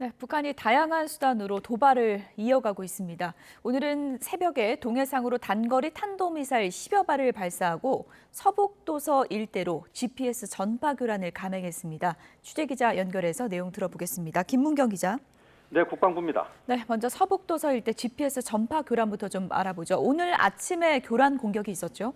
네, 북한이 다양한 수단으로 도발을 이어가고 있습니다. 오늘은 새벽에 동해상으로 단거리 탄도미사일 10여 발을 발사하고 서북도서 일대로 GPS 전파 교란을 감행했습니다. 취재기자 연결해서 내용 들어보겠습니다. 김문경 기자. 네, 국방부입니다. 네, 먼저 서북도서 일대 GPS 전파 교란부터 좀 알아보죠. 오늘 아침에 교란 공격이 있었죠?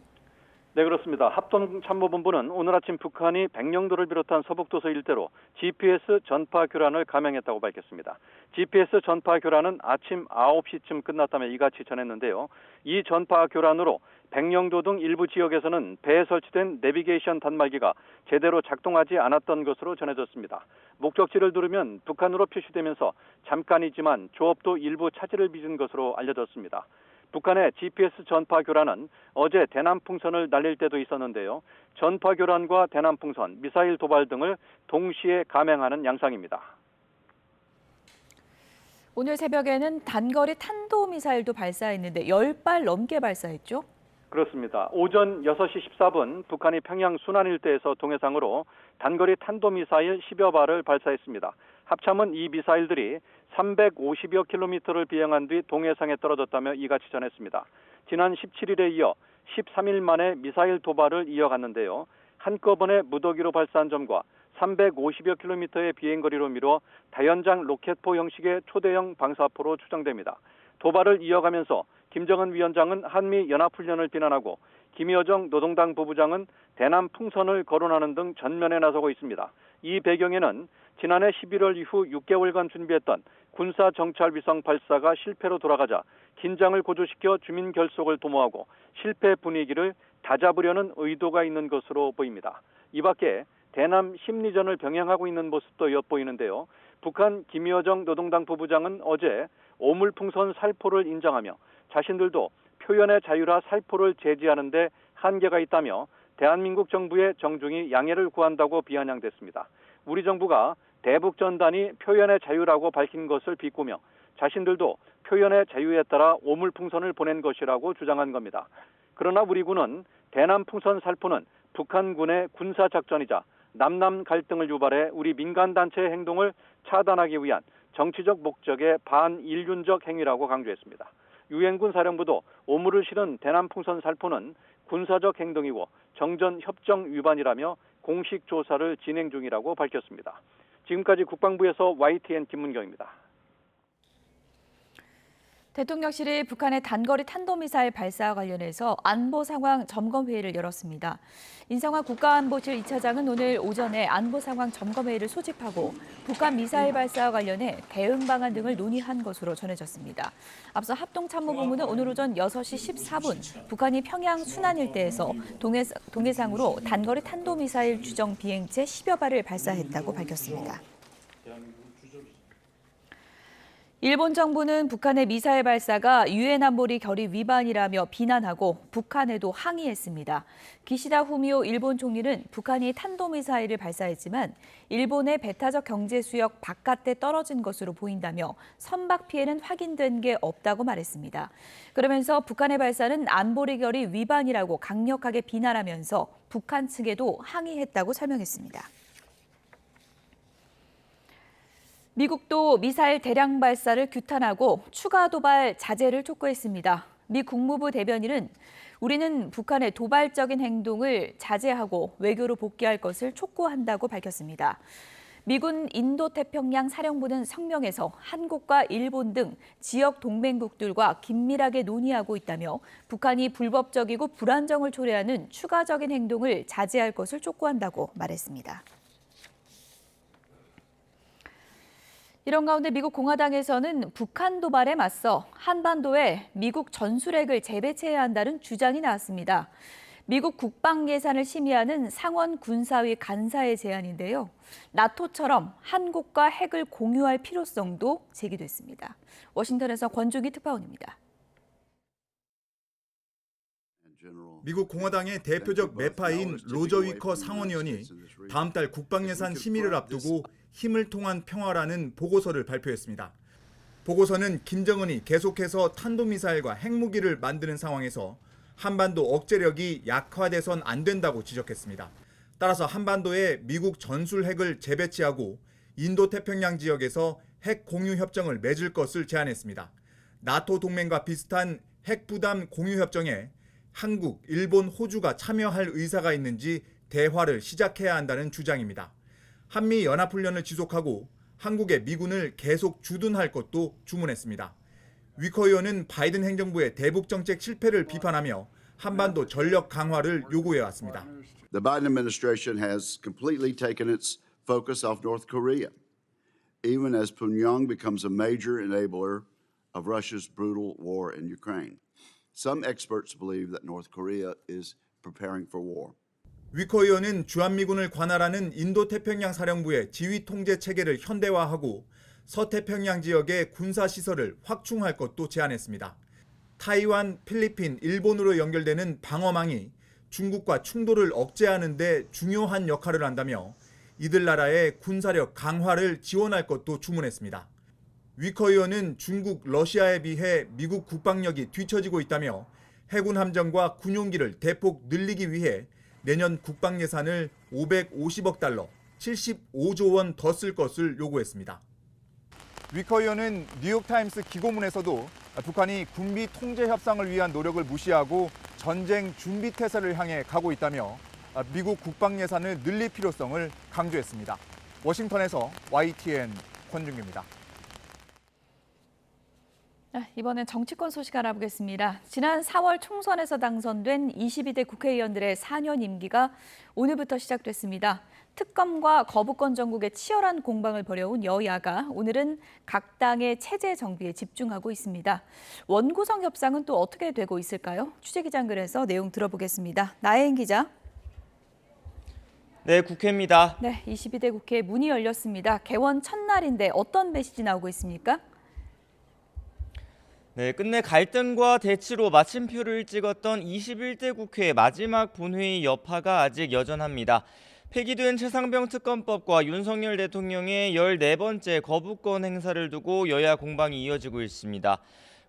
네, 그렇습니다. 합동참모본부는 오늘 아침 북한이 백령도를 비롯한 서북도서 일대로 GPS 전파 교란을 감행했다고 밝혔습니다. GPS 전파 교란은 아침 9시쯤 끝났다며 이같이 전했는데요. 이 전파 교란으로 백령도 등 일부 지역에서는 배에 설치된 내비게이션 단말기가 제대로 작동하지 않았던 것으로 전해졌습니다. 목적지를 누르면 북한으로 표시되면서 잠깐이지만 조업도 일부 차질을 빚은 것으로 알려졌습니다. 북한의 GPS 전파 교란은 어제 대남풍선을 날릴 때도 있었는데요. 전파 교란과 대남풍선, 미사일 도발 등을 동시에 감행하는 양상입니다. 오늘 새벽에는 단거리 탄도미사일도 발사했는데 10발 넘게 발사했죠? 그렇습니다. 오전 6시 14분 북한이 평양 순안 일대에서 동해상으로 단거리 탄도미사일 10여 발을 발사했습니다. 합참은 이 미사일들이 350여 킬로미터를 비행한 뒤 동해상에 떨어졌다며 이같이 전했습니다. 지난 17일에 이어 13일 만에 미사일 도발을 이어갔는데요. 한꺼번에 무더기로 발사한 점과 350여 킬로미터의 비행거리로 미뤄 다연장 로켓포 형식의 초대형 방사포로 추정됩니다. 도발을 이어가면서 김정은 위원장은 한미연합훈련을 비난하고 김여정 노동당 부부장은 대남 풍선을 거론하는 등 전면에 나서고 있습니다. 이 배경에는 지난해 11월 이후 6개월간 준비했던 군사정찰위성 발사가 실패로 돌아가자 긴장을 고조시켜 주민 결속을 도모하고 실패 분위기를 다잡으려는 의도가 있는 것으로 보입니다. 이 밖에 대남 심리전을 병행하고 있는 모습도 엿보이는데요. 북한 김여정 노동당 부부장은 어제 오물풍선 살포를 인정하며 자신들도 표현의 자유라 살포를 제지하는 데 한계가 있다며 대한민국 정부의 정중히 양해를 구한다고 비아냥댔습니다. 우리 정부가 대북 전단이 표현의 자유라고 밝힌 것을 비꼬며 자신들도 표현의 자유에 따라 오물풍선을 보낸 것이라고 주장한 겁니다. 그러나 우리 군은 대남풍선 살포는 북한군의 군사작전이자 남남 갈등을 유발해 우리 민간단체의 행동을 차단하기 위한 정치적 목적의 반인륜적 행위라고 강조했습니다. 유엔군 사령부도 오물을 실은 대남풍선 살포는 군사적 행동이고 정전협정 위반이라며 공식 조사를 진행 중이라고 밝혔습니다. 지금까지 국방부에서 YTN 김문경입니다. 대통령실이 북한의 단거리 탄도미사일 발사와 관련해서 안보 상황 점검 회의를 열었습니다. 인성환 국가안보실 2차장은 오늘 오전에 안보 상황 점검 회의를 소집하고 북한 미사일 발사와 관련해 대응 방안 등을 논의한 것으로 전해졌습니다. 앞서 합동참모본부는 오늘 오전 6시 14분 북한이 평양 순안 일대에서 동해상으로 단거리 탄도미사일 주정 비행체 10여 발을 발사했다고 밝혔습니다. 일본 정부는 북한의 미사일 발사가 유엔 안보리 결의 위반이라며 비난하고 북한에도 항의했습니다. 기시다 후미오 일본 총리는 북한이 탄도미사일을 발사했지만 일본의 배타적 경제 수역 바깥에 떨어진 것으로 보인다며 선박 피해는 확인된 게 없다고 말했습니다. 그러면서 북한의 발사는 안보리 결의 위반이라고 강력하게 비난하면서 북한 측에도 항의했다고 설명했습니다. 미국도 미사일 대량 발사를 규탄하고 추가 도발 자제를 촉구했습니다. 미 국무부 대변인은 우리는 북한의 도발적인 행동을 자제하고 외교로 복귀할 것을 촉구한다고 밝혔습니다. 미군 인도태평양 사령부는 성명에서 한국과 일본 등 지역 동맹국들과 긴밀하게 논의하고 있다며 북한이 불법적이고 불안정을 초래하는 추가적인 행동을 자제할 것을 촉구한다고 말했습니다. 이런 가운데 미국 공화당에서는 북한 도발에 맞서 한반도에 미국 전술핵을 재배치해야 한다는 주장이 나왔습니다. 미국 국방 예산을 심의하는 상원 군사위 간사의 제안인데요. 나토처럼 한국과 핵을 공유할 필요성도 제기됐습니다. 워싱턴에서 권중희 특파원입니다. 미국 공화당의 대표적 매파인 로저 위커 상원의원이 다음 달 국방 예산 심의를 앞두고 힘을 통한 평화라는 보고서를 발표했습니다. 보고서는 김정은이 계속해서 탄도미사일과 핵무기를 만드는 상황에서 한반도 억제력이 약화돼선 안 된다고 지적했습니다. 따라서 한반도에 미국 전술 핵을 재배치하고 인도태평양 지역에서 핵 공유 협정을 맺을 것을 제안했습니다. 나토 동맹과 비슷한 핵 부담 공유 협정에 한국, 일본, 호주가 참여할 의사가 있는지 대화를 시작해야 한다는 주장입니다. 한미 연합훈련을 지속하고 한국의 미군을 계속 주둔할 것도 주문했습니다. 위커 의원은 바이든 행정부의 대북 정책 실패를 비판하며 한반도 전력 강화를 요구해 왔습니다. The Biden administration has completely taken its focus off North Korea, even as Pyongyang becomes a major enabler of Russia's brutal war in Ukraine. Some experts believe that North Korea is preparing for war. 위커 의원은 주한미군을 관할하는 인도태평양 사령부의 지휘 통제 체계를 현대화하고 서태평양 지역의 군사시설을 확충할 것도 제안했습니다. 타이완, 필리핀, 일본으로 연결되는 방어망이 중국과 충돌을 억제하는 데 중요한 역할을 한다며 이들 나라의 군사력 강화를 지원할 것도 주문했습니다. 위커 의원은 중국, 러시아에 비해 미국 국방력이 뒤처지고 있다며 해군 함정과 군용기를 대폭 늘리기 위해 내년 국방 예산을 550억 달러, 75조 원 더 쓸 것을 요구했습니다. 위커 의원은 뉴욕타임스 기고문에서도 북한이 군비 통제 협상을 위한 노력을 무시하고 전쟁 준비 태세를 향해 가고 있다며 미국 국방 예산을 늘릴 필요성을 강조했습니다. 워싱턴에서 YTN 권준규입니다. 이번엔 정치권 소식 알아보겠습니다. 지난 4월 총선에서 당선된 22대 국회의원들의 4년 임기가 오늘부터 시작됐습니다. 특검과 거부권 정국의 치열한 공방을 벌여온 여야가 오늘은 각 당의 체제 정비에 집중하고 있습니다. 원구성 협상은 또 어떻게 되고 있을까요? 취재기자실에서 내용 들어보겠습니다. 나혜인 기자. 네, 국회입니다. 네, 22대 국회 문이 열렸습니다. 개원 첫날인데 어떤 메시지 나오고 있습니까? 네, 끝내 갈등과 대치로 마침표를 찍었던 21대 국회 마지막 본회의 여파가 아직 여전합니다. 폐기된 최상병 특검법과 윤석열 대통령의 14번째 거부권 행사를 두고 여야 공방이 이어지고 있습니다.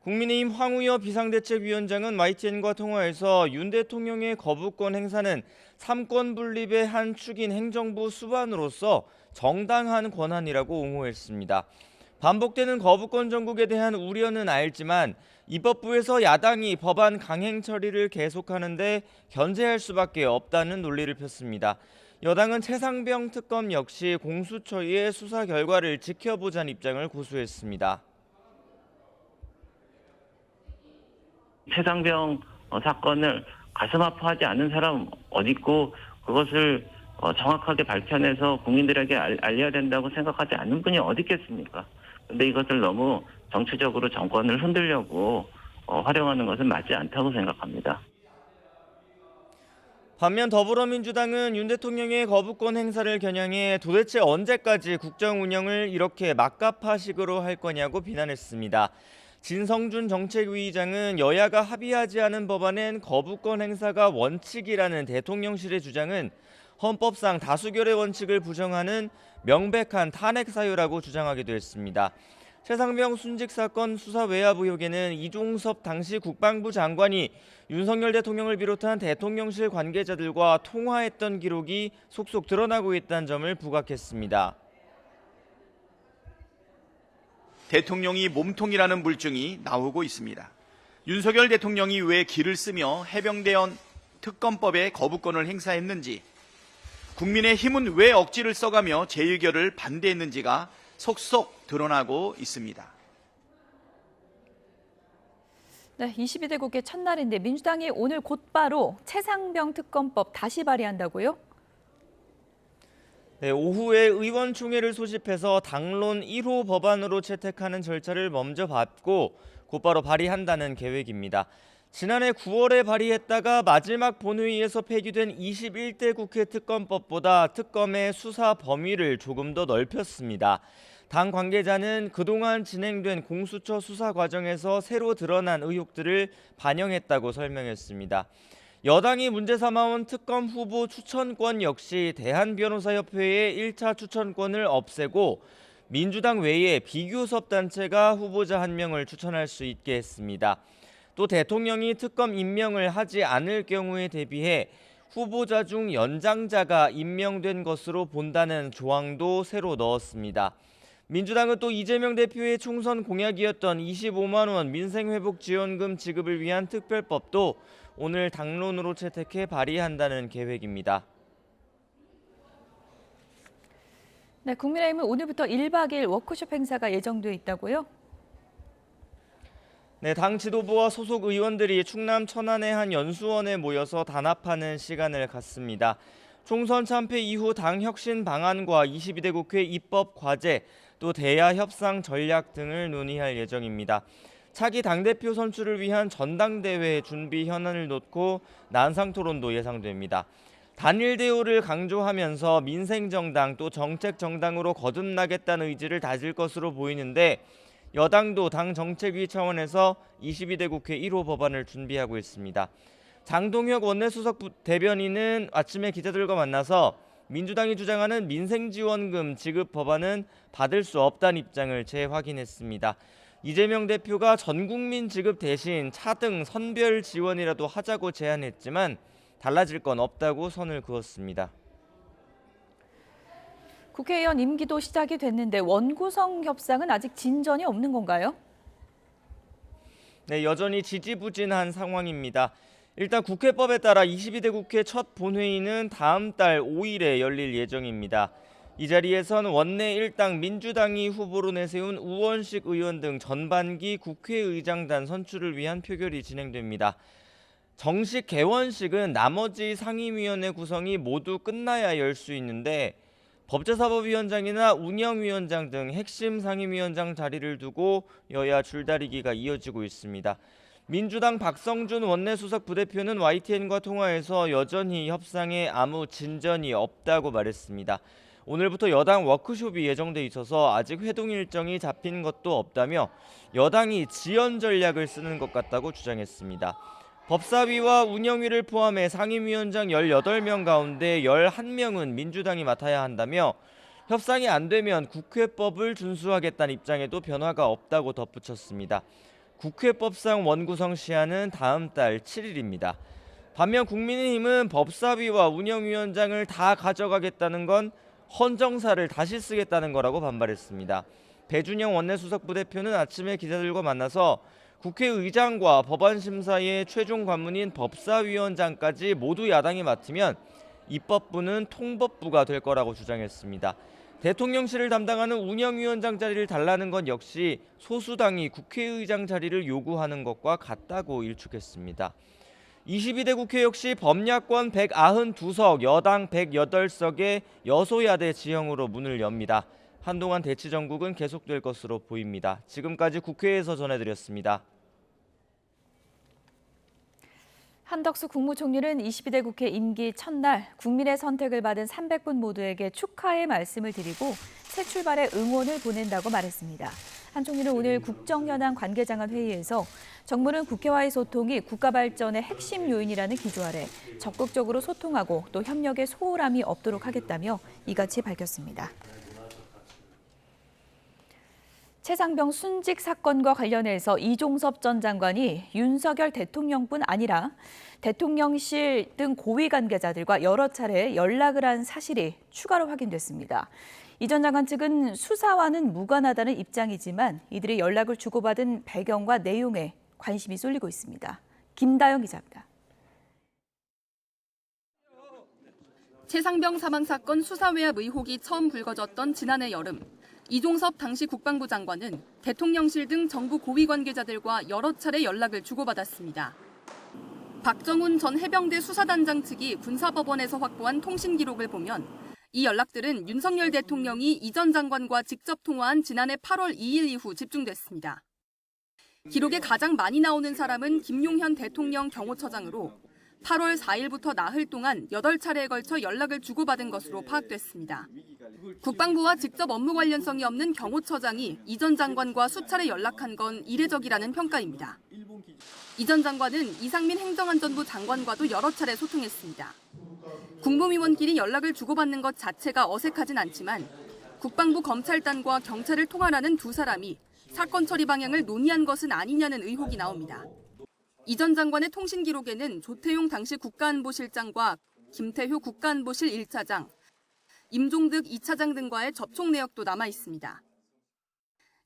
국민의힘 황우여 비상대책위원장은 YTN과 통화에서 윤 대통령의 거부권 행사는 삼권 분립의 한 축인 행정부 수반으로서 정당한 권한이라고 옹호했습니다. 반복되는 거부권 정국에 대한 우려는 알지만 입법부에서 야당이 법안 강행 처리를 계속하는데 견제할 수밖에 없다는 논리를 폈습니다. 여당은 최상병 특검 역시 공수처의 수사 결과를 지켜보자는 입장을 고수했습니다. 최상병 사건을 가슴 아파하지 않은 사람 어디 있고 그것을 정확하게 밝혀내서 국민들에게 알려야 된다고 생각하지 않는 분이 어디 있겠습니까? 근데 이것을 너무 정치적으로 정권을 흔들려고 활용하는 것은 맞지 않다고 생각합니다. 반면 더불어민주당은 윤 대통령의 거부권 행사를 겨냥해 도대체 언제까지 국정 운영을 이렇게 막가파식으로 할 거냐고 비난했습니다. 진성준 정책위의장은 여야가 합의하지 않은 법안엔 거부권 행사가 원칙이라는 대통령실의 주장은 헌법상 다수결의 원칙을 부정하는 명백한 탄핵 사유라고 주장하기도 했습니다. 최상병 순직 사건 수사 외압 의혹에는 이종섭 당시 국방부 장관이 윤석열 대통령을 비롯한 대통령실 관계자들과 통화했던 기록이 속속 드러나고 있다는 점을 부각했습니다. 대통령이 몸통이라는 물증이 나오고 있습니다. 윤석열 대통령이 왜 기를 쓰며 해병대원 특검법에 거부권을 행사했는지, 국민의힘은 왜 억지를 써가며 재의결을 반대했는지가 속속 드러나고 있습니다. 네, 22대 국회 첫날인데 민주당이 오늘 곧바로 최상병 특검법 다시 발의한다고요? 네, 오후에 의원총회를 소집해서 당론 1호 법안으로 채택하는 절차를 먼저 밟고 곧바로 발의한다는 계획입니다. 지난해 9월에 발의했다가 마지막 본회의에서 폐기된 21대 국회 특검법보다 특검의 수사 범위를 조금 더 넓혔습니다. 당 관계자는 그동안 진행된 공수처 수사 과정에서 새로 드러난 의혹들을 반영했다고 설명했습니다. 여당이 문제 삼아온 특검 후보 추천권 역시 대한변호사협회의 1차 추천권을 없애고 민주당 외에 비교섭 단체가 후보자 한 명을 추천할 수 있게 했습니다. 또 대통령이 특검 임명을 하지 않을 경우에 대비해 후보자 중 연장자가 임명된 것으로 본다는 조항도 새로 넣었습니다. 민주당은 또 이재명 대표의 총선 공약이었던 25만 원 민생회복지원금 지급을 위한 특별법도 오늘 당론으로 채택해 발의한다는 계획입니다. 네, 국민의힘은 오늘부터 1박 2일 워크숍 행사가 예정돼 있다고요? 네, 당 지도부와 소속 의원들이 충남 천안의 한 연수원에 모여서 단합하는 시간을 갖습니다. 총선 참패 이후 당 혁신 방안과 22대 국회 입법 과제, 또 대야 협상 전략 등을 논의할 예정입니다. 차기 당대표 선출을 위한 전당대회 준비 현안을 놓고 난상 토론도 예상됩니다. 단일 대우를 강조하면서 민생정당 또 정책정당으로 거듭나겠다는 의지를 다질 것으로 보이는데 여당도 당 정책위 차원에서 22대 국회 1호 법안을 준비하고 있습니다. 장동혁 원내수석 대변인은 아침에 기자들과 만나서 민주당이 주장하는 민생지원금 지급 법안은 받을 수 없다는 입장을 재확인했습니다. 이재명 대표가 전국민 지급 대신 차등 선별 지원이라도 하자고 제안했지만 달라질 건 없다고 선을 그었습니다. 국회의원 임기도 시작이 됐는데 원구성 협상은 아직 진전이 없는 건가요? 네, 여전히 지지부진한 상황입니다. 일단 국회법에 따라 22대 국회 첫 본회의는 다음 달 5일에 열릴 예정입니다. 이 자리에선 원내 일당 민주당이 후보로 내세운 우원식 의원 등 전반기 국회의장단 선출을 위한 표결이 진행됩니다. 정식 개원식은 나머지 상임위원회 구성이 모두 끝나야 열 수 있는데 법제사법위원장이나 운영위원장 등 핵심 상임위원장 자리를 두고 여야 줄다리기가 이어지고 있습니다. 민주당 박성준 원내수석 부대표는 YTN과 통화에서 여전히 협상에 아무 진전이 없다고 말했습니다. 오늘부터 여당 워크숍이 예정돼 있어서 아직 회동 일정이 잡힌 것도 없다며 여당이 지연 전략을 쓰는 것 같다고 주장했습니다. 법사위와 운영위를 포함해 상임위원장 18명 가운데 11명은 민주당이 맡아야 한다며 협상이 안 되면 국회법을 준수하겠다는 입장에도 변화가 없다고 덧붙였습니다. 국회법상 원구성 시한은 다음 달 7일입니다. 반면 국민의힘은 법사위와 운영위원장을 다 가져가겠다는 건 헌정사를 다시 쓰겠다는 거라고 반발했습니다. 배준영 원내수석 부대표는 아침에 기자들과 만나서 국회의장과 법안심사의 최종 관문인 법사위원장까지 모두 야당이 맡으면 입법부는 통법부가 될 거라고 주장했습니다. 대통령실을 담당하는 운영위원장 자리를 달라는 건 역시 소수당이 국회의장 자리를 요구하는 것과 같다고 일축했습니다. 22대 국회 역시 범야권 192석, 여당 108석의 여소야대 지형으로 문을 엽니다. 한동안 대치 정국은 계속될 것으로 보입니다. 지금까지 국회에서 전해드렸습니다. 한덕수 국무총리는 22대 국회 임기 첫날 국민의 선택을 받은 300분 모두에게 축하의 말씀을 드리고 새 출발에 응원을 보낸다고 말했습니다. 한 총리는 오늘 국정연합 관계장관 회의에서 정부는 국회와의 소통이 국가 발전의 핵심 요인이라는 기조 아래 적극적으로 소통하고 또 협력에 소홀함이 없도록 하겠다며 이같이 밝혔습니다. 최상병 순직 사건과 관련해서 이종섭 전 장관이 윤석열 대통령뿐 아니라 대통령실 등 고위 관계자들과 여러 차례 연락을 한 사실이 추가로 확인됐습니다. 이 전 장관 측은 수사와는 무관하다는 입장이지만 이들이 연락을 주고받은 배경과 내용에 관심이 쏠리고 있습니다. 김다영 기자입니다. 최상병 사망 사건 수사 외압 의혹이 처음 불거졌던 지난해 여름, 이종섭 당시 국방부 장관은 대통령실 등 정부 고위 관계자들과 여러 차례 연락을 주고받았습니다. 박정훈 전 해병대 수사단장 측이 군사법원에서 확보한 통신 기록을 보면 이 연락들은 윤석열 대통령이 이 전 장관과 직접 통화한 지난해 8월 2일 이후 집중됐습니다. 기록에 가장 많이 나오는 사람은 김용현 대통령 경호처장으로 8월 4일부터 나흘 동안 8차례에 걸쳐 연락을 주고받은 것으로 파악됐습니다. 국방부와 직접 업무 관련성이 없는 경호처장이 이 전 장관과 수차례 연락한 건 이례적이라는 평가입니다. 이 전 장관은 이상민 행정안전부 장관과도 여러 차례 소통했습니다. 국무위원끼리 연락을 주고받는 것 자체가 어색하진 않지만 국방부 검찰단과 경찰을 통할하는 두 사람이 사건 처리 방향을 논의한 것은 아니냐는 의혹이 나옵니다. 이 전 장관의 통신 기록에는 조태용 당시 국가안보실장과 김태효 국가안보실 1차장, 임종득 2차장 등과의 접촉 내역도 남아 있습니다.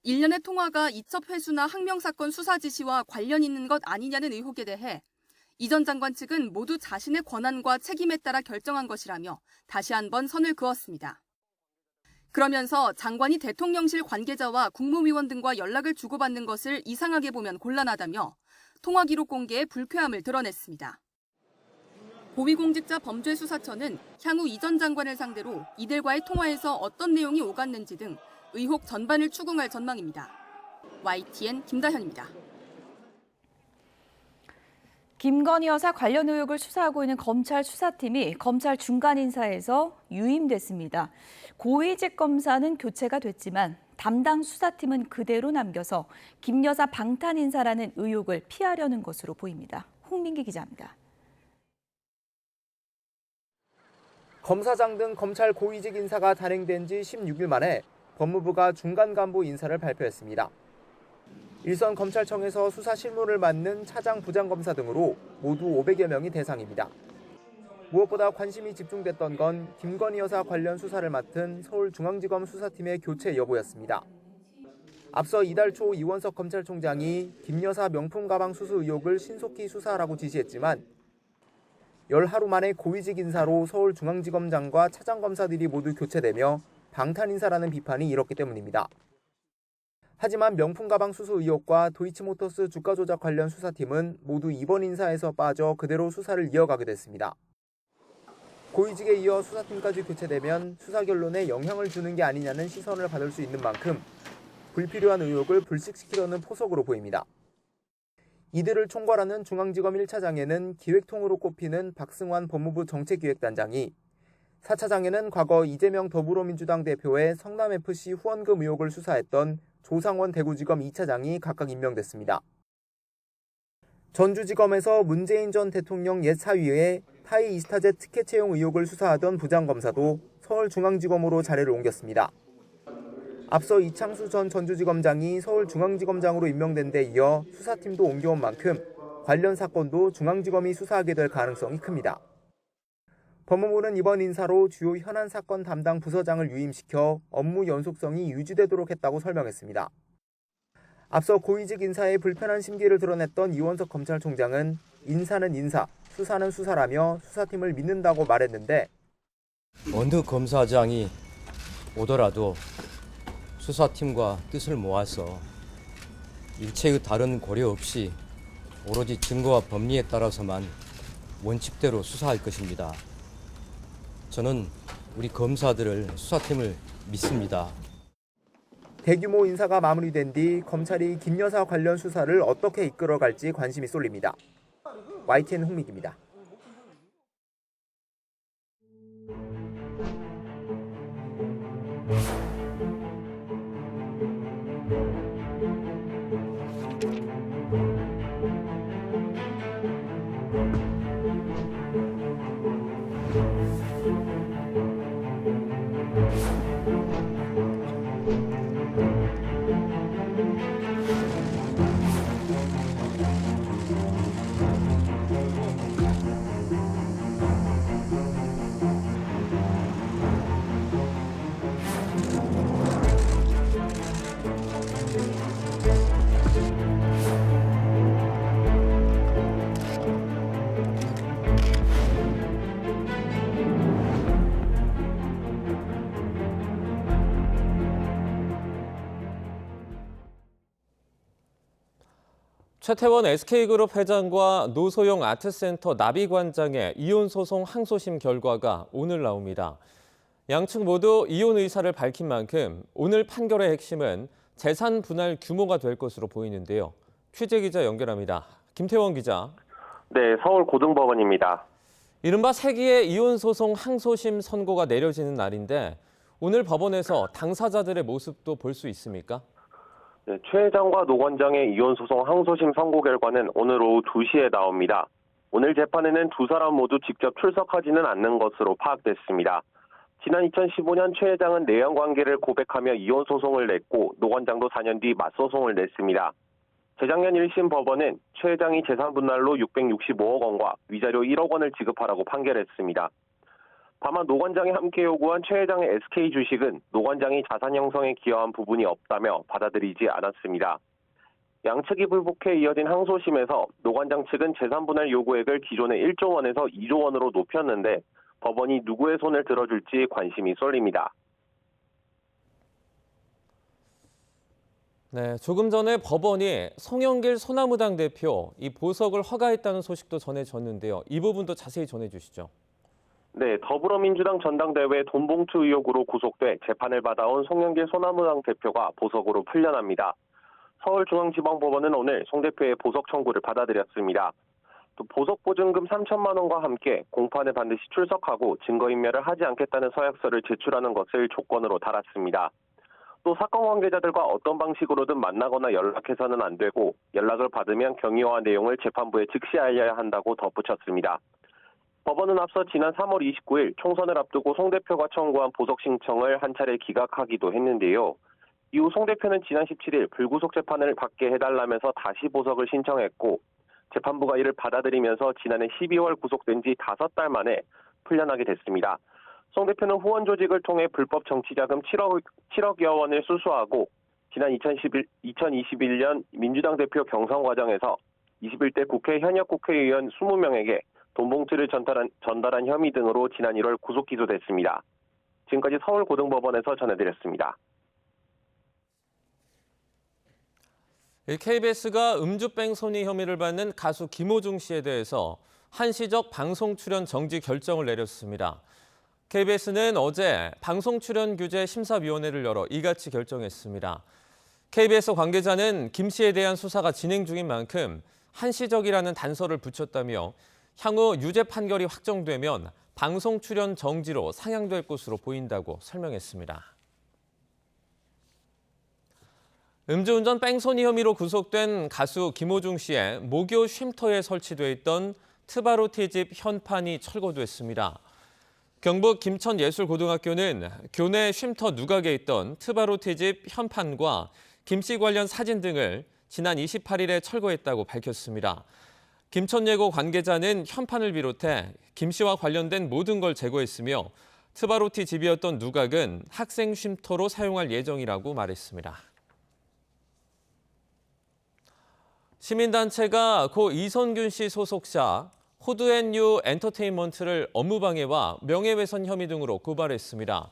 일련의 통화가 이첩 회수나 항명 사건 수사 지시와 관련 있는 것 아니냐는 의혹에 대해 이 전 장관 측은 모두 자신의 권한과 책임에 따라 결정한 것이라며 다시 한번 선을 그었습니다. 그러면서 장관이 대통령실 관계자와 국무위원 등과 연락을 주고받는 것을 이상하게 보면 곤란하다며 통화 기록 공개에 불쾌함을 드러냈습니다. 고위공직자범죄수사처는 향후 이 전 장관을 상대로 이들과의 통화에서 어떤 내용이 오갔는지 등 의혹 전반을 추궁할 전망입니다. YTN 김다현입니다. 김건희 여사 관련 의혹을 수사하고 있는 검찰 수사팀이 검찰 중간 인사에서 유임됐습니다. 고위직 검사는 교체가 됐지만 담당 수사팀은 그대로 남겨서 김 여사 방탄 인사라는 의혹을 피하려는 것으로 보입니다. 홍민기 기자입니다. 검사장 등 검찰 고위직 인사가 단행된 지 16일 만에 법무부가 중간 간부 인사를 발표했습니다. 일선 검찰청에서 수사 실무를 맡는 차장 부장검사 등으로 모두 500여 명이 대상입니다. 무엇보다 관심이 집중됐던 건 김건희 여사 관련 수사를 맡은 서울중앙지검 수사팀의 교체 여부였습니다. 앞서 이달 초 이원석 검찰총장이 김 여사 명품 가방 수수 의혹을 신속히 수사하라고 지시했지만 열 하루 만에 고위직 인사로 서울중앙지검장과 차장검사들이 모두 교체되며 방탄 인사라는 비판이 일었기 때문입니다. 하지만 명품 가방 수수 의혹과 도이치모터스 주가 조작 관련 수사팀은 모두 이번 인사에서 빠져 그대로 수사를 이어가게 됐습니다. 고위직에 이어 수사팀까지 교체되면 수사 결론에 영향을 주는 게 아니냐는 시선을 받을 수 있는 만큼 불필요한 의혹을 불식시키려는 포석으로 보입니다. 이들을 총괄하는 중앙지검 1차장에는 기획통으로 꼽히는 박승환 법무부 정책기획단장이 4차장에는 과거 이재명 더불어민주당 대표의 성남FC 후원금 의혹을 수사했던 조상원 대구지검 2차장이 각각 임명됐습니다. 전주지검에서 문재인 전 대통령 옛 사위의 타이 이스타젯 티켓 채용 의혹을 수사하던 부장검사도 서울중앙지검으로 자리를 옮겼습니다. 앞서 이창수 전 전주지검장이 서울중앙지검장으로 임명된 데 이어 수사팀도 옮겨온 만큼 관련 사건도 중앙지검이 수사하게 될 가능성이 큽니다. 법무부는 이번 인사로 주요 현안 사건 담당 부서장을 유임시켜 업무 연속성이 유지되도록 했다고 설명했습니다. 앞서 고위직 인사의 불편한 심기를 드러냈던 이원석 검찰총장은 인사는 인사, 수사는 수사라며 수사팀을 믿는다고 말했는데 어느 검사장이 오더라도 수사팀과 뜻을 모아서 일체의 다른 고려 없이 오로지 증거와 법리에 따라서만 원칙대로 수사할 것입니다. 저는 우리 검사들을 수사팀을 믿습니다. 대규모 인사가 마무리된 뒤 검찰이 김 여사 관련 수사를 어떻게 이끌어갈지 관심이 쏠립니다. YTN 홍민기입니다. 최태원 SK그룹 회장과 노소영 아트센터 나비관장의 이혼 소송 항소심 결과가 오늘 나옵니다. 양측 모두 이혼 의사를 밝힌 만큼 오늘 판결의 핵심은 재산 분할 규모가 될 것으로 보이는데요. 취재기자 연결합니다. 김태원 기자. 네, 서울고등법원입니다. 이른바 세기의 이혼 소송 항소심 선고가 내려지는 날인데 오늘 법원에서 당사자들의 모습도 볼 수 있습니까? 네, 최 회장과 노 관장의 이혼 소송 항소심 선고 결과는 오늘 오후 2시에 나옵니다. 오늘 재판에는 두 사람 모두 직접 출석하지는 않는 것으로 파악됐습니다. 지난 2015년 최 회장은 내연 관계를 고백하며 이혼 소송을 냈고 노 관장도 4년 뒤 맞소송을 냈습니다. 재작년 1심 법원은 최 회장이 재산 분할로 665억 원과 위자료 1억 원을 지급하라고 판결했습니다. 다만 노 관장이 함께 요구한 최 회장의 SK 주식은 노 관장이 자산 형성에 기여한 부분이 없다며 받아들이지 않았습니다. 양측이 불복해 이어진 항소심에서 노 관장 측은 재산분할 요구액을 기존의 1조 원에서 2조 원으로 높였는데 법원이 누구의 손을 들어줄지 관심이 쏠립니다. 네, 조금 전에 법원이 송영길 소나무당 대표 이 보석을 허가했다는 소식도 전해졌는데요. 이 부분도 자세히 전해주시죠. 네, 더불어민주당 전당대회 돈봉투 의혹으로 구속돼 재판을 받아온 송영길 소나무당 대표가 보석으로 풀려납니다. 서울중앙지방법원은 오늘 송 대표의 보석 청구를 받아들였습니다. 또 보석 보증금 3천만 원과 함께 공판에 반드시 출석하고 증거인멸을 하지 않겠다는 서약서를 제출하는 것을 조건으로 달았습니다. 또 사건 관계자들과 어떤 방식으로든 만나거나 연락해서는 안 되고 연락을 받으면 경위와 내용을 재판부에 즉시 알려야 한다고 덧붙였습니다. 법원은 앞서 지난 3월 29일 총선을 앞두고 송 대표가 청구한 보석 신청을 한 차례 기각하기도 했는데요. 이후 송 대표는 지난 17일 불구속 재판을 받게 해달라면서 다시 보석을 신청했고 재판부가 이를 받아들이면서 지난해 12월 구속된 지 5달 만에 풀려나게 됐습니다. 송 대표는 후원 조직을 통해 불법 정치자금 7억여 원을 수수하고 지난 2021년 민주당 대표 경선 과정에서 21대 국회 현역 국회의원 20명에게 돈봉투를 전달한 혐의 등으로 지난 1월 구속 기소됐습니다. 지금까지 서울고등법원에서 전해드렸습니다. KBS가 음주병 손이 혐의를 받는 가수 김호중 씨에 대해서 한시적 방송 출연 정지 결정을 내렸습니다. KBS는 어제 방송 출연 규제 심사위원회를 열어 이같이 결정했습니다. KBS 관계자는 김 씨에 대한 수사가 진행 중인 만큼 한시적이라는 단서를 붙였다며 향후 유죄 판결이 확정되면 방송 출연 정지로 상향될 것으로 보인다고 설명했습니다. 음주운전 뺑소니 혐의로 구속된 가수 김호중 씨의 모교 쉼터에 설치돼 있던 트바로티 집 현판이 철거됐습니다. 경북 김천예술고등학교는 교내 쉼터 누각에 있던 트바로티 집 현판과 김 씨 관련 사진 등을 지난 28일에 철거했다고 밝혔습니다. 김천예고 관계자는 현판을 비롯해 김 씨와 관련된 모든 걸 제거했으며 트바로티 집이었던 누각은 학생 쉼터로 사용할 예정이라고 말했습니다. 시민단체가 고 이선균 씨 소속사 호드앤유 엔터테인먼트를 업무방해와 명예훼손 혐의 등으로 고발했습니다.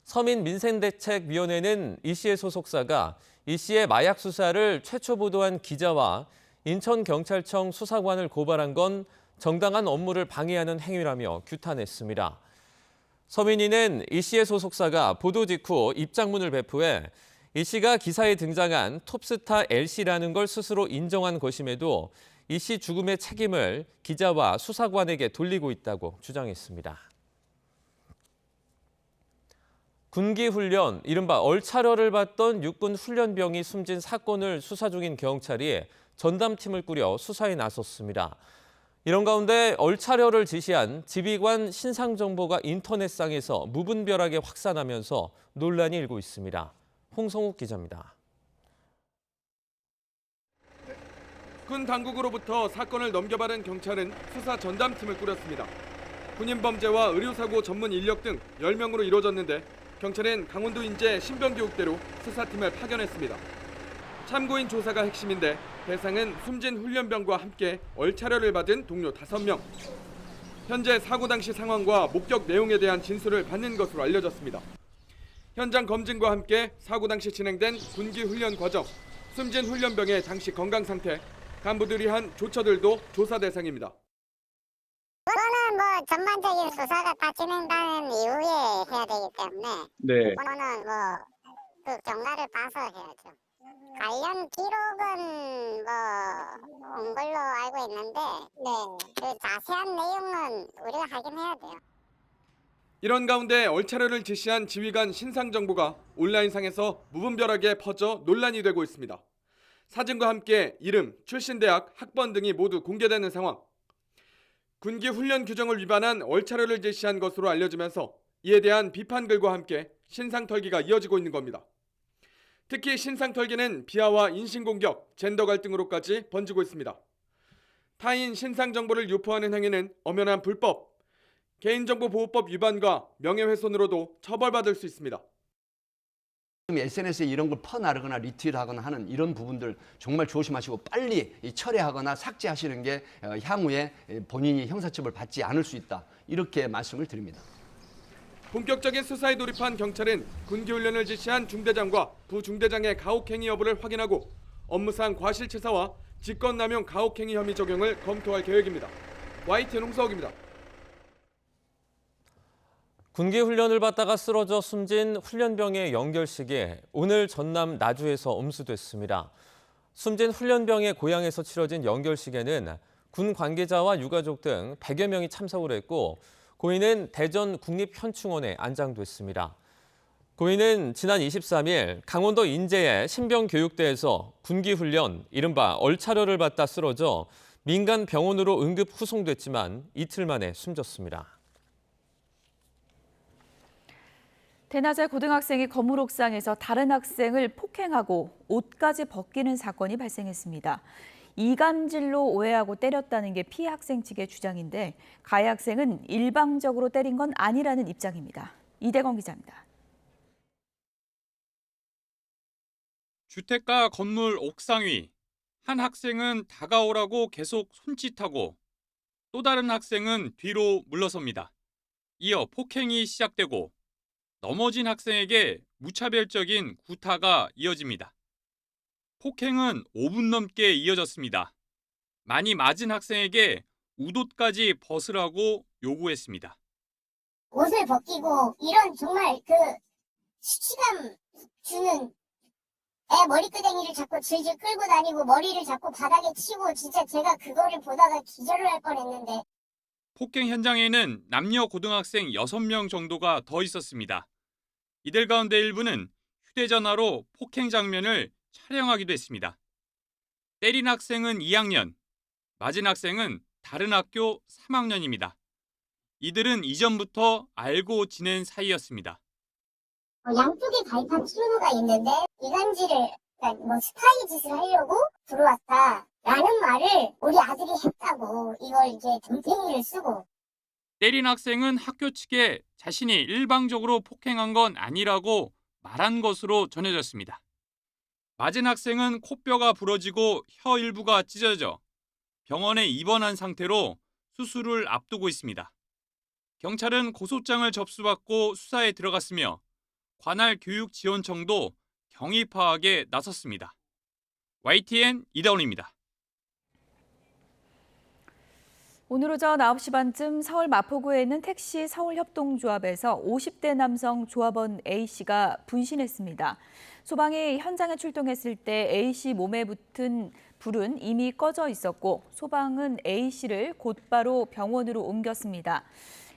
서민민생대책위원회는 이 씨의 소속사가 이 씨의 마약 수사를 최초 보도한 기자와 인천경찰청 수사관을 고발한 건 정당한 업무를 방해하는 행위라며 규탄했습니다. 서민위는 이 씨의 소속사가 보도 직후 입장문을 배포해 이 씨가 기사에 등장한 톱스타 L씨라는 걸 스스로 인정한 것임에도 이 씨 죽음의 책임을 기자와 수사관에게 돌리고 있다고 주장했습니다. 군기훈련, 이른바 얼차려를 받던 육군 훈련병이 숨진 사건을 수사 중인 경찰이 전담팀을 꾸려 수사에 나섰습니다. 이런 가운데 얼차려를 지시한 지휘관 신상 정보가 인터넷상에서 무분별하게 확산하면서 논란이 일고 있습니다. 홍성욱 기자입니다. 군 당국으로부터 사건을 넘겨받은 경찰은 수사 전담팀을 꾸렸습니다. 군인범죄와 의료사고 전문 인력 등 10명으로 이루어졌는데 경찰은 강원도 인제 신병교육대로 수사팀을 파견했습니다. 참고인 조사가 핵심인데 대상은 숨진 훈련병과 함께 얼차려를 받은 동료 5명. 현재 사고 당시 상황과 목격 내용에 대한 진술을 받는 것으로 알려졌습니다. 현장 검증과 함께 사고 당시 진행된 군기 훈련 과정, 숨진 훈련병의 당시 건강 상태, 간부들이 한 조처들도 조사 대상입니다. 그거는 전반적인 수사가 다 진행된 이후에 해야 되기 때문에 그거는 그 경과를 봐서 해야죠. 관련 기록은 온 걸로 알고 있는데 그 자세한 내용은 우리가 확인해야 돼요. 이런 가운데 얼차려를 지시한 지휘관 신상 정보가 온라인상에서 무분별하게 퍼져 논란이 되고 있습니다. 사진과 함께 이름, 출신 대학, 학번 등이 모두 공개되는 상황. 군기 훈련 규정을 위반한 얼차려를 지시한 것으로 알려지면서 이에 대한 비판글과 함께 신상 털기가 이어지고 있는 겁니다. 특히 신상 털기는 비하와 인신공격, 젠더 갈등으로까지 번지고 있습니다. 타인 신상 정보를 유포하는 행위는 엄연한 불법. 개인정보보호법 위반과 명예훼손으로도 처벌받을 수 있습니다. SNS에 이런 걸 퍼나르거나 리트윗하거나 하는 이런 부분들 정말 조심하시고 빨리 철회하거나 삭제하시는 게 향후에 본인이 형사처벌 받지 않을 수 있다. 이렇게 말씀을 드립니다. 본격적인 수사에 돌입한 경찰은 군기훈련을 지시한 중대장과 부중대장의 가혹행위 여부를 확인하고 업무상 과실치사와 직권남용 가혹행위 혐의 적용을 검토할 계획입니다. YTN 홍서욱입니다. 군기 훈련을 받다가 쓰러져 숨진 훈련병의 연결식이 오늘 전남 나주에서 엄수됐습니다. 숨진 훈련병의 고향에서 치러진 연결식에는 군 관계자와 유가족 등 100여 명이 참석을 했고 고인은 대전 국립현충원에 안장됐습니다. 고인은 지난 23일 강원도 인제의 신병교육대에서 군기훈련, 이른바 얼차려를 받다 쓰러져 민간 병원으로 응급 후송됐지만 이틀 만에 숨졌습니다. 대낮에 고등학생이 건물 옥상에서 다른 학생을 폭행하고 옷까지 벗기는 사건이 발생했습니다. 이간질로 오해하고 때렸다는 게 피해 학생 측의 주장인데 가해 학생은 일방적으로 때린 건 아니라는 입장입니다. 이대건 기자입니다. 주택가 건물 옥상 위 한 학생은 다가오라고 계속 손짓하고 또 다른 학생은 뒤로 물러섭니다. 이어 폭행이 시작되고 넘어진 학생에게 무차별적인 구타가 이어집니다. 폭행은 5분 넘게 이어졌습니다. 많이 맞은 학생에게 웃옷까지 벗으라고 요구했습니다. 옷을 벗기고 이런 정말 시치감 주는 애 머리끄댕이를 자꾸 질질 끌고 다니고 머리를 자꾸 바닥에 치고 진짜 제가 그거를 보다가 기절을 할 뻔했는데. 폭행 현장에는 남녀 고등학생 6명 정도가 더 있었습니다. 이들 가운데 일부는 휴대전화로 폭행 장면을 촬영하기도 했습니다. 때린 학생은 2학년, 맞은 학생은 다른 학교 3학년입니다. 이들은 이전부터 알고 지낸 사이였습니다. 양쪽에 가입한 친구가 있는데 이간질을, 스파이 짓을 하려고 들어왔다라는 말을 우리 아들이 했다고 이걸 이제 덤탱이를 쓰고. 때린 학생은 학교 측에 자신이 일방적으로 폭행한 건 아니라고 말한 것으로 전해졌습니다. 맞은 학생은 코뼈가 부러지고 혀 일부가 찢어져 병원에 입원한 상태로 수술을 앞두고 있습니다. 경찰은 고소장을 접수받고 수사에 들어갔으며 관할 교육지원청도 경위 파악에 나섰습니다. YTN 이다운입니다. 오늘 오전 9시 반쯤 서울 마포구에 있는 택시 서울협동조합에서 50대 남성 조합원 A씨가 분신했습니다. 소방이 현장에 출동했을 때 A씨 몸에 붙은 불은 이미 꺼져 있었고 소방은 A씨를 곧바로 병원으로 옮겼습니다.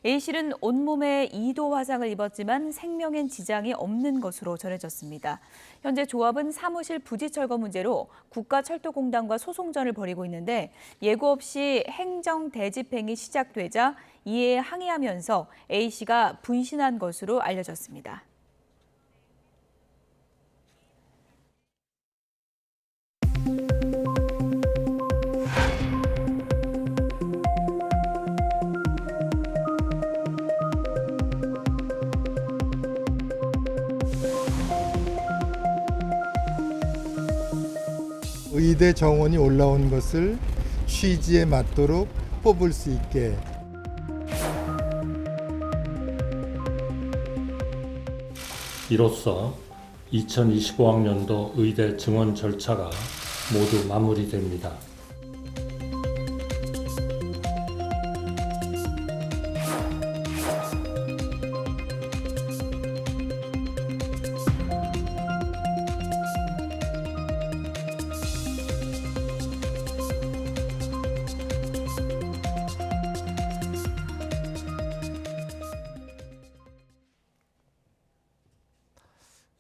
A씨는 온몸에 2도 화상을 입었지만 생명엔 지장이 없는 것으로 전해졌습니다. 현재 조합은 사무실 부지 철거 문제로 국가철도공단과 소송전을 벌이고 있는데 예고 없이 행정 대집행이 시작되자 이에 항의하면서 A씨가 분신한 것으로 알려졌습니다. 의대 정원이 올라온 것을 취지에 맞도록 뽑을 수 있게. 이로써 2025학년도 의대 증원 절차가 모두 마무리됩니다.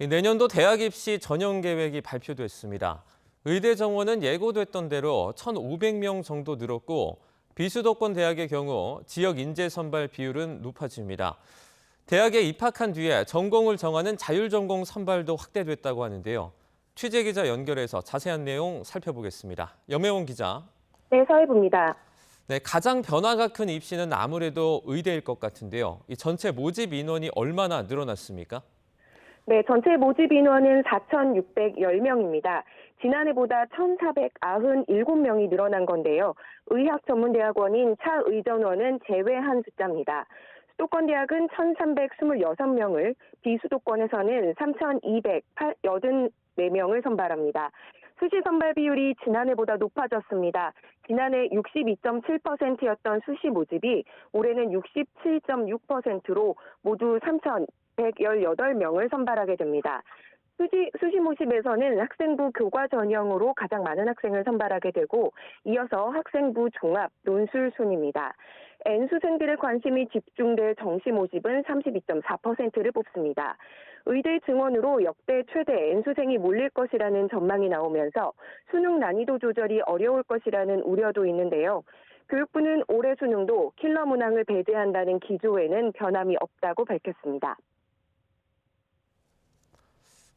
내년도 대학 입시 전형 계획이 발표됐습니다. 의대 정원은 예고됐던 대로 1,500명 정도 늘었고 비수도권 대학의 경우 지역 인재 선발 비율은 높아집니다. 대학에 입학한 뒤에 전공을 정하는 자율전공 선발도 확대됐다고 하는데요. 취재기자 연결해서 자세한 내용 살펴보겠습니다. 염혜원 기자. 네, 서해부입니다. 네, 가장 변화가 큰 입시는 아무래도 의대일 것 같은데요. 이 전체 모집 인원이 얼마나 늘어났습니까? 네, 전체 모집 인원은 4,610명입니다. 지난해보다 1,497명이 늘어난 건데요. 의학전문대학원인 차의전원은 제외한 숫자입니다. 수도권대학은 1,326명을, 비수도권에서는 3,284명을 선발합니다. 수시 선발 비율이 지난해보다 높아졌습니다. 지난해 62.7%였던 수시 모집이 올해는 67.6%로 모두 3,118명을 선발하게 됩니다. 수시 모집에서는 학생부 교과 전형으로 가장 많은 학생을 선발하게 되고 이어서 학생부 종합, 논술 순입니다. N수생들의 관심이 집중될 정시 모집은 32.4%를 뽑습니다. 의대 증원으로 역대 최대 N수생이 몰릴 것이라는 전망이 나오면서 수능 난이도 조절이 어려울 것이라는 우려도 있는데요. 교육부는 올해 수능도 킬러 문항을 배제한다는 기조에는 변함이 없다고 밝혔습니다.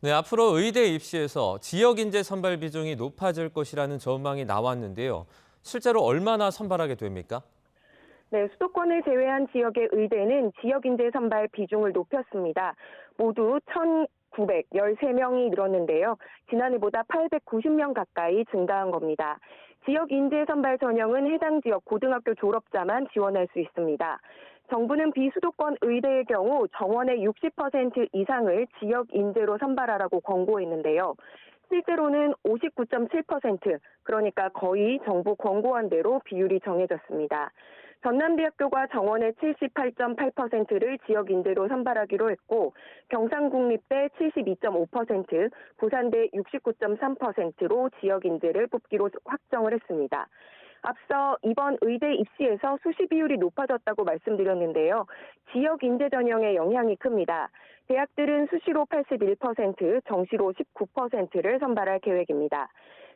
네, 앞으로 의대 입시에서 지역 인재 선발 비중이 높아질 것이라는 전망이 나왔는데요. 실제로 얼마나 선발하게 됩니까? 네, 수도권을 제외한 지역의 의대는 지역 인재 선발 비중을 높였습니다. 모두 1,913명이 늘었는데요. 지난해보다 890명 가까이 증가한 겁니다. 지역 인재 선발 전형은 해당 지역 고등학교 졸업자만 지원할 수 있습니다. 정부는 비수도권 의대의 경우 정원의 60% 이상을 지역 인재로 선발하라고 권고했는데요. 실제로는 59.7%, 그러니까 거의 정부 권고한 대로 비율이 정해졌습니다. 전남대학교가 정원의 78.8%를 지역 인재로 선발하기로 했고 경상국립대 72.5%, 부산대 69.3%로 지역 인재를 뽑기로 확정을 했습니다. 앞서 이번 의대 입시에서 수시 비율이 높아졌다고 말씀드렸는데요. 지역 인재 전형의 영향이 큽니다. 대학들은 수시로 81%, 정시로 19%를 선발할 계획입니다.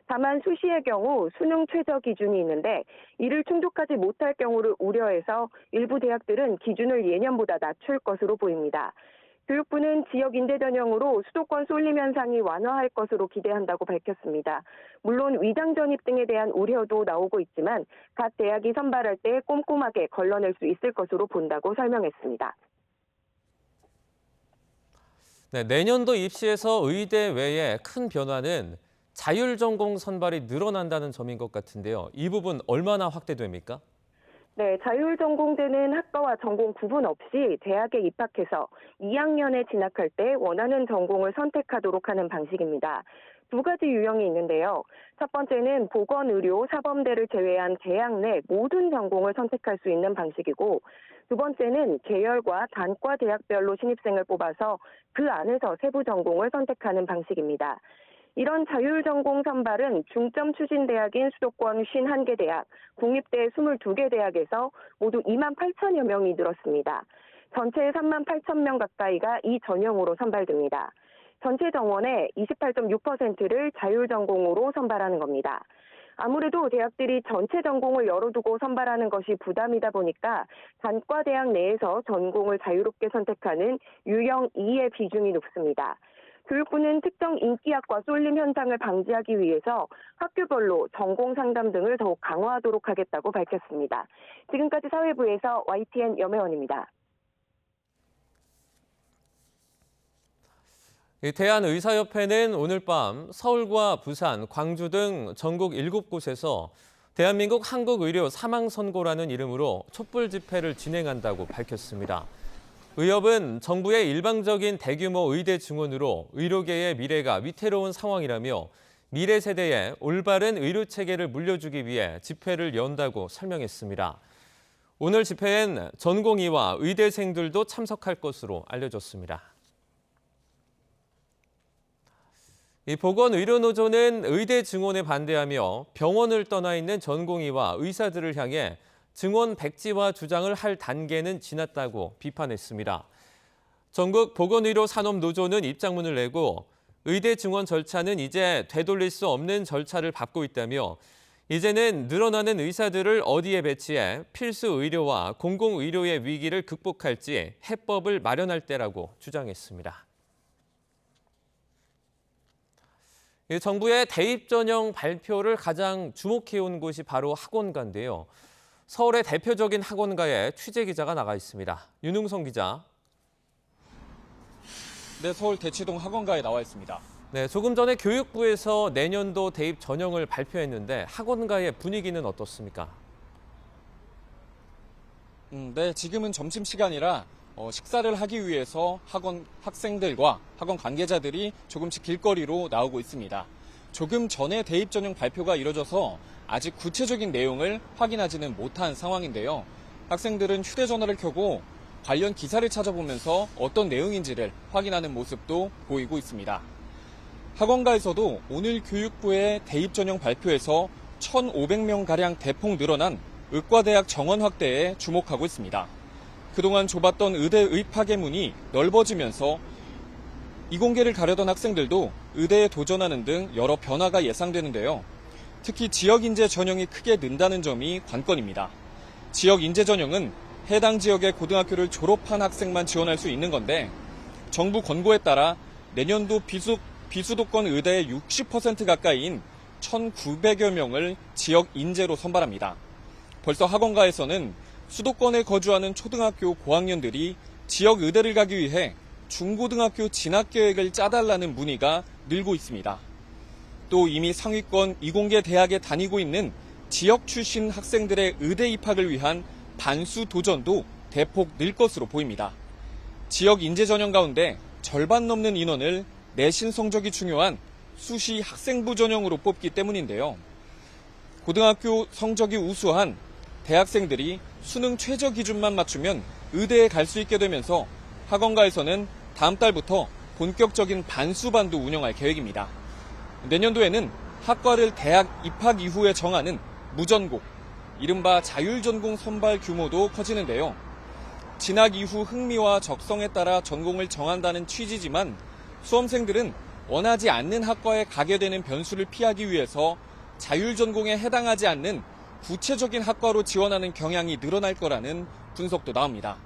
다만 수시의 경우 수능 최저 기준이 있는데 이를 충족하지 못할 경우를 우려해서 일부 대학들은 기준을 예년보다 낮출 것으로 보입니다. 교육부는 지역 인재 전형으로 수도권 쏠림 현상이 완화할 것으로 기대한다고 밝혔습니다. 물론 위장 전입 등에 대한 우려도 나오고 있지만 각 대학이 선발할 때 꼼꼼하게 걸러낼 수 있을 것으로 본다고 설명했습니다. 네, 내년도 입시에서 의대 외에 큰 변화는 자율전공 선발이 늘어난다는 점인 것 같은데요. 이 부분 얼마나 확대됩니까? 네, 자율전공제는 학과와 전공 구분 없이 대학에 입학해서 2학년에 진학할 때 원하는 전공을 선택하도록 하는 방식입니다. 두 가지 유형이 있는데요. 첫 번째는 보건의료, 사범대를 제외한 대학 내 모든 전공을 선택할 수 있는 방식이고 두 번째는 계열과 단과 대학별로 신입생을 뽑아서 그 안에서 세부 전공을 선택하는 방식입니다. 이런 자율전공 선발은 중점 추진 대학인 수도권 51개 대학, 국립대 22개 대학에서 모두 2만 8천여 명이 늘었습니다. 전체 3만 8천 명 가까이가 이 전형으로 선발됩니다. 전체 정원의 28.6%를 자율전공으로 선발하는 겁니다. 아무래도 대학들이 전체 전공을 열어두고 선발하는 것이 부담이다 보니까 단과 대학 내에서 전공을 자유롭게 선택하는 유형 2의 비중이 높습니다. 교육부는 특정 인기학과 쏠림 현상을 방지하기 위해서 학교별로 전공 상담 등을 더욱 강화하도록 하겠다고 밝혔습니다. 지금까지 사회부에서 YTN 염혜원입니다. 대한의사협회는 오늘 밤 서울과 부산, 광주 등 전국 7곳에서 대한민국 한국의료 사망선고라는 이름으로 촛불 집회를 진행한다고 밝혔습니다. 의협은 정부의 일방적인 대규모 의대 증원으로 의료계의 미래가 위태로운 상황이라며 미래 세대에 올바른 의료 체계를 물려주기 위해 집회를 연다고 설명했습니다. 오늘 집회엔 전공의와 의대생들도 참석할 것으로 알려졌습니다. 이 보건의료노조는 의대 증원에 반대하며 병원을 떠나 있는 전공의와 의사들을 향해 증원 백지화 주장을 할 단계는 지났다고 비판했습니다. 전국 보건의료산업노조는 입장문을 내고 의대 증원 절차는 이제 되돌릴 수 없는 절차를 밟고 있다며 이제는 늘어나는 의사들을 어디에 배치해 필수 의료와 공공의료의 위기를 극복할지 해법을 마련할 때라고 주장했습니다. 정부의 대입 전형 발표를 가장 주목해온 곳이 바로 학원가인데요. 서울의 대표적인 학원가에 취재 기자가 나가 있습니다. 윤웅성 기자. 네, 서울 대치동 학원가에 나와 있습니다. 네, 조금 전에 교육부에서 내년도 대입 전형을 발표했는데 학원가의 분위기는 어떻습니까? 네, 지금은 점심시간이라 식사를 하기 위해서 학원 학생들과 학원 관계자들이 조금씩 길거리로 나오고 있습니다. 조금 전에 대입 전형 발표가 이뤄져서 아직 구체적인 내용을 확인하지는 못한 상황인데요. 학생들은 휴대전화를 켜고 관련 기사를 찾아보면서 어떤 내용인지를 확인하는 모습도 보이고 있습니다. 학원가에서도 오늘 교육부의 대입 전형 발표에서 1,500명가량 대폭 늘어난 의과대학 정원 확대에 주목하고 있습니다. 그동안 좁았던 의대 입학의 문이 넓어지면서 이공계를 가려던 학생들도 의대에 도전하는 등 여러 변화가 예상되는데요. 특히 지역인재 전형이 크게 는다는 점이 관건입니다. 지역인재 전형은 해당 지역의 고등학교를 졸업한 학생만 지원할 수 있는 건데 정부 권고에 따라 내년도 비수도권 의대의 60% 가까이인 1,900여 명을 지역 인재로 선발합니다. 벌써 학원가에서는 수도권에 거주하는 초등학교 고학년들이 지역 의대를 가기 위해 중고등학교 진학 계획을 짜달라는 문의가 늘고 있습니다. 또 이미 상위권 이공계 대학에 다니고 있는 지역 출신 학생들의 의대 입학을 위한 반수 도전도 대폭 늘 것으로 보입니다. 지역 인재 전형 가운데 절반 넘는 인원을 내신 성적이 중요한 수시 학생부 전형으로 뽑기 때문인데요. 고등학교 성적이 우수한 대학생들이 수능 최저 기준만 맞추면 의대에 갈 수 있게 되면서 학원가에서는 다음 달부터 본격적인 반수반도 운영할 계획입니다. 내년도에는 학과를 대학 입학 이후에 정하는 무전공, 이른바 자율전공 선발 규모도 커지는데요. 진학 이후 흥미와 적성에 따라 전공을 정한다는 취지지만 수험생들은 원하지 않는 학과에 가게 되는 변수를 피하기 위해서 자율전공에 해당하지 않는 구체적인 학과로 지원하는 경향이 늘어날 거라는 분석도 나옵니다.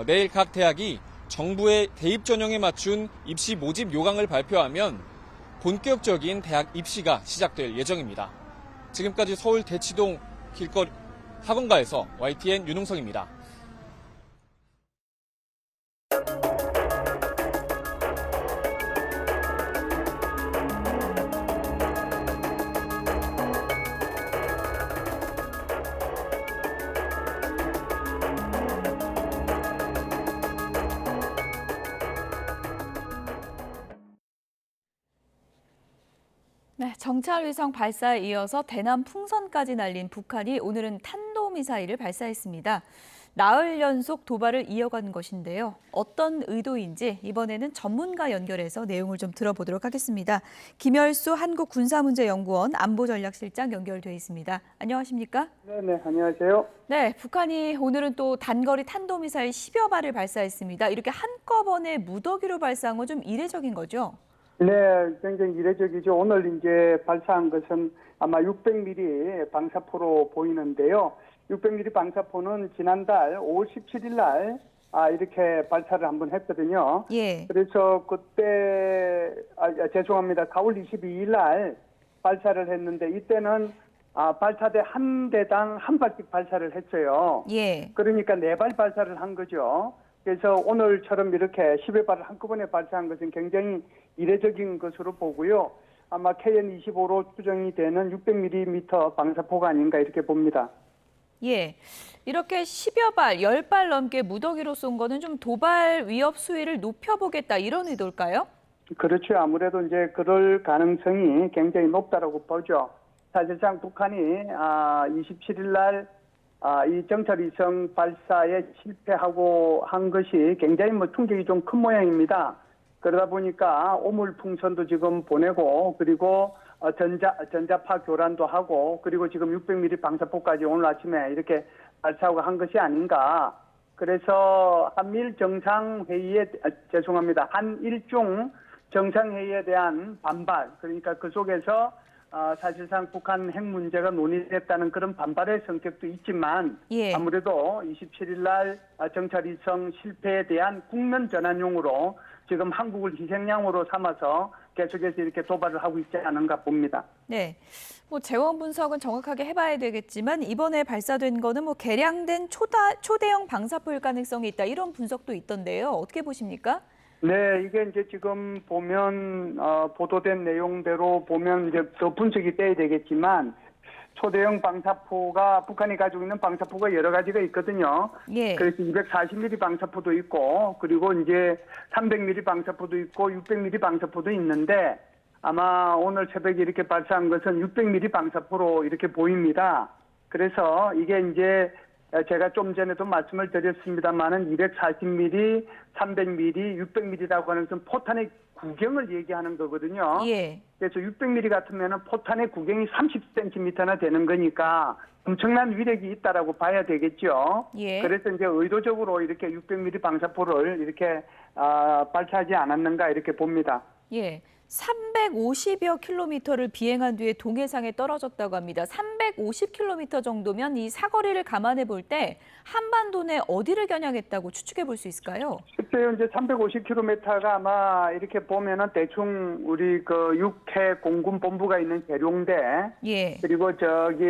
내일 각 대학이 정부의 대입 전형에 맞춘 입시 모집 요강을 발표하면 본격적인 대학 입시가 시작될 예정입니다. 지금까지 서울 대치동 길거리 학원가에서 YTN 윤웅성입니다. 네, 정찰위성 발사에 이어서 대남 풍선까지 날린 북한이 오늘은 탄도미사일을 발사했습니다. 나흘 연속 도발을 이어간 것인데요. 어떤 의도인지 이번에는 전문가 연결해서 내용을 좀 들어보도록 하겠습니다. 김열수 한국군사문제연구원 안보전략실장 연결돼 있습니다. 안녕하십니까? 네, 안녕하세요. 네, 북한이 오늘은 또 단거리 탄도미사일 10여 발을 발사했습니다. 이렇게 한꺼번에 무더기로 발사한 건 좀 이례적인 거죠? 네, 굉장히 이례적이죠. 오늘 이제 발사한 것은 아마 600mm 방사포로 보이는데요. 600mm 방사포는 지난달 5월 17일 날 이렇게 발사를 한번 했거든요. 예. 그래서 그때 죄송합니다. 4월 22일 날 발사를 했는데 이때는 발사대 한 대당 한 발씩 발사를 했어요. 예. 그러니까 4발 발사를 한 거죠. 그래서 오늘처럼 이렇게 10여 발을 한꺼번에 발사한 것은 굉장히 이례적인 것으로 보고요. 아마 KN-25로 추정이 되는 600mm 방사포가 아닌가 이렇게 봅니다. 예, 이렇게 10여 발, 10발 넘게 무더기로 쏜 거는 좀 도발 위협 수위를 높여보겠다 이런 의도일까요? 그렇죠. 아무래도 이제 그럴 가능성이 굉장히 높다라고 보죠. 사실상 북한이 27일 날 이 정찰위성 발사에 실패하고 한 것이 굉장히 충격이 좀 큰 모양입니다. 그러다 보니까 오물풍선도 지금 보내고 그리고 전자파 교란도 하고 그리고 지금 600mm 방사포까지 오늘 아침에 이렇게 발사하고 한 것이 아닌가. 그래서 한일 정상회의에 죄송합니다. 한일중 정상회의에 대한 반발 그러니까 그 속에서 사실상 북한 핵 문제가 논의됐다는 그런 반발의 성격도 있지만 예. 아무래도 27일 날 정찰위성 실패에 대한 국면 전환용으로 지금 한국을 희생양으로 삼아서 계속해서 이렇게 도발을 하고 있지 않은가 봅니다. 네, 뭐 재원 분석은 정확하게 해봐야 되겠지만 이번에 발사된 거는 뭐 개량된 초대형 방사포일 가능성이 있다 이런 분석도 있던데요. 어떻게 보십니까? 네, 이게 이제 지금 보면 보도된 내용대로 보면 이제 더 분석이 돼야 되겠지만 초대형 방사포가 북한이 가지고 있는 방사포가 여러 가지가 있거든요. 예. 그래서 240mm 방사포도 있고 그리고 이제 300mm 방사포도 있고 600mm 방사포도 있는데 아마 오늘 새벽에 이렇게 발사한 것은 600mm 방사포로 이렇게 보입니다. 그래서 이게 이제 제가 좀 전에도 말씀을 드렸습니다만은 240mm, 300mm, 600mm라고 하는 것은 포탄의 구경을 얘기하는 거거든요. 예. 그래서 600mm 같으면은 포탄의 구경이 30cm나 되는 거니까 엄청난 위력이 있다라고 봐야 되겠죠. 예. 그래서 이제 의도적으로 이렇게 600mm 방사포를 이렇게 발사하지 않았는가 이렇게 봅니다. 예. 350여 킬로미터를 비행한 뒤에 동해상에 떨어졌다고 합니다. 350킬로미터 정도면 이 사거리를 감안해 볼 때 한반도 내 어디를 겨냥했다고 추측해 볼 수 있을까요? 글쎄요, 이제 350km가 아마 이렇게 보면은 대충 우리 그 육해 공군 본부가 있는 계룡대, 예. 그리고 저기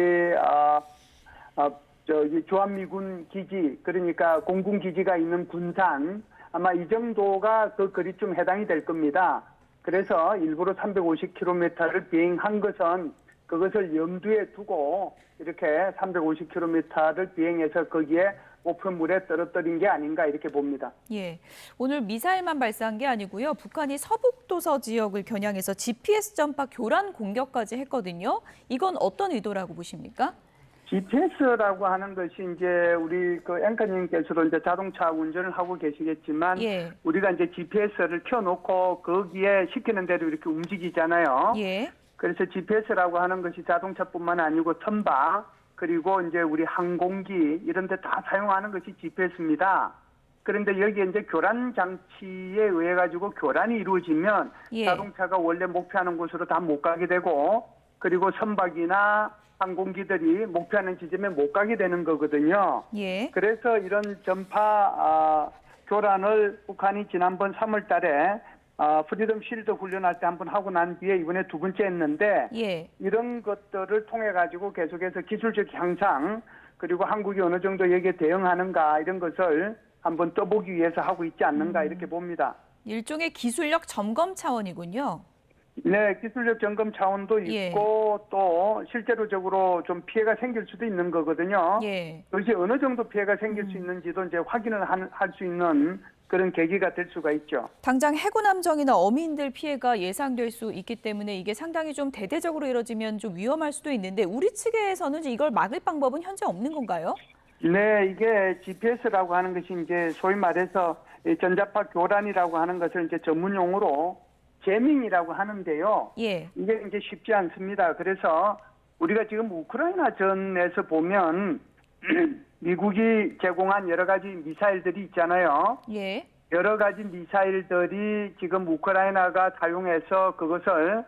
주한미군 기지, 그러니까 공군 기지가 있는 군산, 아마 이 정도가 그 거리쯤 해당이 될 겁니다. 그래서 일부러 350km를 비행한 것은 그것을 염두에 두고 이렇게 350km를 비행해서 거기에 목표물에 떨어뜨린 게 아닌가 이렇게 봅니다. 예, 오늘 미사일만 발사한 게 아니고요. 북한이 서북도서 지역을 겨냥해서 GPS 전파 교란 공격까지 했거든요. 이건 어떤 의도라고 보십니까? GPS라고 하는 것이 이제 우리 그 앵커님께서도 이제 자동차 운전을 하고 계시겠지만 예. 우리가 이제 GPS를 켜놓고 거기에 시키는 대로 이렇게 움직이잖아요. 예. 그래서 GPS라고 하는 것이 자동차뿐만 아니고 선박 그리고 이제 우리 항공기 이런 데 다 사용하는 것이 GPS입니다. 그런데 여기에 이제 교란 장치에 의해 가지고 교란이 이루어지면 예. 자동차가 원래 목표하는 곳으로 다 못 가게 되고 그리고 선박이나 항공기들이 목표하는 지점에 못 가게 되는 거거든요. 예. 그래서 이런 전파 교란을 북한이 지난번 3월 달에 프리덤 실드 훈련할 때 한번 하고 난 뒤에 이번에 두 번째 했는데 예. 이런 것들을 통해 가지고 계속해서 기술적 향상 그리고 한국이 어느 정도 여기에 대응하는가 이런 것을 한번 떠보기 위해서 하고 있지 않는가 이렇게 봅니다. 일종의 기술력 점검 차원이군요. 네, 기술력 점검 차원도 있고 또 실제로적으로 좀 피해가 생길 수도 있는 거거든요. 예. 그것이 어느 정도 피해가 생길 수 있는지도 이제 확인을 할 수 있는 그런 계기가 될 수가 있죠. 당장 해군 함정이나 어민들 피해가 예상될 수 있기 때문에 이게 상당히 좀 대대적으로 이뤄지면 좀 위험할 수도 있는데 우리 측에서는 이걸 막을 방법은 현재 없는 건가요? 네, 이게 GPS라고 하는 것이 이제 소위 말해서 전자파 교란이라고 하는 것을 이제 전문 용어로 제밍이라고 하는데요. 예. 이게 이제 쉽지 않습니다. 그래서 우리가 지금 우크라이나 전에서 보면 미국이 제공한 여러 가지 미사일들이 있잖아요. 예. 여러 가지 미사일들이 지금 우크라이나가 사용해서 그것을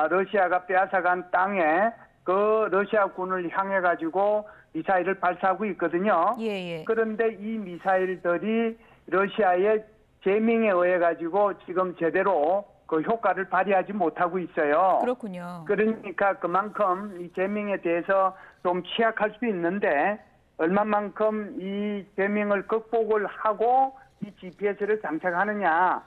러시아가 빼앗아간 땅에 그 러시아군을 향해 가지고 미사일을 발사하고 있거든요. 예. 그런데 이 미사일들이 러시아의 제밍에 의해 가지고 지금 제대로 그 효과를 발휘하지 못하고 있어요. 그렇군요. 그러니까 그만큼 이 제밍에 대해서 좀 취약할 수 있는데 얼마만큼 이 제밍을 극복을 하고 이 GPS를 장착하느냐.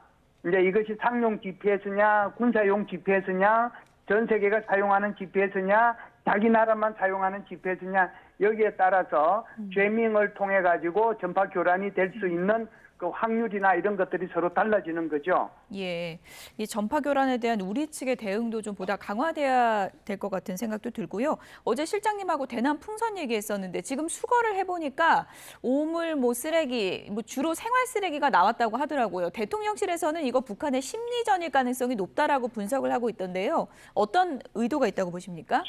이제 이것이 상용 GPS냐, 군사용 GPS냐, 전 세계가 사용하는 GPS냐, 자기 나라만 사용하는 GPS냐 여기에 따라서 제밍을 통해 가지고 전파 교란이 될 수 있는 그 확률이나 이런 것들이 서로 달라지는 거죠. 예, 이 전파 교란에 대한 우리 측의 대응도 좀 보다 강화돼야 될 것 같은 생각도 들고요. 어제 실장님하고 대남 풍선 얘기했었는데 지금 수거를 해보니까 오물, 쓰레기, 주로 생활 쓰레기가 나왔다고 하더라고요. 대통령실에서는 이거 북한의 심리전일 가능성이 높다라고 분석을 하고 있던데요. 어떤 의도가 있다고 보십니까?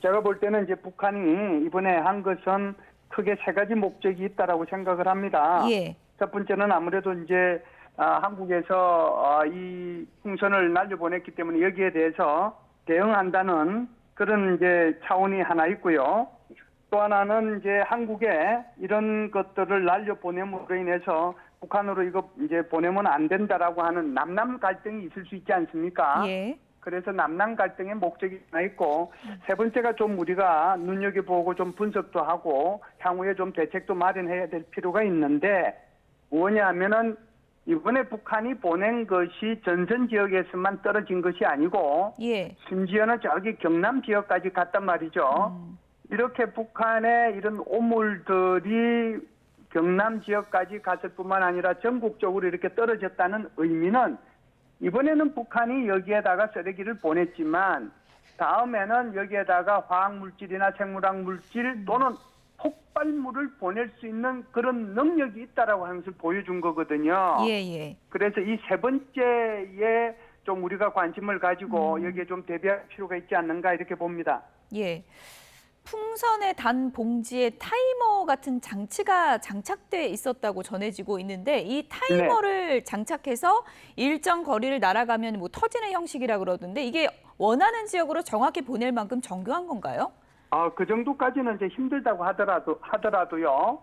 제가 볼 때는 이제 북한이 이번에 한 것은 크게 세 가지 목적이 있다라고 생각을 합니다. 예. 첫 번째는 아무래도 이제 한국에서 이 풍선을 날려보냈기 때문에 여기에 대해서 대응한다는 그런 이제 차원이 하나 있고요. 또 하나는 이제 한국에 이런 것들을 날려보냄으로 인해서 북한으로 이거 이제 보내면 안 된다라고 하는 남남 갈등이 있을 수 있지 않습니까? 예. 그래서 남남 갈등의 목적이 하나 있고 세 번째가 좀 우리가 눈여겨보고 좀 분석도 하고 향후에 좀 대책도 마련해야 될 필요가 있는데 뭐냐 하면은 이번에 북한이 보낸 것이 전선 지역에서만 떨어진 것이 아니고 예. 심지어는 저기 경남 지역까지 갔단 말이죠. 이렇게 북한의 이런 오물들이 경남 지역까지 갔을 뿐만 아니라 전국적으로 이렇게 떨어졌다는 의미는 이번에는 북한이 여기에다가 쓰레기를 보냈지만 다음에는 여기에다가 화학물질이나 생물학물질 또는 폭발물을 보낼 수 있는 그런 능력이 있다라고 하는 것을 보여준 거거든요. 예. 그래서 이 세 번째에 좀 우리가 관심을 가지고 여기에 좀 대비할 필요가 있지 않는가 이렇게 봅니다. 예. 풍선의 단 봉지에 타이머 같은 장치가 장착돼 있었다고 전해지고 있는데 이 타이머를 장착해서 일정 거리를 날아가면 뭐 터지는 형식이라 그러던데 이게 원하는 지역으로 정확히 보낼 만큼 정교한 건가요? 그 정도까지는 이제 힘들다고 하더라도요.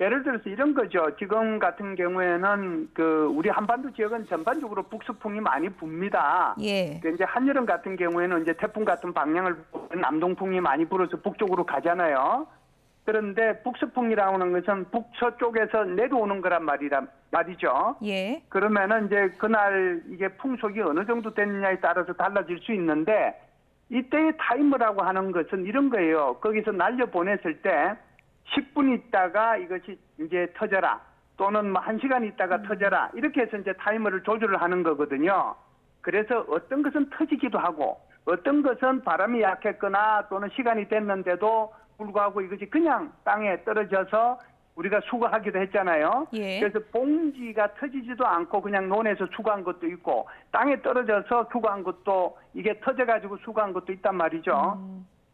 예를 들어서 이런 거죠. 지금 같은 경우에는 우리 한반도 지역은 전반적으로 북서풍이 많이 붑니다. 예. 이제 한여름 같은 경우에는 이제 태풍 같은 방향을 보면 남동풍이 많이 불어서 북쪽으로 가잖아요. 그런데 북서풍이라고 하는 것은 북서쪽에서 내려오는 거란 말이죠. 예. 그러면은 이제 그날 이게 풍속이 어느 정도 됐느냐에 따라서 달라질 수 있는데 이때의 타이머라고 하는 것은 이런 거예요. 거기서 날려 보냈을 때 10분 있다가 이것이 이제 터져라 또는 뭐 1시간 있다가 터져라 이렇게 해서 이제 타이머를 조절을 하는 거거든요. 그래서 어떤 것은 터지기도 하고 어떤 것은 바람이 약했거나 또는 시간이 됐는데도 불구하고 이것이 그냥 땅에 떨어져서 우리가 수거하기도 했잖아요. 예. 그래서 봉지가 터지지도 않고 그냥 논에서 수거한 것도 있고 땅에 떨어져서 수거한 것도 이게 터져가지고 수거한 것도 있단 말이죠.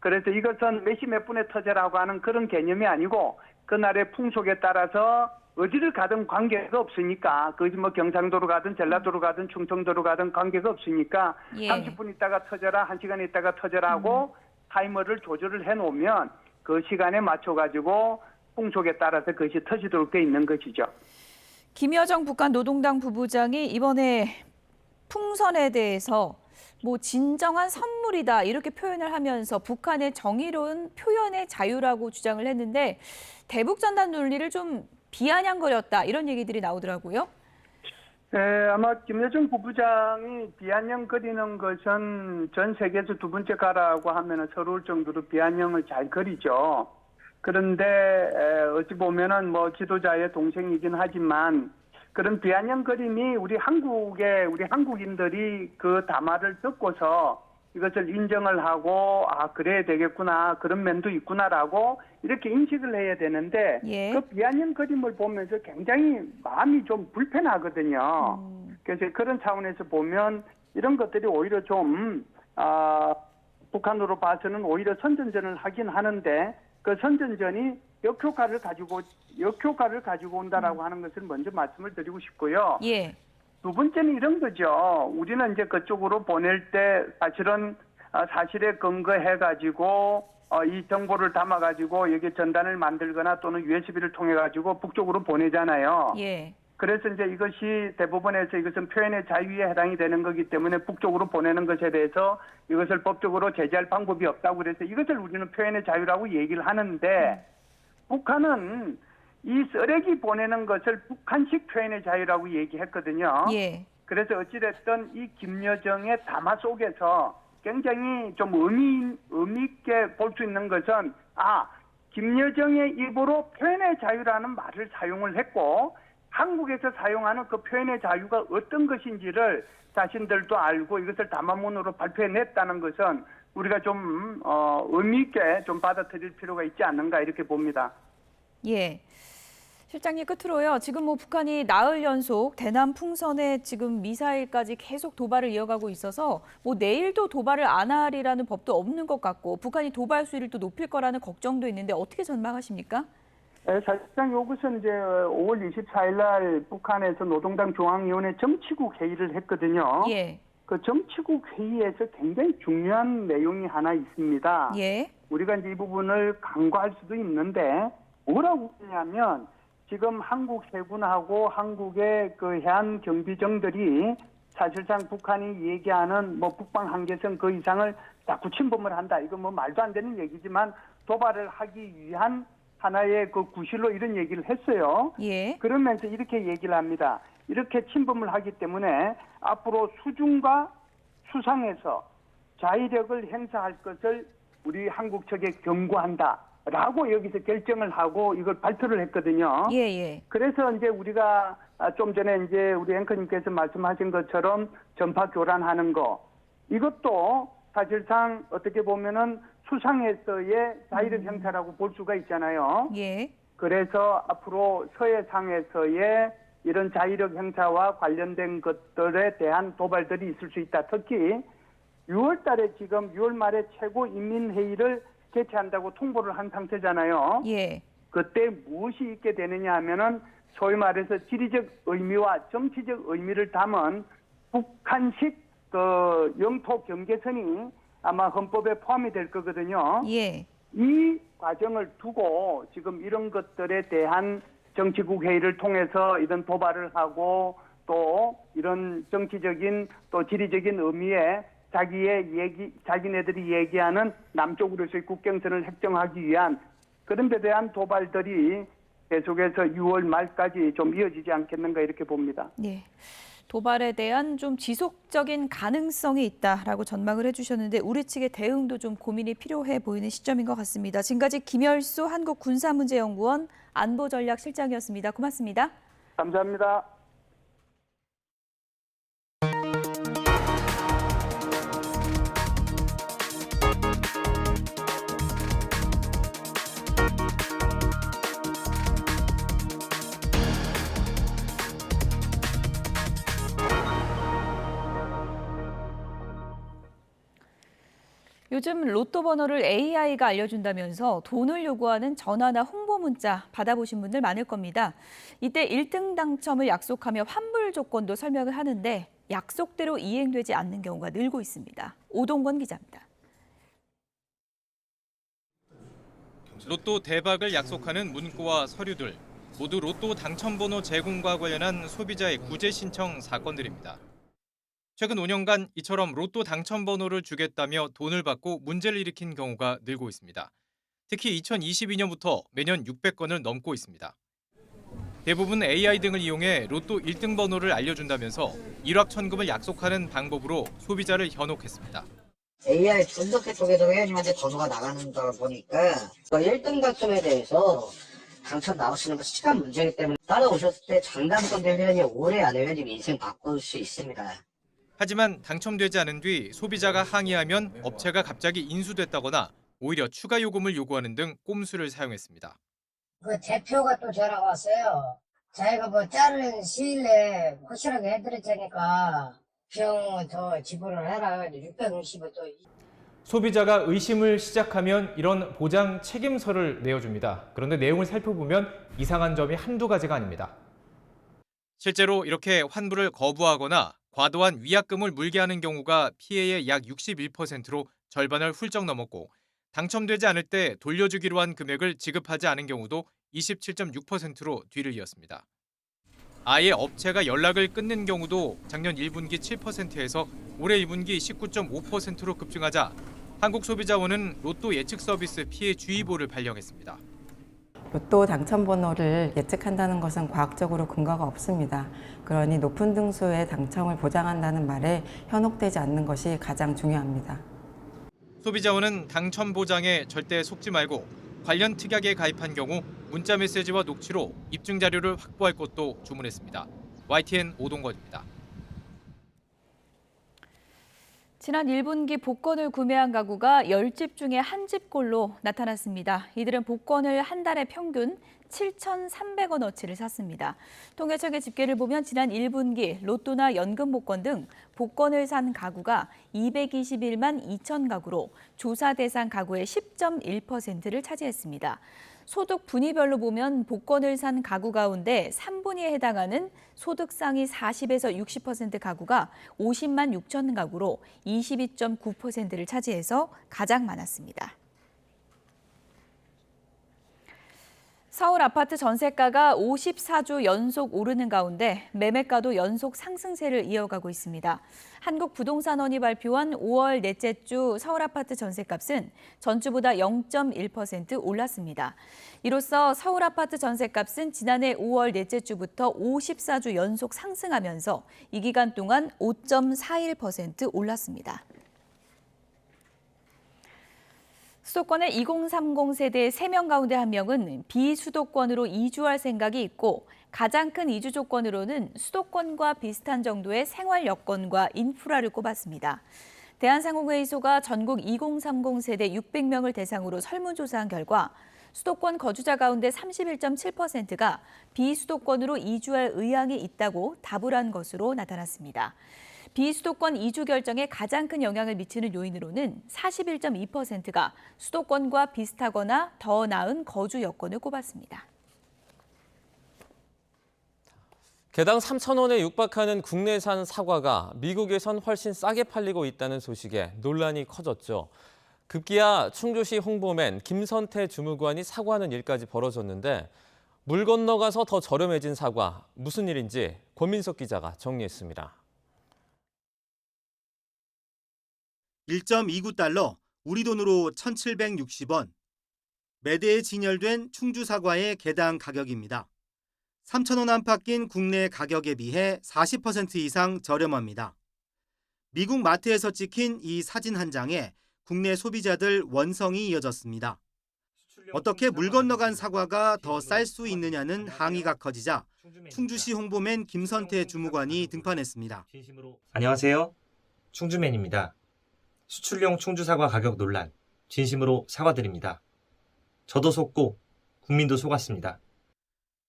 그래서 이것은 몇 시 몇 분에 터져라고 하는 그런 개념이 아니고 그날의 풍속에 따라서 어디를 가든 관계가 없으니까 그것이 뭐 경상도로 가든 전라도로 가든 충청도로 가든 관계가 없으니까 예. 30분 있다가 터져라 1시간 있다가 터져라 하고 타이머를 조절을 해놓으면 그 시간에 맞춰가지고 풍속에 따라서 그것이 터지도록 돼 있는 것이죠. 김여정 북한 노동당 부부장이 이번에 풍선에 대해서 뭐 진정한 선물이다 이렇게 표현을 하면서 북한의 정의로운 표현의 자유라고 주장을 했는데 대북전단 논리를 좀 비아냥거렸다 이런 얘기들이 나오더라고요. 네, 아마 김여정 부부장이 비아냥거리는 것은 전 세계에서 두 번째 가라고 하면 서러울 정도로 비아냥을 잘 거리죠. 그런데 어찌 보면은 뭐 지도자의 동생이긴 하지만 그런 비아냥거림이 우리 한국인들이 그 담화를 듣고서 이것을 인정을 하고 그래야 되겠구나 그런 면도 있구나라고 이렇게 인식을 해야 되는데 예. 그 비아냥거림을 보면서 굉장히 마음이 좀 불편하거든요. 그래서 그런 차원에서 보면 이런 것들이 오히려 좀 북한으로 봐서는 오히려 선전전을 하긴 하는데 그 선전전이 역효과를 가지고 온다라고 하는 것을 먼저 말씀을 드리고 싶고요. 예. 두 번째는 이런 거죠. 우리는 이제 그쪽으로 보낼 때 사실은 사실에 근거해가지고 이 정보를 담아가지고 여기 전단을 만들거나 또는 USB를 통해가지고 북쪽으로 보내잖아요. 예. 그래서 이제 이것이 대법원에서 이것은 표현의 자유에 해당이 되는 거기 때문에 북쪽으로 보내는 것에 대해서 이것을 법적으로 제재할 방법이 없다고 그래서 이것을 우리는 표현의 자유라고 얘기를 하는데 북한은 이 쓰레기 보내는 것을 북한식 표현의 자유라고 얘기했거든요. 예. 그래서 어찌됐든 이 김여정의 담화 속에서 굉장히 좀 의미 있게 볼 수 있는 것은 김여정의 입으로 표현의 자유라는 말을 사용을 했고 한국에서 사용하는 그 표현의 자유가 어떤 것인지를 자신들도 알고 이것을 담화문으로 발표해냈다는 것은 우리가 좀 의미 있게 좀 받아들일 필요가 있지 않는가 이렇게 봅니다. 예. 실장님 끝으로요. 지금 뭐 북한이 나흘 연속 대남 풍선에 지금 미사일까지 계속 도발을 이어가고 있어서 뭐 내일도 도발을 안 하리라는 법도 없는 것 같고 북한이 도발 수위를 또 높일 거라는 걱정도 있는데 어떻게 전망하십니까? 사실상 이것은 이제 5월 24일 날 북한에서 노동당 중앙위원회 정치국 회의를 했거든요. 예. 그 정치국 회의에서 굉장히 중요한 내용이 하나 있습니다. 예. 우리가 이제 이 부분을 간과할 수도 있는데 뭐라고 하냐면 지금 한국 해군하고 한국의 그 해안 경비정들이 사실상 북한이 얘기하는 뭐 북방 한계선 그 이상을 자꾸 침범을 한다. 이거 뭐 말도 안 되는 얘기지만 도발을 하기 위한 하나의 그 구실로 이런 얘기를 했어요. 예. 그러면서 이렇게 얘기를 합니다. 이렇게 침범을 하기 때문에 앞으로 수중과 수상에서 자위력을 행사할 것을 우리 한국 측에 경고한다라고 여기서 결정을 하고 이걸 발표를 했거든요. 예. 그래서 이제 우리가 좀 전에 이제 우리 앵커님께서 말씀하신 것처럼 전파 교란하는 거 이것도 사실상 어떻게 보면은 수상에서의 자위력 행사라고 볼 수가 있잖아요. 예. 그래서 앞으로 서해상에서의 이런 자위력 행사와 관련된 것들에 대한 도발들이 있을 수 있다. 특히 6월 달에 지금 6월 말에 최고인민회의를 개최한다고 통보를 한 상태잖아요. 예. 그때 무엇이 있게 되느냐 하면은 소위 말해서 지리적 의미와 정치적 의미를 담은 북한식 그 영토 경계선이 아마 헌법에 포함이 될 거거든요. 예. 이 과정을 두고 지금 이런 것들에 대한 정치국 회의를 통해서 이런 도발을 하고 또 이런 정치적인 또 지리적인 의미에 자기네들이 얘기하는 남쪽으로서의 국경선을 획정하기 위한 그런 데 대한 도발들이 계속해서 6월 말까지 좀 이어지지 않겠는가 이렇게 봅니다. 예. 도발에 대한 좀 지속적인 가능성이 있다라고 전망을 해주셨는데 우리 측의 대응도 좀 고민이 필요해 보이는 시점인 것 같습니다. 지금까지 김열수 한국군사문제연구원 안보전략실장이었습니다. 고맙습니다. 감사합니다. 요즘 로또 번호를 AI가 알려준다면서 돈을 요구하는 전화나 홍보 문자 받아보신 분들 많을 겁니다. 이때 1등 당첨을 약속하며 환불 조건도 설명을 하는데 약속대로 이행되지 않는 경우가 늘고 있습니다. 오동권 기자입니다. 로또 대박을 약속하는 문구와 서류들, 모두 로또 당첨번호 제공과 관련한 소비자의 구제 신청 사건들입니다. 최근 5년간 이처럼 로또 당첨번호를 주겠다며 돈을 받고 문제를 일으킨 경우가 늘고 있습니다. 특히 2022년부터 매년 600건을 넘고 있습니다. 대부분 AI 등을 이용해 로또 1등 번호를 알려준다면서 일확천금을 약속하는 방법으로 소비자를 현혹했습니다. AI 분석해 쪽에서 회원님한테 번호가 나가는 걸 보니까 1등 당첨에 대해서 당첨 나오시는 거 시간 문제이기 때문에 따라오셨을 때 장담권된 회원이 오래 안에 회원님 인생 바꿀 수 있습니다. 하지만 당첨되지 않은 뒤 소비자가 항의하면 업체가 갑자기 인수됐다거나 오히려 추가 요금을 요구하는 등 꼼수를 사용했습니다. 그 대표가 또 전화가 왔어요. 자기가 뭐 자르는 시일 내에 확실하게 해드릴 테니까 비용 더 지불을 해라. 660을 또. 소비자가 의심을 시작하면 이런 보장 책임서를 내어줍니다. 그런데 내용을 살펴보면 이상한 점이 한두 가지가 아닙니다. 실제로 이렇게 환불을 거부하거나 과도한 위약금을 물게 하는 경우가 피해의 약 61%로 절반을 훌쩍 넘었고 당첨되지 않을 때 돌려주기로 한 금액을 지급하지 않은 경우도 27.6%로 뒤를 이었습니다. 아예 업체가 연락을 끊는 경우도 작년 1분기 7%에서 올해 2분기 19.5%로 급증하자 한국소비자원은 로또 예측 서비스 피해 주의보를 발령했습니다. 로또 당첨 번호를 예측한다는 것은 과학적으로 근거가 없습니다. 그러니 높은 등수의 당첨을 보장한다는 말에 현혹되지 않는 것이 가장 중요합니다. 소비자원은 당첨 보장에 절대 속지 말고 관련 특약에 가입한 경우 문자 메시지와 녹취로 입증 자료를 확보할 것도 주문했습니다. YTN 오동건입니다. 지난 1분기 복권을 구매한 가구가 10집 중에 1집꼴로 나타났습니다. 이들은 복권을 한 달에 평균 7,300원어치를 샀습니다. 통계청의 집계를 보면 지난 1분기 로또나 연금 복권 등 복권을 산 가구가 221만 2천 가구로 조사 대상 가구의 10.1%를 차지했습니다. 소득 분위별로 보면 복권을 산 가구 가운데 3분위에 해당하는 소득 상위 40에서 60% 가구가 50만 6천 가구로 22.9%를 차지해서 가장 많았습니다. 서울 아파트 전세가가 54주 연속 오르는 가운데 매매가도 연속 상승세를 이어가고 있습니다. 한국부동산원이 발표한 5월 넷째 주 서울 아파트 전세값은 전주보다 0.1% 올랐습니다. 이로써 서울 아파트 전세값은 지난해 5월 넷째 주부터 54주 연속 상승하면서 이 기간 동안 5.41% 올랐습니다. 수도권의 2030 세대 3명 가운데 1명은 비수도권으로 이주할 생각이 있고 가장 큰 이주 조건으로는 수도권과 비슷한 정도의 생활 여건과 인프라를 꼽았습니다. 대한상공회의소가 전국 2030 세대 600명을 대상으로 설문조사한 결과 수도권 거주자 가운데 31.7%가 비수도권으로 이주할 의향이 있다고 답을 한 것으로 나타났습니다. 비수도권 이주 결정에 가장 큰 영향을 미치는 요인으로는 41.2%가 수도권과 비슷하거나 더 나은 거주 여건을 꼽았습니다. 개당 3,000원에 육박하는 국내산 사과가 미국에선 훨씬 싸게 팔리고 있다는 소식에 논란이 커졌죠. 급기야 충주시 홍보맨 김선태 주무관이 사과하는 일까지 벌어졌는데 물 건너가서 더 저렴해진 사과, 무슨 일인지 권민석 기자가 정리했습니다. 1.29달러, 우리 돈으로 1,760원. 매대에 진열된 충주 사과의 개당 가격입니다. 3,000원 안팎인 국내 가격에 비해 40% 이상 저렴합니다. 미국 마트에서 찍힌 이 사진 한 장에 국내 소비자들 원성이 이어졌습니다. 어떻게 물 건너간 사과가 더 쌀 수 있느냐는 항의가 커지자 충주시 홍보맨 김선태 주무관이 등판했습니다. 안녕하세요. 충주맨입니다. 수출용 충주 사과 가격 논란, 진심으로 사과드립니다. 저도 속고 국민도 속았습니다.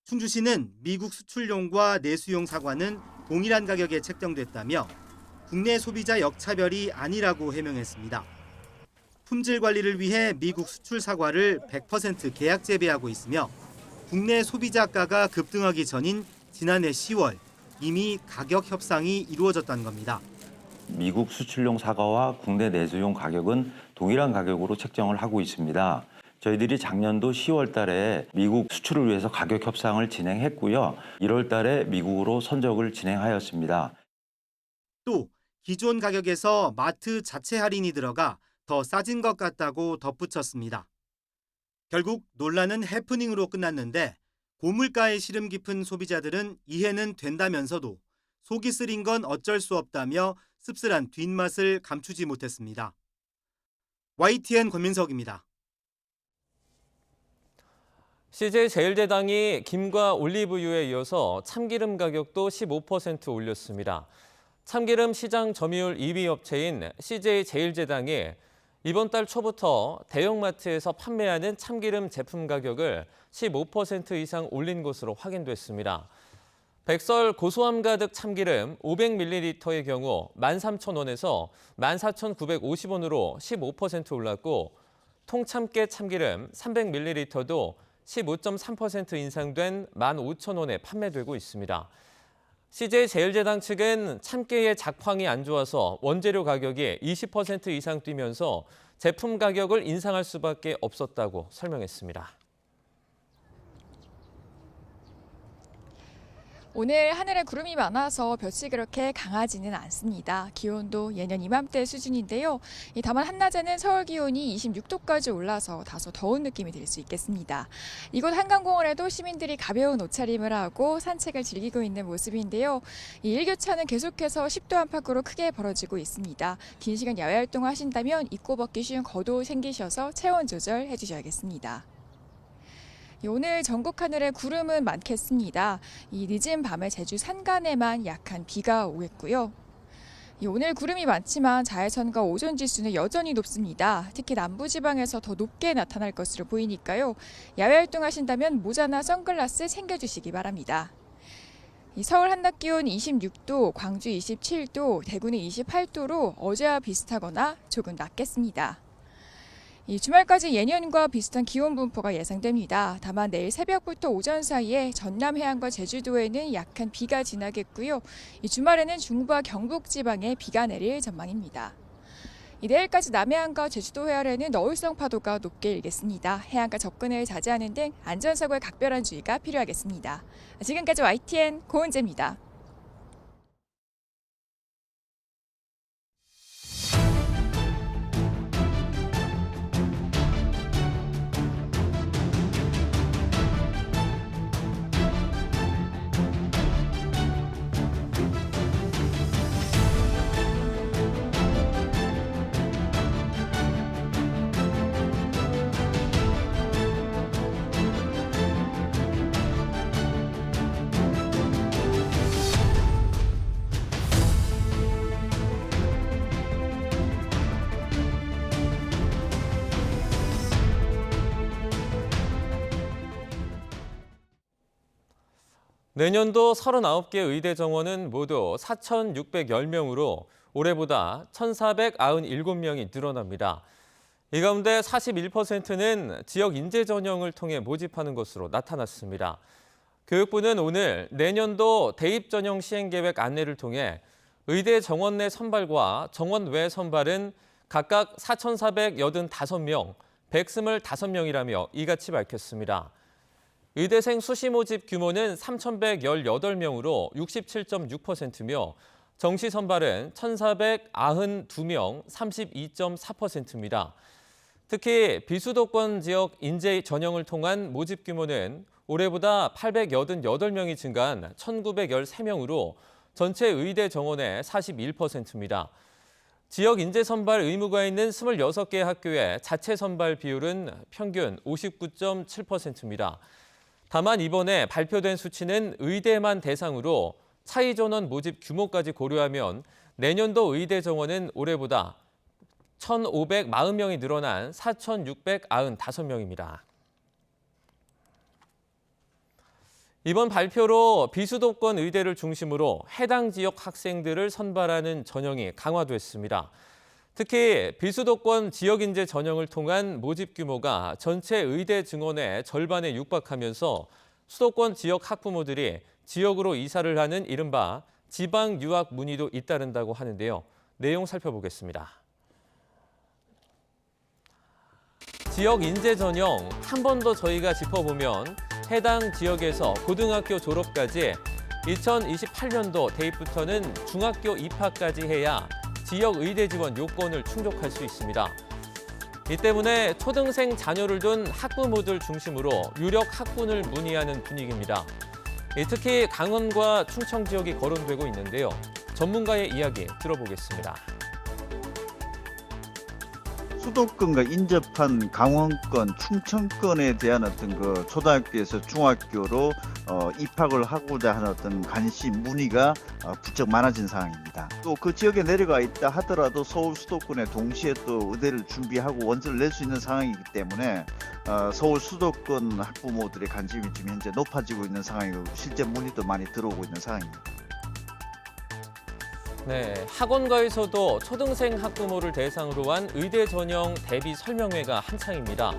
충주시는 미국 수출용과 내수용 사과는 동일한 가격에 책정됐다며 국내 소비자 역차별이 아니라고 해명했습니다. 품질 관리를 위해 미국 수출 사과를 100% 계약 재배하고 있으며 국내 소비자가가 급등하기 전인 지난해 10월 이미 가격 협상이 이루어졌다는 겁니다. 미국 수출용 사과와 국내 내수용 가격은 동일한 가격으로 책정을 하고 있습니다. 저희들이 작년도 10월 달에 미국 수출을 위해서 가격 협상을 진행했고요. 1월 달에 미국으로 선적을 진행하였습니다. 또 기존 가격에서 마트 자체 할인이 들어가 더 싸진 것 같다고 덧붙였습니다. 결국 논란은 해프닝으로 끝났는데 고물가에 시름 깊은 소비자들은 이해는 된다면서도 속이 쓰린 건 어쩔 수 없다며 씁쓸한 뒷맛을 감추지 못했습니다. YTN 권민석입니다. CJ제일제당이 김과 올리브유에 이어서 참기름 가격도 15% 올렸습니다. 참기름 시장 점유율 2위 업체인 CJ제일제당이 이번 달 초부터 대형마트에서 판매하는 참기름 제품 가격을 15% 이상 올린 것으로 확인됐습니다. 백설 고소함 가득 참기름 500ml의 경우 13,000원에서 14,950원으로 15% 올랐고 통참깨 참기름 300ml도 15.3% 인상된 15,000원에 판매되고 있습니다. CJ제일제당 측은 참깨의 작황이 안 좋아서 원재료 가격이 20% 이상 뛰면서 제품 가격을 인상할 수밖에 없었다고 설명했습니다. 오늘 하늘에 구름이 많아서 볕이 그렇게 강하지는 않습니다. 기온도 예년 이맘때 수준인데요. 다만 한낮에는 서울 기온이 26도까지 올라서 다소 더운 느낌이 들 수 있겠습니다. 이곳 한강공원에도 시민들이 가벼운 옷차림을 하고 산책을 즐기고 있는 모습인데요. 이 일교차는 계속해서 10도 안팎으로 크게 벌어지고 있습니다. 긴 시간 야외 활동을 하신다면 입고 벗기 쉬운 겉옷 챙기셔서 체온 조절해 주셔야겠습니다. 오늘 전국 하늘에 구름은 많겠습니다. 이 늦은 밤에 제주 산간에만 약한 비가 오겠고요. 오늘 구름이 많지만 자외선과 오존 지수는 여전히 높습니다. 특히 남부지방에서 더 높게 나타날 것으로 보이니까요. 야외 활동하신다면 모자나 선글라스 챙겨주시기 바랍니다. 서울 한낮 기온 26도, 광주 27도, 대구는 28도로 어제와 비슷하거나 조금 낮겠습니다. 주말까지 예년과 비슷한 기온 분포가 예상됩니다. 다만 내일 새벽부터 오전 사이에 전남 해안과 제주도에는 약한 비가 지나겠고요. 주말에는 중부와 경북 지방에 비가 내릴 전망입니다. 내일까지 남해안과 제주도 해안에는 너울성 파도가 높게 일겠습니다. 해안가 접근을 자제하는 등 안전사고에 각별한 주의가 필요하겠습니다. 지금까지 YTN 고은재입니다. 내년도 39개 의대 정원은 모두 4,610명으로 올해보다 1,497명이 늘어납니다. 이 가운데 41%는 지역 인재 전형을 통해 모집하는 것으로 나타났습니다. 교육부는 오늘 내년도 대입 전형 시행 계획 안내를 통해 의대 정원 내 선발과 정원 외 선발은 각각 4,485명, 125명이라며 이같이 밝혔습니다. 의대생 수시 모집 규모는 3,118명으로 67.6%며 정시 선발은 1,492명, 32.4%입니다. 특히 비수도권 지역 인재 전형을 통한 모집 규모는 올해보다 888명이 증가한 1,913명으로 전체 의대 정원의 41%입니다. 지역 인재 선발 의무가 있는 26개 학교의 자체 선발 비율은 평균 59.7%입니다. 다만 이번에 발표된 수치는 의대만 대상으로 차이 전원 모집 규모까지 고려하면 내년도 의대 정원은 올해보다 1,540명이 늘어난 4,695명입니다. 이번 발표로 비수도권 의대를 중심으로 해당 지역 학생들을 선발하는 전형이 강화됐습니다. 특히 비수도권 지역인재 전형을 통한 모집 규모가 전체 의대 증원의 절반에 육박하면서 수도권 지역 학부모들이 지역으로 이사를 하는 이른바 지방 유학 문의도 잇따른다고 하는데요. 내용 살펴보겠습니다. 지역 인재 전형 한 번 더 저희가 짚어보면 해당 지역에서 고등학교 졸업까지 2028년도 대입부터는 중학교 입학까지 해야 지역 의대 지원 요건을 충족할 수 있습니다. 이 때문에 초등생 자녀를 둔 학부모들 중심으로 유력 학군을 문의하는 분위기입니다. 특히 강원과 충청 지역이 거론되고 있는데요. 전문가의 이야기 들어보겠습니다. 수도권과 인접한 강원권, 충청권에 대한 어떤 그 초등학교에서 중학교로 입학을 하고자 하는 어떤 관심, 문의가 부쩍 많아진 상황입니다. 또 그 지역에 내려가 있다 하더라도 서울 수도권에 동시에 또 의대를 준비하고 원서를 낼 수 있는 상황이기 때문에 서울 수도권 학부모들의 관심이 지금 현재 높아지고 있는 상황이고 실제 문의도 많이 들어오고 있는 상황입니다. 네, 학원가에서도 초등생 학부모를 대상으로 한 의대 전형 대비 설명회가 한창입니다.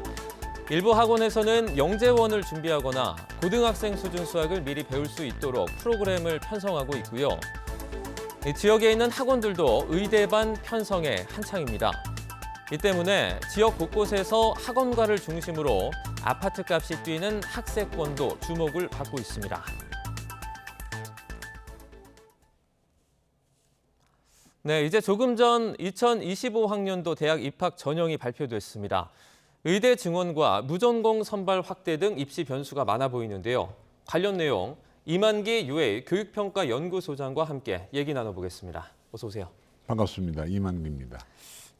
일부 학원에서는 영재원을 준비하거나 고등학생 수준 수학을 미리 배울 수 있도록 프로그램을 편성하고 있고요. 지역에 있는 학원들도 의대반 편성에 한창입니다. 이 때문에 지역 곳곳에서 학원가를 중심으로 아파트값이 뛰는 학세권도 주목을 받고 있습니다. 네, 이제 조금 전 2025학년도 대학 입학 전형이 발표됐습니다. 의대 증원과 무전공 선발 확대 등 입시 변수가 많아 보이는데요. 관련 내용 이만기 UA 교육평가연구소장과 함께 얘기 나눠보겠습니다. 어서 오세요. 반갑습니다. 이만기입니다.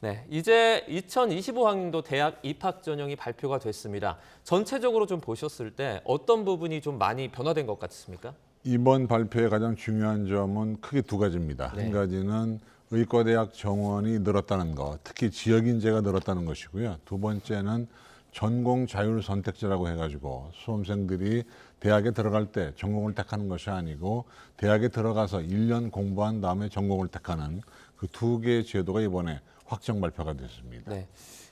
네, 이제 2025학년도 대학 입학 전형이 발표가 됐습니다. 전체적으로 좀 보셨을 때 어떤 부분이 좀 많이 변화된 것 같습니까? 이번 발표의 가장 중요한 점은 크게 두 가지입니다. 네. 한 가지는 의과대학 정원이 늘었다는 것, 특히 지역인재가 늘었다는 것이고요. 두 번째는 전공 자율 선택제라고 해가지고 수험생들이 대학에 들어갈 때 전공을 택하는 것이 아니고 대학에 들어가서 1년 공부한 다음에 전공을 택하는 그 두 개의 제도가 이번에 확정 발표가 됐습니다. 네,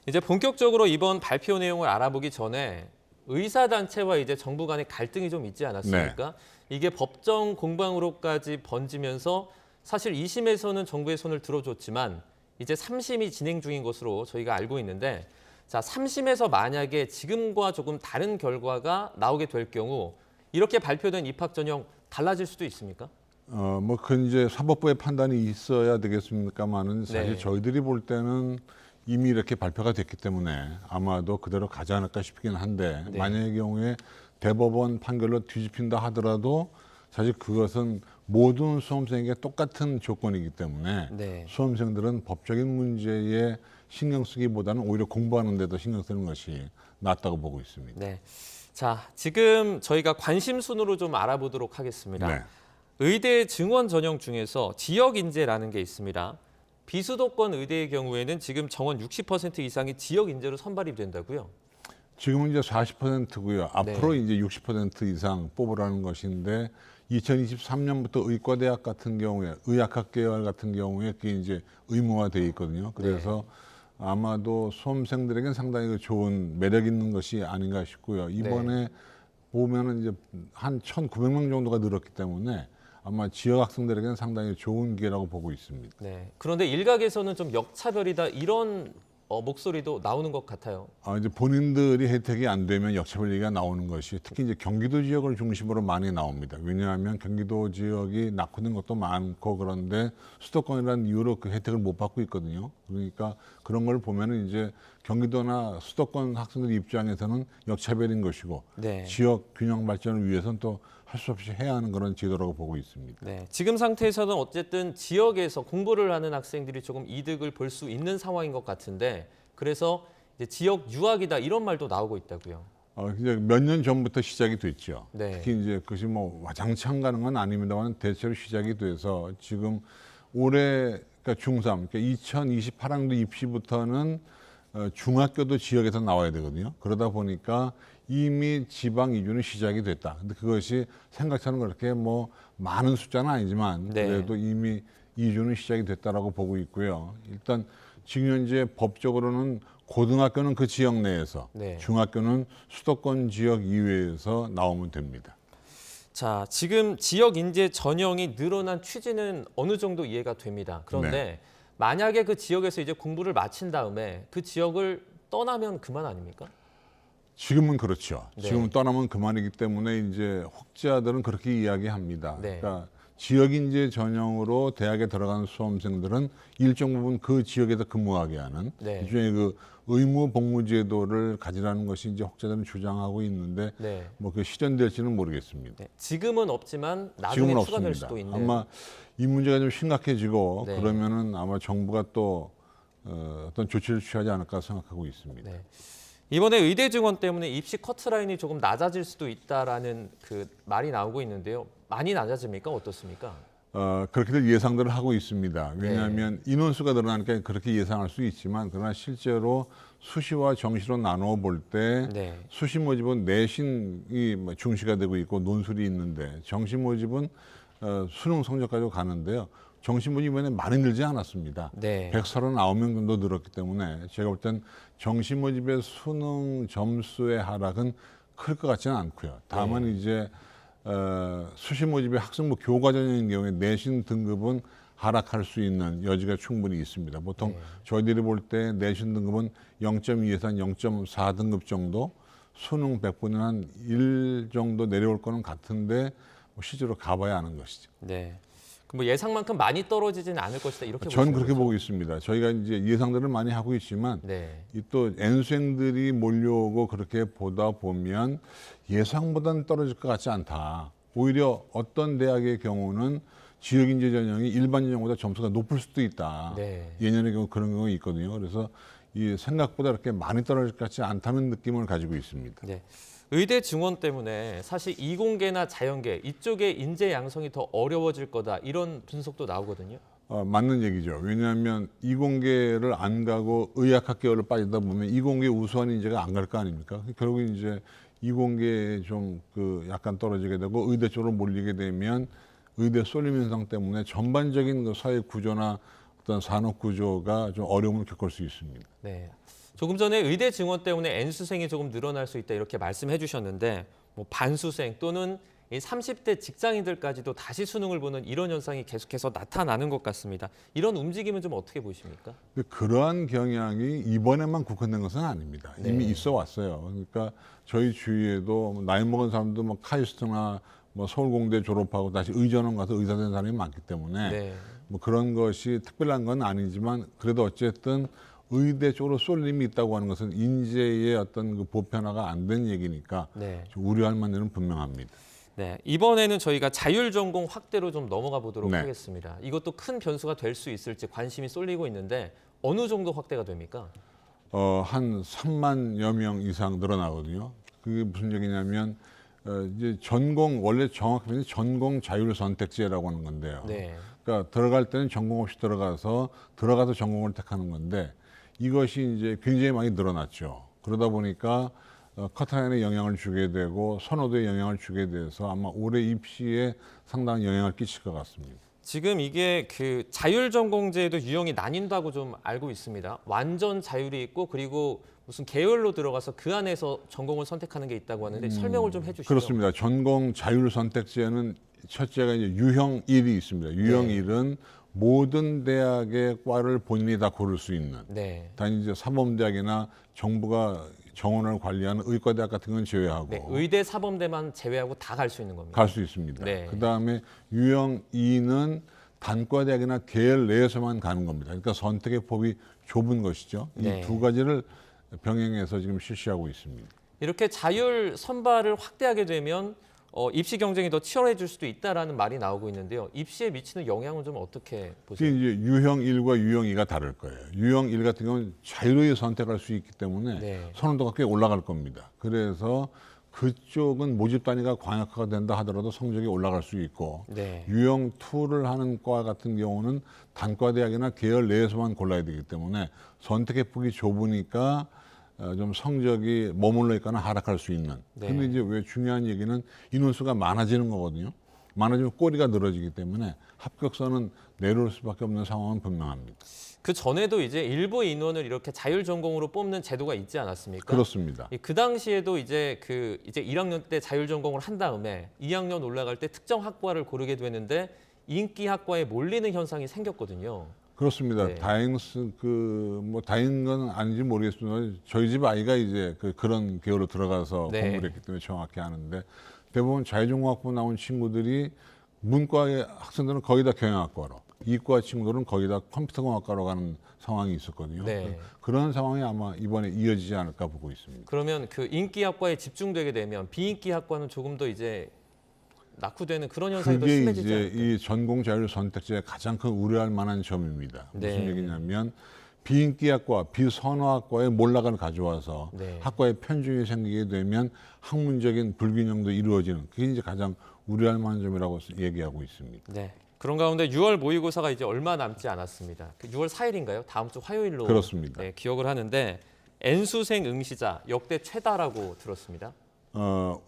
이제 본격적으로 이번 발표 내용을 알아보기 전에 의사단체와 이제 정부 간의 갈등이 좀 있지 않았습니까? 네. 이게 법정 공방으로까지 번지면서 사실 2심에서는 정부의 손을 들어줬지만 이제 3심이 진행 중인 것으로 저희가 알고 있는데 자, 3심에서 만약에 지금과 조금 다른 결과가 나오게 될 경우 이렇게 발표된 입학 전형 달라질 수도 있습니까? 뭐 그 이제 사법부의 판단이 있어야 되겠습니까만은 사실 네. 저희들이 볼 때는 이미 이렇게 발표가 됐기 때문에 아마도 그대로 가지 않을까 싶긴 한데 네. 만약의 경우에 대법원 판결로 뒤집힌다 하더라도 사실 그것은 모든 수험생에게 똑같은 조건이기 때문에 네. 수험생들은 법적인 문제에 신경 쓰기보다는 오히려 공부하는 데도 신경 쓰는 것이 낫다고 보고 있습니다. 네. 자, 지금 저희가 관심 순으로 좀 알아보도록 하겠습니다. 네. 의대 증원 전형 중에서 지역 인재라는 게 있습니다. 비수도권 의대의 경우에는 지금 정원 60% 이상이 지역 인재로 선발이 된다고요? 지금은 이제 40%고요. 앞으로 네. 이제 60% 이상 뽑으라는 것인데 2023년부터 의과대학 같은 경우에 의학학 계열 같은 경우에 그게 이제 의무화돼 있거든요. 그래서 아마도 수험생들에겐 상당히 좋은 매력 있는 것이 아닌가 싶고요. 이번에 보면은 이제 한 1,900명 정도가 늘었기 때문에 아마 지역 학생들에게는 상당히 좋은 기회라고 보고 있습니다. 네. 그런데 일각에서는 좀 역차별이다 이런 목소리도 나오는 것 같아요. 이제 본인들이 혜택이 안 되면 역차별 얘기가 나오는 것이 특히 이제 경기도 지역을 중심으로 많이 나옵니다. 왜냐하면 경기도 지역이 낙후된 것도 많고 그런데 수도권이라는 이유로 그 혜택을 못 받고 있거든요. 그러니까 그런 걸 보면은 이제 경기도나 수도권 학생들 입장에서는 역차별인 것이고 네. 지역 균형 발전을 위해서는 또 할 수 없이 해야 하는 그런 제도라고 보고 있습니다. 네. 지금 상태에서는 어쨌든 지역에서 공부를 하는 학생들이 조금 이득을 볼 수 있는 상황인 것 같은데 그래서 이제 지역 유학이다 이런 말도 나오고 있다고요. 이제 몇 년 전부터 시작이 됐죠. 네. 특히 이제 그것이 뭐 와장창 가는 건 아닙니다만 대체로 시작이 돼서 지금 올해 그러니까 중3, 그러니까 2028학년도 입시부터는 중학교도 지역에서 나와야 되거든요. 그러다 보니까 이미 지방 이주는 시작이 됐다. 근데 그것이 생각처럼 그렇게 뭐 많은 숫자는 아니지만 그래도 이미 이주는 시작이 됐다라고 보고 있고요. 일단 지금 현재 법적으로는 고등학교는 그 지역 내에서, 중학교는 수도권 지역 이외에서 나오면 됩니다. 자, 지금 지역 인재 전형이 늘어난 취지는 어느 정도 이해가 됩니다. 그런데 만약에 그 지역에서 이제 공부를 마친 다음에 그 지역을 떠나면 그만 아닙니까? 지금은 그렇죠. 지금은 떠나면 그만이기 때문에 이제 혹자들은 그렇게 이야기합니다. 그러니까 지역 인재 전형으로 대학에 들어가는 수험생들은 일정 부분 그 지역에서 근무하게 하는 일종의 그 의무 복무 제도를 가지라는 것이 이제 혹자들은 주장하고 있는데 뭐 그 실현될지는 모르겠습니다. 지금은 없지만 나중에 지금은 추가될 없습니다. 수도 있는. 아마 이 문제가 좀 심각해지고 그러면은 아마 정부가 또 어떤 조치를 취하지 않을까 생각하고 있습니다. 이번에 의대 증원 때문에 입시 커트라인이 조금 낮아질 수도 있다라는 그 말이 나오고 있는데요. 많이 낮아집니까? 어떻습니까? 그렇게들 예상들을 하고 있습니다. 왜냐하면 인원수가 늘어나니까 그렇게 예상할 수 있지만 그러나 실제로 수시와 정시로 나누어 볼 때 수시 모집은 내신이 중시가 되고 있고 논술이 있는데 정시 모집은 수능 성적 가지고 가는데요. 정시 모집이 이번에 많이 늘지 않았습니다. 139명 정도 늘었기 때문에 제가 볼 땐 정시 모집의 수능 점수의 하락은 클 것 같지는 않고요. 다만 이제 수시 모집의 학생부 교과전형인 경우에 내신 등급은 하락할 수 있는 여지가 충분히 있습니다. 보통 저희들이 볼 때 내신 등급은 0.2에서 한 0.4 등급 정도, 수능 100분은 한 1 정도 내려올 거는 같은데 실제로 가봐야 아는 것이죠. 뭐 예상만큼 많이 떨어지지는 않을 것이다 이렇게 저는 그렇게 보고 있습니다. 저희가 이제 예상들을 많이 하고 있지만 이 또 N수생들이 몰려오고 그렇게 보다 보면 예상보다는 떨어질 것 같지 않다. 오히려 어떤 대학의 경우는 지역인재 전형이 일반 전형보다 점수가 높을 수도 있다. 예년의 경우 그런 경우가 있거든요. 그래서 이 생각보다 그렇게 많이 떨어질 것 같지 않다는 느낌을 가지고 있습니다. 의대 증원 때문에 사실 이공계나 자연계 이쪽의 인재 양성이 더 어려워질 거다 이런 분석도 나오거든요. 맞는 얘기죠. 왜냐하면 이공계를 안 가고 의학학 계열을 빠지다 보면 이공계 우수한 인재가 안 갈 거 아닙니까? 결국 이제 이공계에 좀 그 약간 떨어지게 되고 의대 쪽으로 몰리게 되면 의대 쏠림 현상 때문에 전반적인 그 사회 구조나 어떤 산업 구조가 좀 어려움을 겪을 수 있습니다. 조금 전에 의대 증원 때문에 N수생이 조금 늘어날 수 있다 이렇게 말씀해 주셨는데 뭐 반수생 또는 이 30대 직장인들까지도 다시 수능을 보는 이런 현상이 계속해서 나타나는 것 같습니다. 이런 움직임은 좀 어떻게 보십니까? 그러한 경향이 이번에만 국한된 것은 아닙니다. 이미 있어 왔어요. 그러니까 저희 주위에도 나이 먹은 사람도 뭐 카이스트나 뭐 서울공대 졸업하고 다시 의전원 가서 의사 된 사람이 많기 때문에 뭐 그런 것이 특별한 건 아니지만 그래도 어쨌든 의대 쪽으로 쏠림이 있다고 하는 것은 인재의 어떤 그 보편화가 안 된 얘기니까 좀 우려할 만한 분명합니다. 네, 이번에는 저희가 자율전공 확대로 좀 넘어가 보도록 네. 하겠습니다. 이것도 큰 변수가 될 수 있을지 관심이 쏠리고 있는데 어느 정도 확대가 됩니까? 한 3만여 명 이상 늘어나거든요. 그게 무슨 얘기냐면 이제 전공 원래 정확하게 전공 자율 선택제라고 하는 건데요. 그러니까 들어갈 때는 전공 없이 들어가서 전공을 택하는 건데 이것이 이제 굉장히 많이 늘어났죠. 그러다 보니까 커트라인에 영향을 주게 되고 선호도에 영향을 주게 돼서 아마 올해 입시에 상당한 영향을 끼칠 것 같습니다. 지금 이게 그 자율전공제에도 유형이 나뉜다고 좀 알고 있습니다. 완전 자율이 있고 그리고 무슨 계열로 들어가서 그 안에서 전공을 선택하는 게 있다고 하는데 설명을 좀 해주시죠. 그렇습니다. 전공 자율 선택제는 첫째가 이제 유형 1이 있습니다. 유형 1은 모든 대학의 과를 본인이 다 고를 수 있는. 단 이제 사범대학이나 정부가 정원을 관리하는 의과대학 같은 건 제외하고. 의대 사범대만 제외하고 다 갈 수 있는 겁니다. 갈 수 있습니다. 그다음에 유형 2는 단과대학이나 계열 내에서만 가는 겁니다. 그러니까 선택의 폭이 좁은 것이죠. 이 두 가지를 병행해서 지금 실시하고 있습니다. 이렇게 자율 선발을 확대하게 되면 입시 경쟁이 더 치열해질 수도 있다라는 말이 나오고 있는데요. 입시에 미치는 영향은 좀 어떻게 보세요? 이제 유형 1과 유형 2가 다를 거예요. 유형 1 같은 경우는 자유로이 선택할 수 있기 때문에 선호도가 꽤 올라갈 겁니다. 그래서 그쪽은 모집 단위가 광역화가 된다 하더라도 성적이 올라갈 수 있고 유형 2를 하는 과 같은 경우는 단과대학이나 계열 내에서만 골라야 되기 때문에 선택의 폭이 좁으니까 좀 성적이 머물러 있거나 하락할 수 있는. 근데 이제 왜 중요한 얘기는 인원수가 많아지는 거거든요. 많아지면 꼬리가 늘어지기 때문에 합격선은 내려올 수밖에 없는 상황은 분명합니다. 그 전에도 이제 일부 인원을 이렇게 자율 전공으로 뽑는 제도가 있지 않았습니까? 그렇습니다. 그 당시에도 이제 1학년 때 자율 전공을 한 다음에 2학년 올라갈 때 특정 학과를 고르게 되는데 인기 학과에 몰리는 현상이 생겼거든요. 그렇습니다. 다행인 건 아닌지 모르겠습니다. 저희 집 아이가 이제 그런 계열로 들어가서 공부를 했기 때문에 정확히 아는데 대부분 자율전공학부 나온 친구들이 문과의 학생들은 거의 다 경영학과로, 이과 친구들은 거의 다 컴퓨터공학과로 가는 상황이 있었거든요. 그런 상황이 아마 이번에 이어지지 않을까 보고 있습니다. 그러면 그 인기 학과에 집중되게 되면 비인기 학과는 조금 더 이제 낙후되는 그런 현상이 더 심해지지 않을까요? 그게 이제 이 전공 자율 선택제의 가장 큰 우려할 만한 점입니다. 무슨 얘기냐면 비인기학과, 비선호학과에 몰락을 가져와서 학과에 편중이 생기게 되면 학문적인 불균형도 이루어지는 그게 이제 가장 우려할 만한 점이라고 얘기하고 있습니다. 그런 가운데 6월 모의고사가 이제 얼마 남지 않았습니다. 6월 4일인가요? 다음 주 화요일로 그렇습니다. 기억을 하는데 N수생 응시자 역대 최다라고 들었습니다.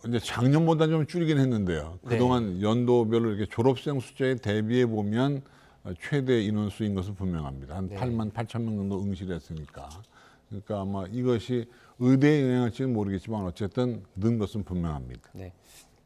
이제 작년보다 좀 줄이긴 했는데요. 그동안 연도별로 이렇게 졸업생 숫자에 대비해 보면 최대 인원수인 것은 분명합니다. 한 8만 8천 명 정도 응시를 했으니까. 그러니까 아마 이것이 의대에 영향을 지는 모르겠지만 어쨌든 는 것은 분명합니다.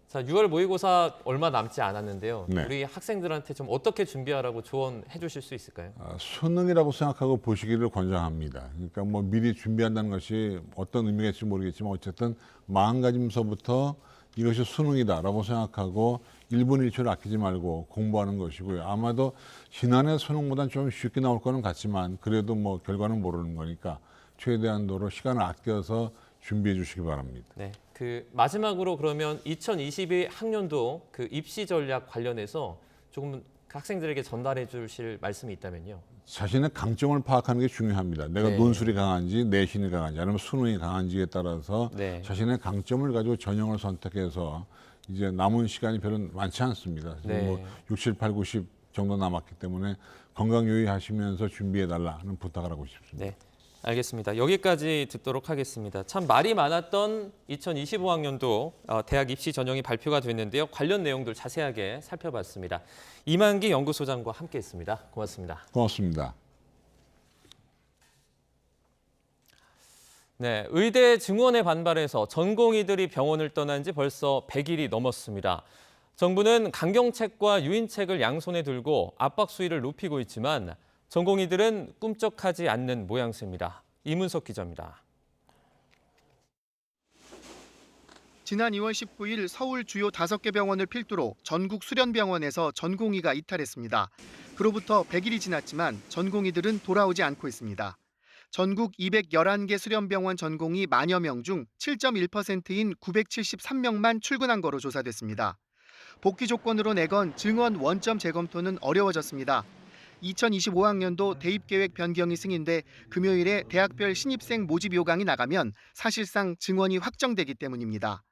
자, 6월 모의고사 얼마 남지 않았는데요. 우리 학생들한테 좀 어떻게 준비하라고 조언해 주실 수 있을까요? 수능이라고 생각하고 보시기를 권장합니다. 그러니까 뭐 미리 준비한다는 것이 어떤 의미가 있을지 모르겠지만 어쨌든 마음가짐서부터 이것이 수능이다라고 생각하고 1분 1초를 아끼지 말고 공부하는 것이고요. 아마도 지난해 수능보다는 좀 쉽게 나올 거는 같지만 그래도 뭐 결과는 모르는 거니까 최대한도로 시간을 아껴서 준비해 주시기 바랍니다. 그 마지막으로 그러면 2022 학년도 그 입시 전략 관련해서 조금 학생들에게 전달해 주실 말씀이 있다면요. 자신의 강점을 파악하는 게 중요합니다. 내가 논술이 강한지 내신이 강한지 아니면 수능이 강한지에 따라서 자신의 강점을 가지고 전형을 선택해서 이제 남은 시간이 별로 많지 않습니다. 뭐 6, 7, 8, 90 정도 남았기 때문에 건강 유의하시면서 준비해달라 하는 부탁을 하고 싶습니다. 알겠습니다. 여기까지 듣도록 하겠습니다. 참 말이 많았던 2025학년도 대학 입시 전형이 발표가 됐는데요. 관련 내용들 자세하게 살펴봤습니다. 이만기 연구소장과 함께했습니다. 고맙습니다. 고맙습니다. 의대 증원에 반발해서 전공의들이 병원을 떠난 지 벌써 100일이 넘었습니다. 정부는 강경책과 유인책을 양손에 들고 압박 수위를 높이고 있지만 전공의들은 꿈쩍하지 않는 모양새입니다. 이문석 기자입니다. 지난 2월 19일 서울 주요 5개 병원을 필두로 전국 수련병원에서 전공의가 이탈했습니다. 그로부터 100일이 지났지만 전공의들은 돌아오지 않고 있습니다. 전국 211개 수련병원 전공의 만여 명 중 7.1%인 973명만 출근한 거로 조사됐습니다. 복귀 조건으로 내건 증원 원점 재검토는 어려워졌습니다. 2025학년도 대입계획 변경이 승인돼 금요일에 대학별 신입생 모집 요강이 나가면 사실상 증원이 확정되기 때문입니다.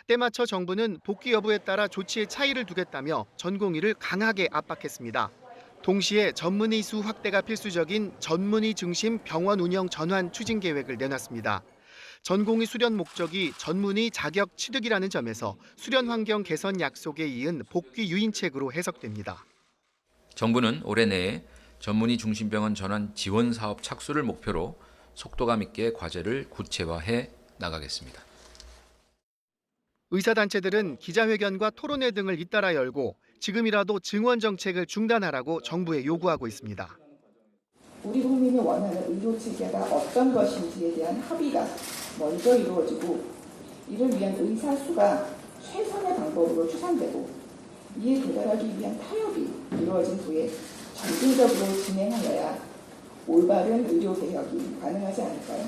때맞춰 정부는 복귀 여부에 따라 조치에 차이를 두겠다며 전공의를 강하게 압박했습니다. 동시에 전문의 수 확대가 필수적인 전문의 중심 병원 운영 전환 추진 계획을 내놨습니다. 전공의 수련 목적이 전문의 자격 취득이라는 점에서 수련 환경 개선 약속에 이은 복귀 유인책으로 해석됩니다. 정부는 올해 내에 전문의 중심병원 전환 지원 사업 착수를 목표로 속도감 있게 과제를 구체화해 나가겠습니다. 의사단체들은 기자회견과 토론회 등을 잇따라 열고 지금이라도 증원 정책을 중단하라고 정부에 요구하고 있습니다. 우리 국민이 원하는 의료 체계가 어떤 것인지에 대한 합의가 먼저 이루어지고 이를 위한 의사 수가 최선의 방법으로 추산되고 이에 도달하기 위한 타협이 이루어진 후에 점진적으로 진행하여야 올바른 의료 개혁이 가능하지 않을까요?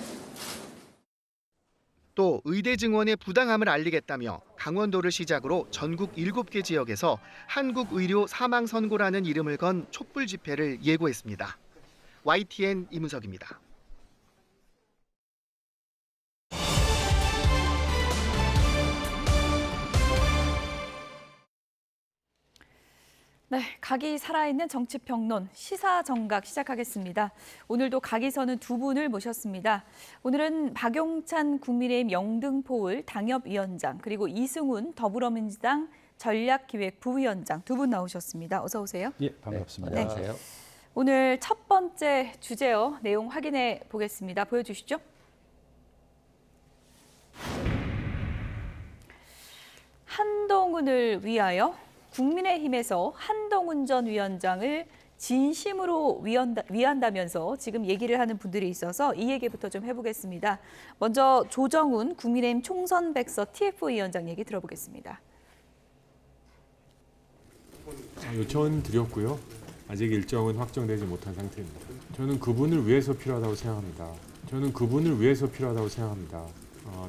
또 의대 증원의 부당함을 알리겠다며 강원도를 시작으로 전국 7개 지역에서 한국의료 사망선고라는 이름을 건 촛불 집회를 예고했습니다. YTN 이문석입니다. 네, 각이 살아있는 정치평론 시사정각 시작하겠습니다. 오늘도 각이서는 두 분을 모셨습니다. 오늘은 박용찬 국민의힘 영등포을 당협위원장 그리고 이승훈 더불어민주당 전략기획 부위원장 두 분 나오셨습니다. 어서 오세요. 예, 반갑습니다. 네. 안녕하세요. 오늘 첫 번째 주제요. 내용 확인해 보겠습니다. 보여주시죠. 한동훈을 위하여 국민의힘에서 한동훈 전 위원장을 진심으로 위한다면서 지금 얘기를 하는 분들이 있어서 이 얘기부터 좀 해보겠습니다. 먼저 조정훈 국민의힘 총선 백서 TF 위원장 얘기 들어보겠습니다. 요청은 드렸고요. 아직 일정은 확정되지 못한 상태입니다. 저는 그분을 위해서 필요하다고 생각합니다.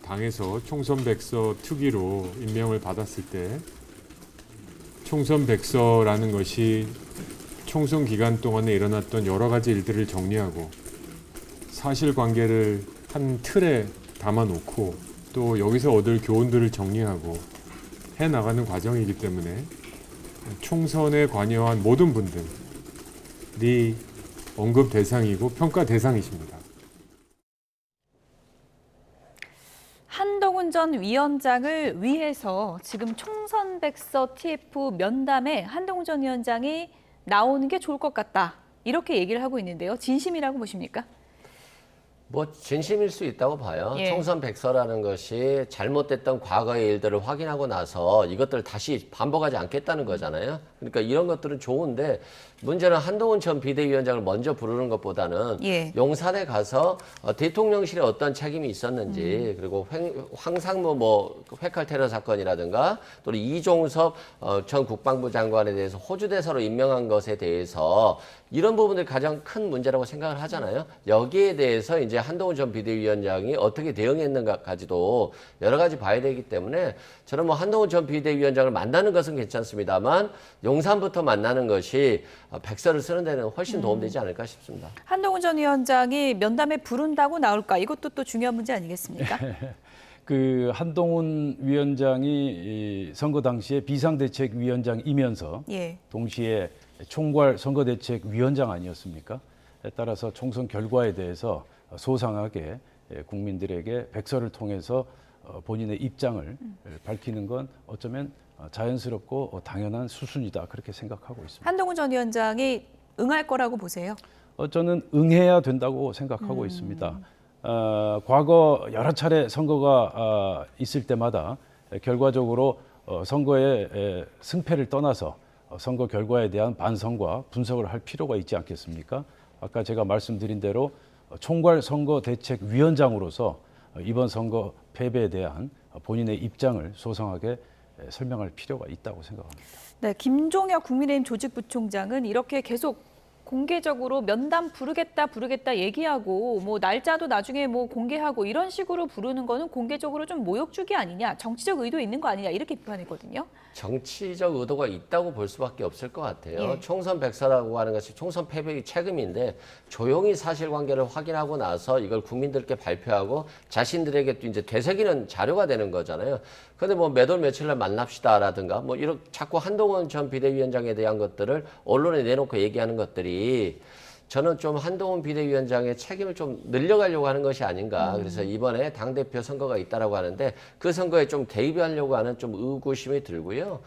당에서 총선 백서 특위로 임명을 받았을 때 총선 백서라는 것이 총선 기간 동안에 일어났던 여러 가지 일들을 정리하고 사실관계를 한 틀에 담아놓고 또 여기서 얻을 교훈들을 정리하고 해나가는 과정이기 때문에 총선에 관여한 모든 분들이 언급 대상이고 평가 대상이십니다. 한동훈 전 위원장을 위해서 지금 총선 백서 TF 면담에 한동훈 전 위원장이 나오는 게 좋을 것 같다. 이렇게 얘기를 하고 있는데요. 진심이라고 보십니까? 뭐 진심일 수 있다고 봐요. 예. 총선 백서라는 것이 잘못됐던 과거의 일들을 확인하고 나서 이것들을 다시 반복하지 않겠다는 거잖아요. 그러니까 이런 것들은 좋은데 문제는 한동훈 전 비대위원장을 먼저 부르는 것보다는 예. 용산에 가서 대통령실에 어떤 책임이 있었는지 그리고 황상무 회칼 테러 사건이라든가 또 이종섭 전 국방부 장관에 대해서 호주 대사로 임명한 것에 대해서 이런 부분들이 가장 큰 문제라고 생각을 하잖아요. 여기에 대해서 이제 한동훈 전 비대위원장이 어떻게 대응했는가까지도 여러 가지 봐야 되기 때문에 저는 뭐 한동훈 전 비대위원장을 만나는 것은 괜찮습니다만 용산부터 만나는 것이 백서를 쓰는 데는 훨씬 도움되지 않을까 싶습니다. 한동훈 전 위원장이 면담에 부른다고 나올까? 이것도 또 중요한 문제 아니겠습니까? 그 한동훈 위원장이 선거 당시에 비상대책위원장이면서 예. 동시에 총괄 선거대책위원장 아니었습니까? 따라서 총선 결과에 대해서 소상하게 국민들에게 백서를 통해서 본인의 입장을 밝히는 건 어쩌면 자연스럽고 당연한 수순이다 그렇게 생각하고 있습니다. 한동훈 전 위원장이 응할 거라고 보세요? 저는 응해야 된다고 생각하고 있습니다. 과거 여러 차례 선거가 있을 때마다 결과적으로 선거의 승패를 떠나서 선거 결과에 대한 반성과 분석을 할 필요가 있지 않겠습니까? 아까 제가 말씀드린 대로 총괄선거대책위원장으로서 이번 선거 패배에 대한 본인의 입장을 소상하게 설명할 필요가 있다고 생각합니다. 네, 김종혁 국민의힘 조직부총장은 이렇게 계속 공개적으로 면담 부르겠다 얘기하고 뭐 날짜도 나중에 뭐 공개하고 이런 식으로 부르는 거는 공개적으로 좀 모욕 주기 아니냐, 정치적 의도 있는 거 아니냐 이렇게 비판했거든요. 정치적 의도가 있다고 볼 수밖에 없을 것 같아요. 예. 총선 백서라고 하는 것이 총선 패배의 책임인데 조용히 사실관계를 확인하고 나서 이걸 국민들께 발표하고 자신들에게 또 이제 되새기는 자료가 되는 거잖아요. 근데 뭐 몇 월 며칠 날 만납시다라든가 뭐 이렇게 자꾸 한동훈 전 비대위원장에 대한 것들을 언론에 내놓고 얘기하는 것들이 저는 좀 한동훈 비대위원장의 책임을 좀 늘려가려고 하는 것이 아닌가. 그래서 이번에 당대표 선거가 있다라고 하는데 그 선거에 좀 대입하려고 하는 좀 의구심이 들고요.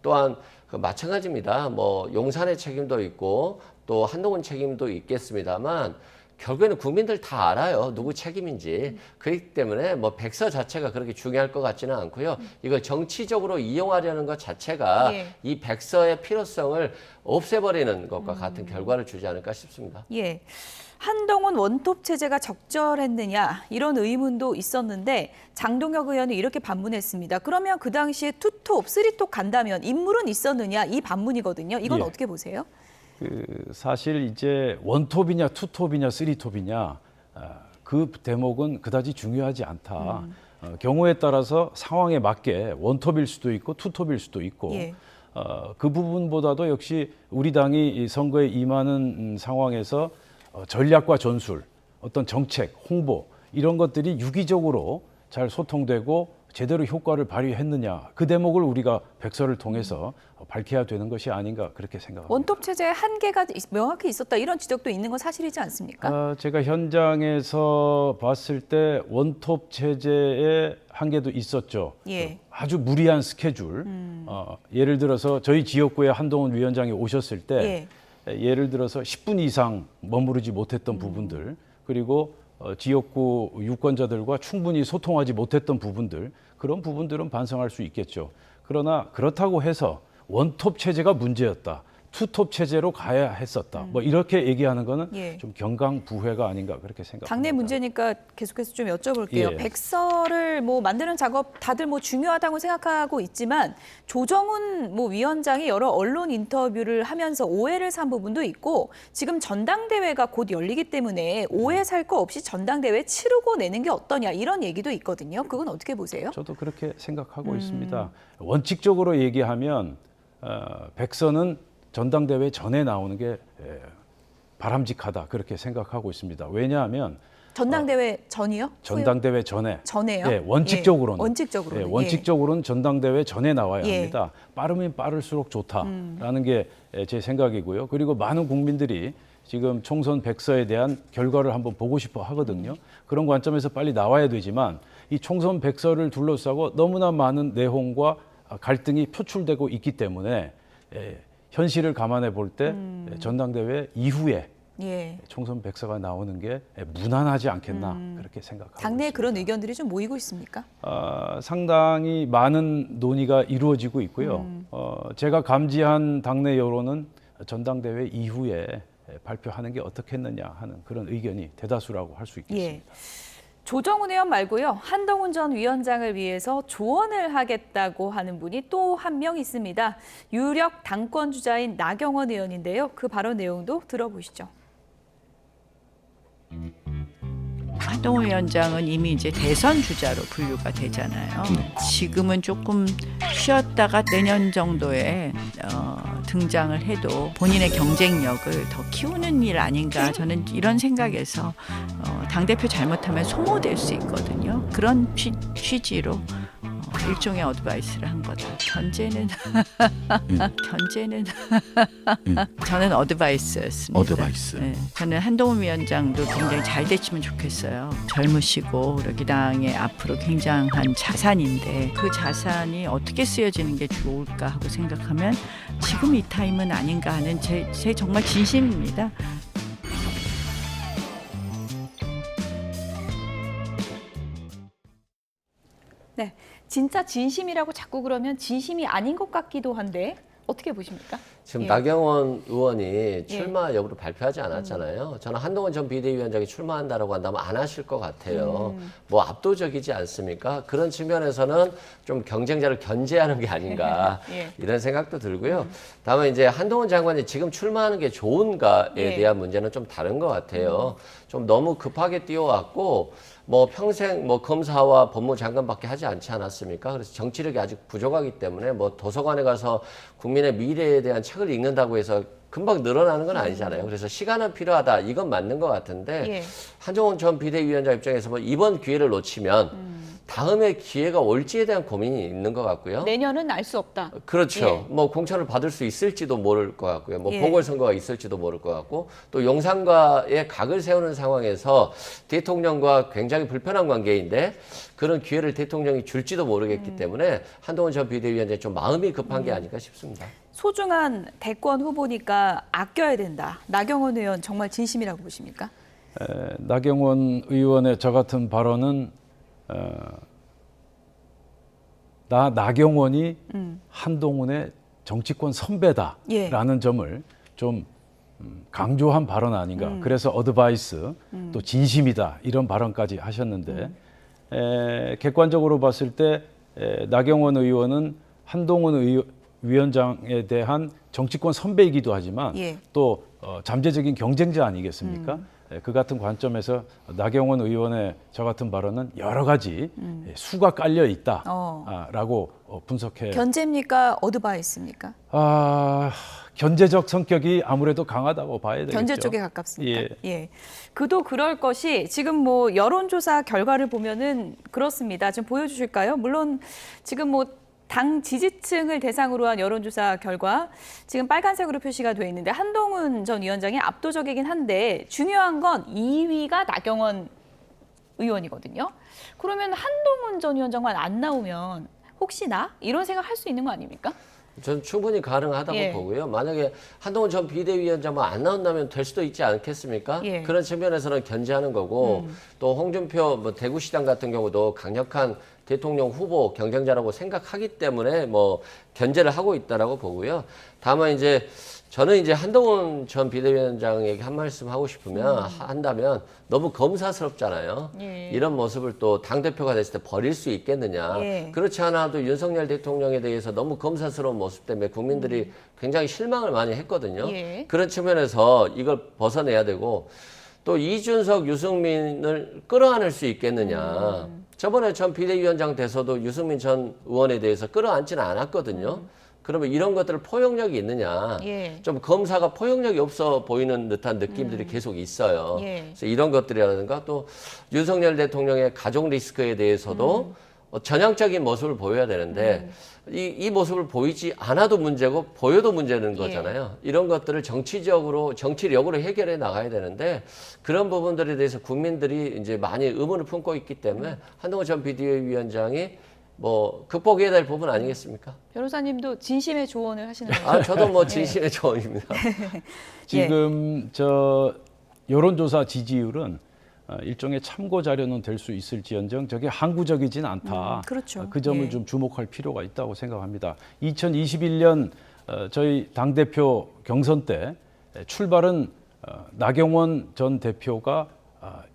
또한 마찬가지입니다. 뭐 용산의 책임도 있고 또 한동훈 책임도 있겠습니다만 결국에는 국민들 다 알아요. 누구 책임인지. 그렇기 때문에 뭐 백서 자체가 그렇게 중요할 것 같지는 않고요. 이걸 정치적으로 이용하려는 것 자체가 이 백서의 필요성을 없애버리는 것과 같은 결과를 주지 않을까 싶습니다. 예. 한동훈 원톱 체제가 적절했느냐 이런 의문도 있었는데 장동혁 의원이 이렇게 반문했습니다. 그러면 그 당시에 투톱, 쓰리톱 간다면 인물은 있었느냐 이 반문이거든요. 이건 어떻게 보세요? 사실 이제 원톱이냐 투톱이냐 쓰리톱이냐 그 대목은 그다지 중요하지 않다. 경우에 따라서 상황에 맞게 원톱일 수도 있고 투톱일 수도 있고 그 부분보다도 역시 우리 당이 이 선거에 임하는 상황에서 전략과 전술, 어떤 정책, 홍보 이런 것들이 유기적으로 잘 소통되고 제대로 효과를 발휘했느냐 그 대목을 우리가 백서를 통해서 밝혀야 되는 것이 아닌가 그렇게 생각합니다. 원톱 체제의 한계가 명확히 있었다 이런 지적도 있는 건 사실이지 않습니까? 제가 현장에서 봤을 때 원톱 체제의 한계도 있었죠. 예. 아주 무리한 스케줄. 예를 들어서 저희 지역구에 한동훈 위원장이 오셨을 때 예를 들어서 10분 이상 머무르지 못했던 부분들 그리고 지역구 유권자들과 충분히 소통하지 못했던 부분들 그런 부분들은 반성할 수 있겠죠. 그러나 그렇다고 해서 원톱 체제가 문제였다. 투톱 체제로 가야 했었다. 뭐 이렇게 얘기하는 거는 좀 경강부회가 아닌가 그렇게 생각합니다. 당내 문제니까 계속해서 좀 여쭤볼게요. 백서를 뭐 만드는 작업 다들 뭐 중요하다고 생각하고 있지만 조정훈 뭐 위원장이 여러 언론 인터뷰를 하면서 오해를 산 부분도 있고 지금 전당대회가 곧 열리기 때문에 오해 살 거 없이 전당대회 치르고 내는 게 어떠냐 이런 얘기도 있거든요. 그건 어떻게 보세요? 저도 그렇게 생각하고 있습니다. 원칙적으로 얘기하면 백서는 전당대회 전에 나오는 게 바람직하다 그렇게 생각하고 있습니다. 왜냐하면 전당대회 전이요? 전당대회 전에. 전에요? 네, 원칙적으로는. 원칙적으로는. 원칙적으로는 전당대회 전에 나와야 합니다. 빠르면 빠를수록 좋다라는 게 제 생각이고요. 그리고 많은 국민들이 지금 총선 백서에 대한 결과를 한번 보고 싶어 하거든요. 그런 관점에서 빨리 나와야 되지만 이 총선 백서를 둘러싸고 너무나 많은 내용과 갈등이 표출되고 있기 때문에 현실을 감안해 볼 때 전당대회 이후에 총선 백서가 나오는 게 무난하지 않겠나 그렇게 생각합니다. 당내에 그런 의견들이 좀 모이고 있습니까? 상당히 많은 논의가 이루어지고 있고요. 제가 감지한 당내 여론은 전당대회 이후에 발표하는 게 어떻겠느냐 하는 그런 의견이 대다수라고 할 수 있겠습니다. 조정훈 의원 말고요. 한동훈 전 위원장을 위해서 조언을 하겠다고 하는 분이 또 한 명 있습니다. 유력 당권 주자인 나경원 의원인데요. 그 발언 내용도 들어보시죠. 한동훈 위원장은 이미 이제 대선 주자로 분류가 되잖아요. 지금은 조금 쉬었다가 내년 정도에 등장을 해도 본인의 경쟁력을 더 키우는 일 아닌가 저는 이런 생각에서 당대표 잘못하면 소모될 수 있거든요. 그런 취지로 일종의 어드바이스를 한 거다. 견제는 저는 어드바이스였습니다. 어드바이스. 네, 저는 한동훈 위원장도 굉장히 잘 됐으면 좋겠어요. 젊으시고 우리 당의 앞으로 굉장한 자산인데 그 자산이 어떻게 쓰여지는 게 좋을까 하고 생각하면 지금 이 타임은 아닌가 하는 제 정말 진심입니다. 네, 진짜 진심이라고 자꾸 그러면 진심이 아닌 것 같기도 한데 어떻게 보십니까? 지금 예. 나경원 의원이 출마 여부를 발표하지 않았잖아요. 저는 한동훈 전 비대위원장이 출마한다라고 한다면 안 하실 것 같아요. 뭐 압도적이지 않습니까? 그런 측면에서는 좀 경쟁자를 견제하는 게 아닌가 예. 이런 생각도 들고요. 다만 이제 한동훈 장관이 지금 출마하는 게 좋은가에 예. 대한 문제는 좀 다른 것 같아요. 좀 너무 급하게 뛰어왔고 뭐 평생 뭐 검사와 법무장관밖에 하지 않지 않았습니까? 그래서 정치력이 아직 부족하기 때문에 뭐 도서관에 가서 국민의 미래에 대한 책을 읽는다고 해서 금방 늘어나는 건 아니잖아요. 그래서 시간은 필요하다. 이건 맞는 것 같은데 예. 한동훈 전 비대위원장 입장에서 뭐 이번 기회를 놓치면 다음에 기회가 올지에 대한 고민이 있는 것 같고요. 내년은 알 수 없다. 그렇죠. 예. 뭐 공천을 받을 수 있을지도 모를 것 같고요. 뭐 예. 보궐선거가 있을지도 모를 것 같고 또 용산과의 각을 세우는 상황에서 대통령과 굉장히 불편한 관계인데 그런 기회를 대통령이 줄지도 모르겠기 때문에 한동훈 전 비대위원장이 좀 마음이 급한 게 아닐까 싶습니다. 소중한 대권 후보니까 아껴야 된다. 나경원 의원 정말 진심이라고 보십니까? 나경원 의원의 저 같은 발언은 나경원이 한동훈의 정치권 선배다라는 점을 좀 강조한 발언 아닌가. 그래서 어드바이스 또 진심이다 이런 발언까지 하셨는데 객관적으로 봤을 때 나경원 의원은 한동훈 위원장에 대한 정치권 선배이기도 하지만 예. 또 잠재적인 경쟁자 아니겠습니까? 그 같은 관점에서 나경원 의원의 저 같은 발언은 여러 가지 수가 깔려 있다라고 분석해. 견제입니까? 어드바이스입니까? 견제적 성격이 아무래도 강하다고 봐야 되겠죠. 견제 쪽에 가깝습니까? 예. 예. 그도 그럴 것이 지금 뭐 여론조사 결과를 보면은 그렇습니다. 좀 보여주실까요? 물론 지금 뭐 당 지지층을 대상으로 한 여론조사 결과 지금 빨간색으로 표시가 돼 있는데 한동훈 전 위원장이 압도적이긴 한데 중요한 건 2위가 나경원 의원이거든요. 그러면 한동훈 전 위원장만 안 나오면 혹시나 이런 생각 할 수 있는 거 아닙니까? 저는 충분히 가능하다고 예. 보고요. 만약에 한동훈 전 비대위원장만 안 나온다면 될 수도 있지 않겠습니까? 예. 그런 측면에서는 견제하는 거고 또 홍준표 뭐 대구시장 같은 경우도 강력한 대통령 후보 경쟁자라고 생각하기 때문에 뭐 견제를 하고 있다라고 보고요. 다만 이제 저는 이제 한동훈 전 비대위원장에게 한 말씀 하고 싶으면 한다면 너무 검사스럽잖아요. 예. 이런 모습을 또 당대표가 됐을 때 버릴 수 있겠느냐. 예. 그렇지 않아도 윤석열 대통령에 대해서 너무 검사스러운 모습 때문에 국민들이 굉장히 실망을 많이 했거든요. 예. 그런 측면에서 이걸 벗어내야 되고 또 이준석, 유승민을 끌어안을 수 있겠느냐. 저번에 전 비대위원장 돼서도 유승민 전 의원에 대해서 끌어안지는 않았거든요. 그러면 이런 것들을 포용력이 있느냐. 예. 좀 검사가 포용력이 없어 보이는 듯한 느낌들이 계속 있어요. 예. 그래서 이런 것들이라든가 또 윤석열 대통령의 가족 리스크에 대해서도 전향적인 모습을 보여야 되는데 이 모습을 보이지 않아도 문제고 보여도 문제는 거잖아요. 이런 것들을 정치력으로 해결해 나가야 되는데 그런 부분들에 대해서 국민들이 이제 많이 의문을 품고 있기 때문에 한동훈 전 비대위원장이 뭐 극복해야 될 부분 아니겠습니까? 변호사님도 진심의 조언을 하시는 거죠? 저도 뭐 진심의 조언입니다. 지금 저 여론조사 지지율은 일종의 참고 자료는 될 수 있을지언정 저게 항구적이진 않다. 그렇죠. 그 점을 예. 좀 주목할 필요가 있다고 생각합니다. 2021년 저희 당대표 경선 때 출발은 나경원 전 대표가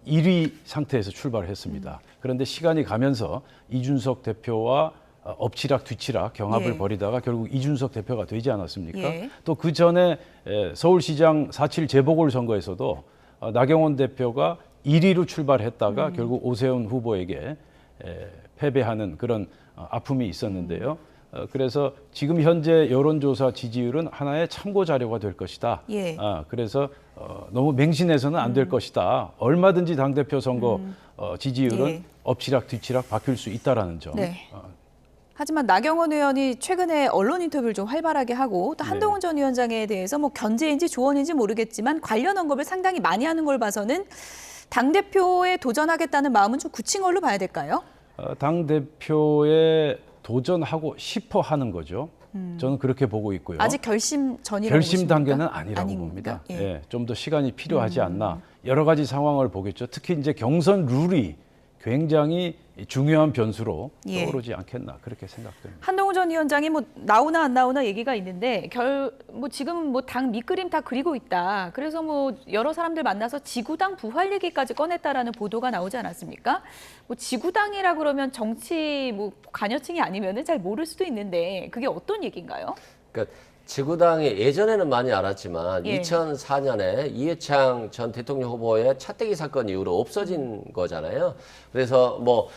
1위 상태에서 출발을 했습니다. 그런데 시간이 가면서 이준석 대표와 엎치락 뒤치락 경합을 예. 벌이다가 결국 이준석 대표가 되지 않았습니까? 예. 또 그 전에 서울시장 4.7 재보궐선거에서도 나경원 대표가 1위로 출발했다가 결국 오세훈 후보에게 패배하는 그런 아픔이 있었는데요. 그래서 지금 현재 여론조사 지지율은 하나의 참고 자료가 될 것이다. 예. 그래서 너무 맹신해서는 안 될 것이다. 얼마든지 당대표 선거 지지율은 예. 엎치락 뒤치락 바뀔 수 있다라는 점. 네. 하지만 나경원 의원이 최근에 언론 인터뷰를 좀 활발하게 하고 또 한동훈 전 위원장에 대해서 뭐 견제인지 조언인지 모르겠지만 관련 언급을 상당히 많이 하는 걸 봐서는 당대표에 도전하겠다는 마음은 좀 굳힌 걸로 봐야 될까요? 당대표에 도전하고 싶어 하는 거죠. 저는 그렇게 보고 있고요. 아직 결심 전이라고 결심 보십니까? 단계는 아니라고 아닙니까? 봅니다. 예. 좀 더 시간이 필요하지 않나. 여러 가지 상황을 보겠죠. 특히 이제 경선 룰이 굉장히 중요한 변수로 예. 떠오르지 않겠나 그렇게 생각됩니다. 한동훈 전 위원장이 뭐 나오나 안 나오나 얘기가 있는데 지금 뭐 당 밑그림 다 그리고 있다. 그래서 뭐 여러 사람들 만나서 지구당 부활 얘기까지 꺼냈다라는 보도가 나오지 않았습니까? 뭐 지구당이라 그러면 정치 뭐 관여층이 아니면은 잘 모를 수도 있는데 그게 어떤 얘기인가요? 그러니까 지구당이 예전에는 많이 알았지만 예. 2004년에 이해창 전 대통령 후보의 차떼기 사건 이후로 없어진 거잖아요. 그래서 뭐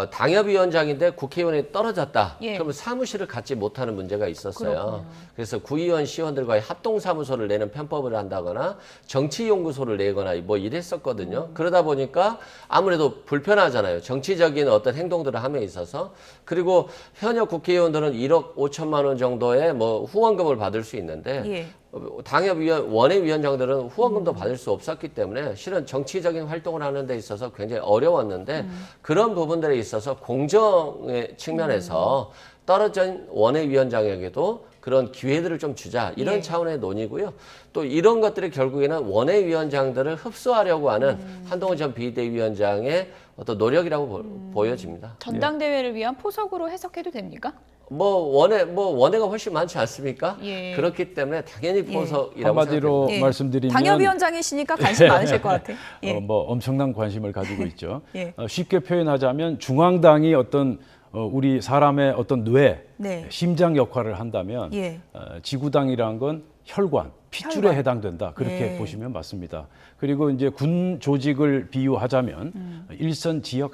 당협위원장인데 국회의원이 떨어졌다. 예. 그러면 사무실을 갖지 못하는 문제가 있었어요. 그렇군요. 그래서 구의원 시원들과의 합동사무소를 내는 편법을 한다거나 정치연구소를 내거나 뭐 이랬었거든요. 그러다 보니까 아무래도 불편하잖아요. 정치적인 어떤 행동들을 함에 있어서. 그리고 현역 국회의원들은 1억 5천만 원 정도의 뭐 후원금을 받을 수 있는데 예. 원외위원장들은 후원금도 받을 수 없었기 때문에 실은 정치적인 활동을 하는 데 있어서 굉장히 어려웠는데 그런 부분들에 있어서 공정의 측면에서 떨어진 원외위원장에게도 그런 기회들을 좀 주자 이런 예. 차원의 논의고요. 또 이런 것들이 결국에는 원외위원장들을 흡수하려고 하는 한동훈 전 비대위원장의 어떤 노력이라고 보여집니다. 전당대회를 위한 포석으로 해석해도 됩니까? 원외가 훨씬 많지 않습니까? 예. 그렇기 때문에 당연히 포석이라고 한마디로 생각합니다. 말씀드리면 당협위원장이시니까 관심 많으실 것 같아요. 예. 뭐 엄청난 관심을 가지고 있죠. 예. 쉽게 표현하자면 중앙당이 어떤 우리 사람의 어떤 뇌, 네. 심장 역할을 한다면 예. 지구당이라는 건 혈관, 핏줄에 혈관. 해당된다. 그렇게 예. 보시면 맞습니다. 그리고 이제 군 조직을 비유하자면 일선 지역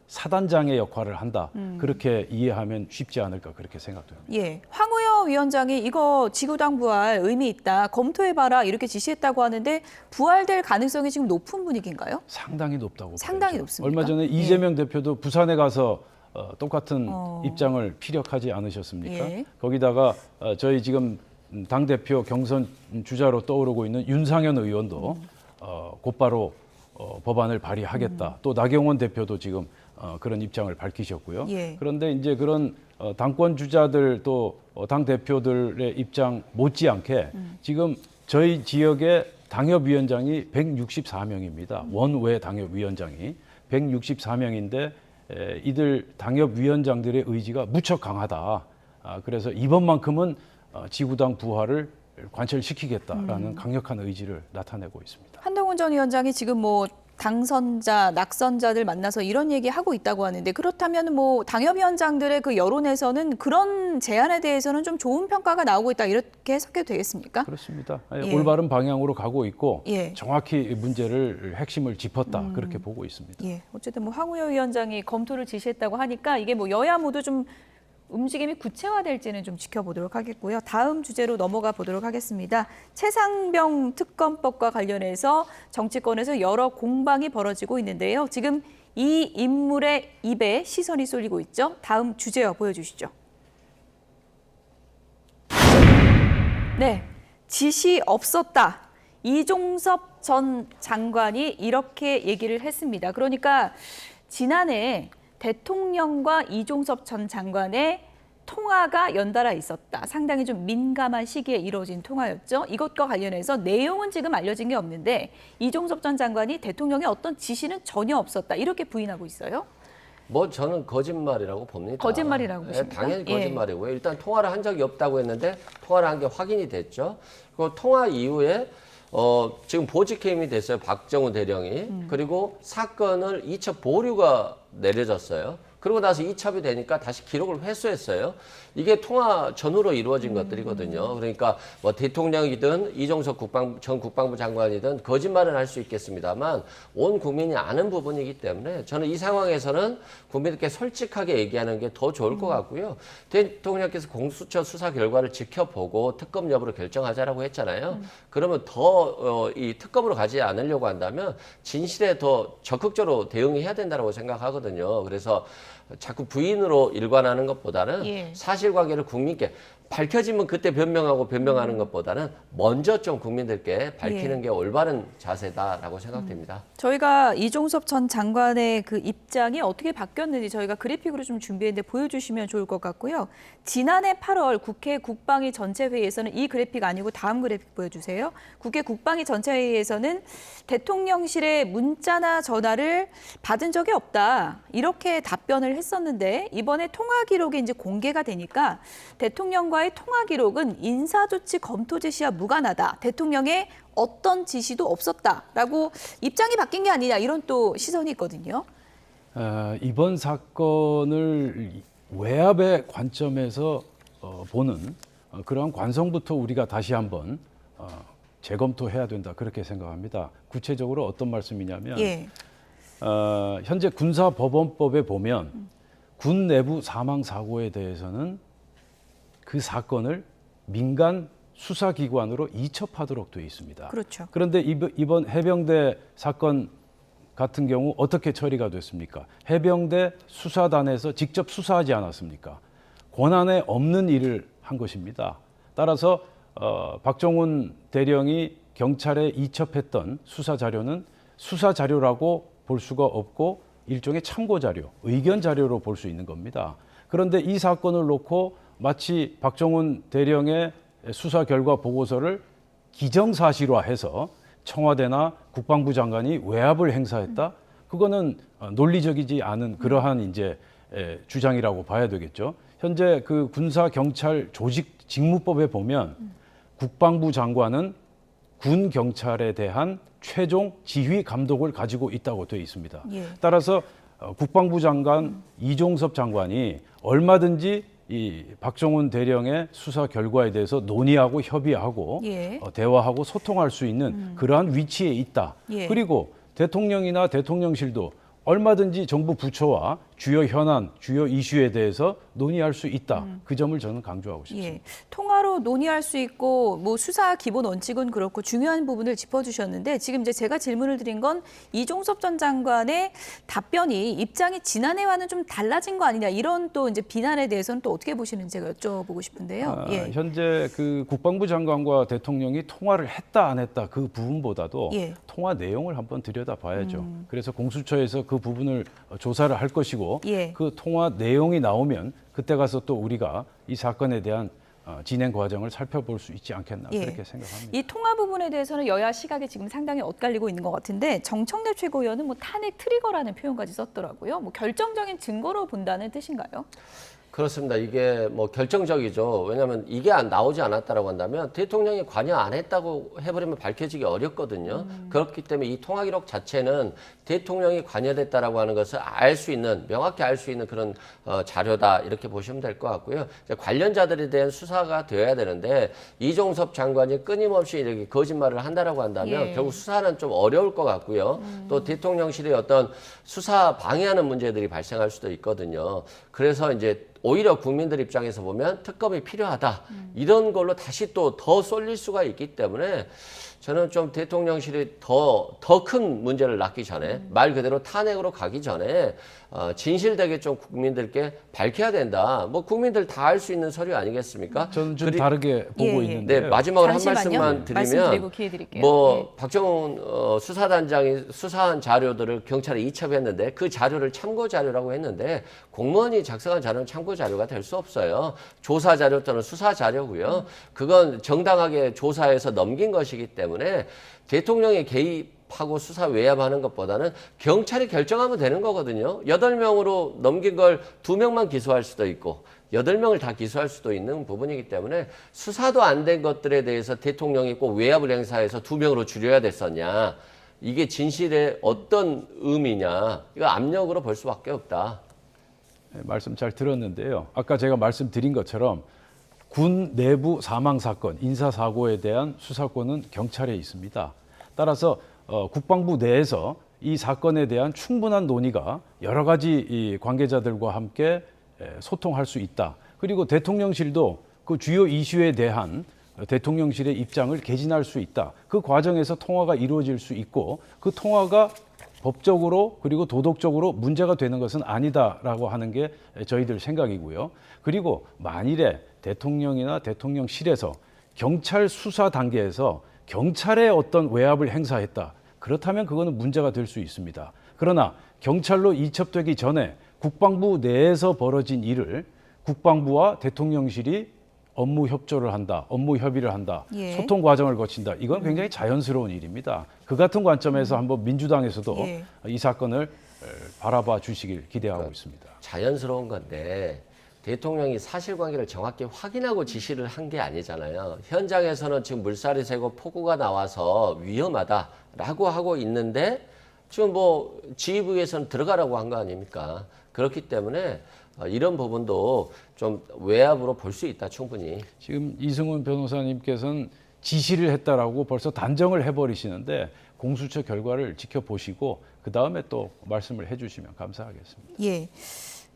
사단장의 역할을 한다. 그렇게 이해하면 쉽지 않을까 그렇게 생각됩니다. 예, 황우여 위원장이 이거 지구당 부활 의미 있다, 검토해봐라 이렇게 지시했다고 하는데 부활될 가능성이 지금 높은 분위기인가요? 상당히 높다고 상당히 봐야죠. 높습니까? 얼마 전에 예. 이재명 대표도 부산에 가서 똑같은 입장을 피력하지 않으셨습니까? 예. 거기다가 저희 지금 당대표 경선 주자로 떠오르고 있는 윤상현 의원도 곧바로 법안을 발의하겠다. 또 나경원 대표도 지금 그런 입장을 밝히셨고요. 예. 그런데 이제 그런 당권 주자들 또 당 대표들의 입장 못지않게 지금 저희 지역의 당협위원장이 164명입니다. 원외 당협위원장이 164명인데 이들 당협위원장들의 의지가 무척 강하다. 그래서 이번만큼은 지구당 부활을 관철시키겠다라는 강력한 의지를 나타내고 있습니다. 한동훈 전 위원장이 지금 뭐 당선자, 낙선자들 만나서 이런 얘기하고 있다고 하는데 그렇다면 뭐 당협위원장들의 그 여론에서는 그런 제안에 대해서는 좀 좋은 평가가 나오고 있다 이렇게 해석해도 되겠습니까? 그렇습니다. 예. 올바른 방향으로 가고 있고 예. 정확히 문제를 핵심을 짚었다 그렇게 보고 있습니다. 예, 어쨌든 뭐 황우여 위원장이 검토를 지시했다고 하니까 이게 뭐 여야 모두 좀 움직임이 구체화될지는 좀 지켜보도록 하겠고요. 다음 주제로 넘어가 보도록 하겠습니다. 최상병 특검법과 관련해서 정치권에서 여러 공방이 벌어지고 있는데요. 지금 이 인물의 입에 시선이 쏠리고 있죠. 다음 주제어 보여주시죠. 네, 지시 없었다. 이종섭 전 장관이 이렇게 얘기를 했습니다. 그러니까 지난해 대통령과 이종섭 전 장관의 통화가 연달아 있었다. 상당히 좀 민감한 시기에 이루어진 통화였죠. 이것과 관련해서 내용은 지금 알려진 게 없는데 이종섭 전 장관이 대통령의 어떤 지시는 전혀 없었다. 이렇게 부인하고 있어요. 뭐 저는 거짓말이라고 봅니다. 거짓말이라고 보십니까? 당연히 예. 거짓말이고요. 일단 통화를 한 적이 없다고 했는데 통화를 한 게 확인이 됐죠. 그 통화 이후에 지금 보직해임이 됐어요. 박정우 대령이. 그리고 사건을 이첩 보류가 내려졌어요. 그러고 나서 이첩이 되니까 다시 기록을 회수했어요. 이게 통화 전후로 이루어진 것들이거든요. 그러니까 뭐 대통령이든 이종석 전 국방부 장관이든 거짓말은 할 수 있겠습니다만 온 국민이 아는 부분이기 때문에 저는 이 상황에서는 국민들께 솔직하게 얘기하는 게 더 좋을 것 같고요. 대통령께서 공수처 수사 결과를 지켜보고 특검 여부를 결정하자라고 했잖아요. 그러면 더 이 특검으로 가지 않으려고 한다면 진실에 더 적극적으로 대응해야 된다고 생각하거든요. 그래서 자꾸 부인으로 일관하는 것보다는 예. 사실관계를 국민께 밝혀지면 그때 변명하는 것보다는 먼저 좀 국민들께 밝히는 예. 게 올바른 자세다라고 생각됩니다. 저희가 이종섭 전 장관의 그 입장이 어떻게 바뀌었는지 저희가 그래픽으로 좀 준비했는데 보여주시면 좋을 것 같고요. 지난해 8월 국회 국방위 전체회의에서는 이 그래픽 아니고 다음 그래픽 보여주세요. 국회 국방위 전체회의에서는 대통령실의 문자나 전화를 받은 적이 없다. 이렇게 답변을 했었는데 이번에 통화 기록이 이제 공개가 되니까 대통령과의 통화 기록은 인사조치 검토 지시와 무관하다. 대통령의 어떤 지시도 없었다라고 입장이 바뀐 게 아니냐 이런 또 시선이 있거든요. 이번 사건을 외압의 관점에서 보는 그러한 관성부터 우리가 다시 한번 재검토해야 된다 그렇게 생각합니다. 구체적으로 어떤 말씀이냐면 예. 현재 군사법원법에 보면 군 내부 사망 사고에 대해서는 그 사건을 민간 수사기관으로 이첩하도록 되어 있습니다. 그렇죠. 그런데 이번 해병대 사건 같은 경우 어떻게 처리가 됐습니까? 해병대 수사단에서 직접 수사하지 않았습니까? 권한에 없는 일을 한 것입니다. 따라서 박정훈 대령이 경찰에 이첩했던 수사 자료는 수사 자료라고 볼 수가 없고 일종의 참고 자료, 의견 자료로 볼 수 있는 겁니다. 그런데 이 사건을 놓고 마치 박정훈 대령의 수사 결과 보고서를 기정사실화해서 청와대나 국방부 장관이 외압을 행사했다. 그거는 논리적이지 않은 그러한 이제 주장이라고 봐야 되겠죠. 현재 그 군사 경찰 조직 직무법에 보면 국방부 장관은 군 경찰에 대한 최종 지휘 감독을 가지고 있다고 되어 있습니다. 예. 따라서 국방부 장관 이종섭 장관이 얼마든지 이 박정훈 대령의 수사 결과에 대해서 논의하고 협의하고 예. 대화하고 소통할 수 있는 그러한 위치에 있다. 예. 그리고 대통령이나 대통령실도 얼마든지 정부 부처와 주요 현안, 주요 이슈에 대해서 논의할 수 있다. 그 점을 저는 강조하고 싶습니다. 예. 통화로 논의할 수 있고 뭐 수사 기본 원칙은 그렇고 중요한 부분을 짚어주셨는데 지금 이제 제가 질문을 드린 건 이종섭 전 장관의 답변이 입장이 지난해와는 좀 달라진 거 아니냐 이런 또 이제 비난에 대해서는 또 어떻게 보시는지 제가 여쭤보고 싶은데요. 예. 현재 그 국방부 장관과 대통령이 통화를 했다 안 했다 그 부분보다도 예. 통화 내용을 한번 들여다봐야죠. 그래서 공수처에서 그 부분을 조사를 할 것이고 예. 그 통화 내용이 나오면 그때 가서 또 우리가 이 사건에 대한 진행 과정을 살펴볼 수 있지 않겠나 예. 그렇게 생각합니다. 이 통화 부분에 대해서는 여야 시각이 지금 상당히 엇갈리고 있는 것 같은데 정청래 최고위원은 뭐 탄핵 트리거라는 표현까지 썼더라고요. 뭐 결정적인 증거로 본다는 뜻인가요? 그렇습니다. 이게 뭐 결정적이죠. 왜냐하면 이게 나오지 않았다라고 한다면 대통령이 관여 안 했다고 해버리면 밝혀지기 어렵거든요. 그렇기 때문에 이 통화 기록 자체는 대통령이 관여됐다라고 하는 것을 알 수 있는, 명확히 알 수 있는 그런 자료다 이렇게 보시면 될 것 같고요. 이제 관련자들에 대한 수사가 되어야 되는데 이종섭 장관이 끊임없이 이렇게 거짓말을 한다라고 한다면 예. 결국 수사는 좀 어려울 것 같고요. 또 대통령실의 어떤 수사 방해하는 문제들이 발생할 수도 있거든요. 그래서 이제 오히려 국민들 입장에서 보면 특검이 필요하다. 이런 걸로 다시 또 더 쏠릴 수가 있기 때문에 저는 좀 대통령실이 더 큰 문제를 낳기 전에 말 그대로 탄핵으로 가기 전에 진실되게 좀 국민들께 밝혀야 된다. 뭐 국민들 다 알 수 있는 서류 아니겠습니까? 저는 좀 다르게 보고 있는데 네, 마지막으로 한 잠시만요. 말씀만 드리면 말씀드리고 기회 드릴게요. 뭐 박정훈 수사단장이 수사한 자료들을 경찰에 이첩했는데 그 자료를 참고 자료라고 했는데 공무원이 작성한 자료는 참고 자료가 될 수 없어요. 조사 자료 또는 수사 자료고요. 그건 정당하게 조사해서 넘긴 것이기 때문에 대통령의 개입하고 수사 외압하는 것보다는 경찰이 결정하면 되는 거거든요. 8명으로 넘긴 걸 2명만 기소할 수도 있고 8명을 다 기소할 수도 있는 부분이기 때문에 수사도 안 된 것들에 대해서 대통령이 꼭 외압을 행사해서 2명으로 줄여야 됐었냐. 이게 진실의 어떤 의미냐. 이거 압력으로 볼 수밖에 없다. 네, 말씀 잘 들었는데요. 아까 제가 말씀드린 것처럼 군 내부 사망 사건, 인사 사고에 대한 수사권은 경찰에 있습니다. 따라서 국방부 내에서 이 사건에 대한 충분한 논의가 여러 가지 이 관계자들과 함께 소통할 수 있다. 그리고 대통령실도 그 주요 이슈에 대한 대통령실의 입장을 개진할 수 있다. 그 과정에서 통화가 이루어질 수 있고 그 통화가 법적으로 그리고 도덕적으로 문제가 되는 것은 아니다라고 하는 게 저희들 생각이고요. 그리고 만일에 대통령이나 대통령실에서 경찰 수사 단계에서 경찰의 어떤 외압을 행사했다. 그렇다면 그거는 문제가 될 수 있습니다. 그러나 경찰로 이첩되기 전에 국방부 내에서 벌어진 일을 국방부와 대통령실이 업무 협조를 한다, 업무 협의를 한다, 예. 소통 과정을 거친다. 이건 굉장히 자연스러운 일입니다. 그 같은 관점에서 한번 민주당에서도 예. 이 사건을 바라봐 주시길 기대하고 있습니다. 자연스러운 건데 대통령이 사실관계를 정확히 확인하고 지시를 한 게 아니잖아요. 현장에서는 지금 물살이 새고 폭우가 나와서 위험하다라고 하고 있는데 지금 뭐 지휘부에서는 들어가라고 한 거 아닙니까? 그렇기 때문에 이런 부분도 좀 외압으로 볼 수 있다, 충분히. 지금 이승훈 변호사님께서는 지시를 했다라고 벌써 단정을 해버리시는데 공수처 결과를 지켜보시고 그 다음에 또 말씀을 해주시면 감사하겠습니다. 예.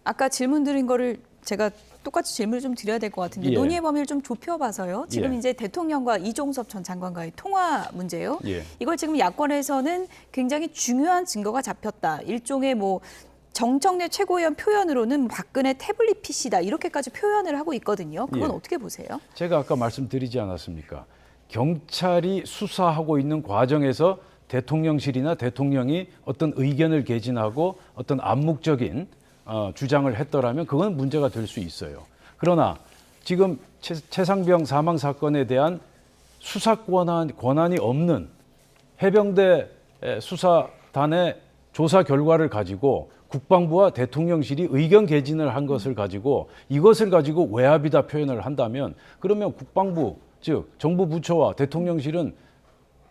아까 질문 드린 거를 제가 똑같이 질문을 좀 드려야 될 것 같은데 예. 논의의 범위를 좀 좁혀봐서요. 지금 예. 이제 대통령과 이종섭 전 장관과의 통화 문제요. 예. 이걸 지금 야권에서는 굉장히 중요한 증거가 잡혔다. 일종의 뭐 정청래 최고위원 표현으로는 박근혜 태블릿 PC다 이렇게까지 표현을 하고 있거든요. 그건 예. 어떻게 보세요? 제가 아까 말씀드리지 않았습니까? 경찰이 수사하고 있는 과정에서 대통령실이나 대통령이 어떤 의견을 개진하고 어떤 암묵적인 주장을 했더라면 그건 문제가 될 수 있어요. 그러나 지금 최상병 사망 사건에 대한 수사 권한이 없는 해병대 수사단의 조사 결과를 가지고 국방부와 대통령실이 의견 개진을 한 것을 가지고 이것을 가지고 외압이다 표현을 한다면 그러면 국방부 즉 정부 부처와 대통령실은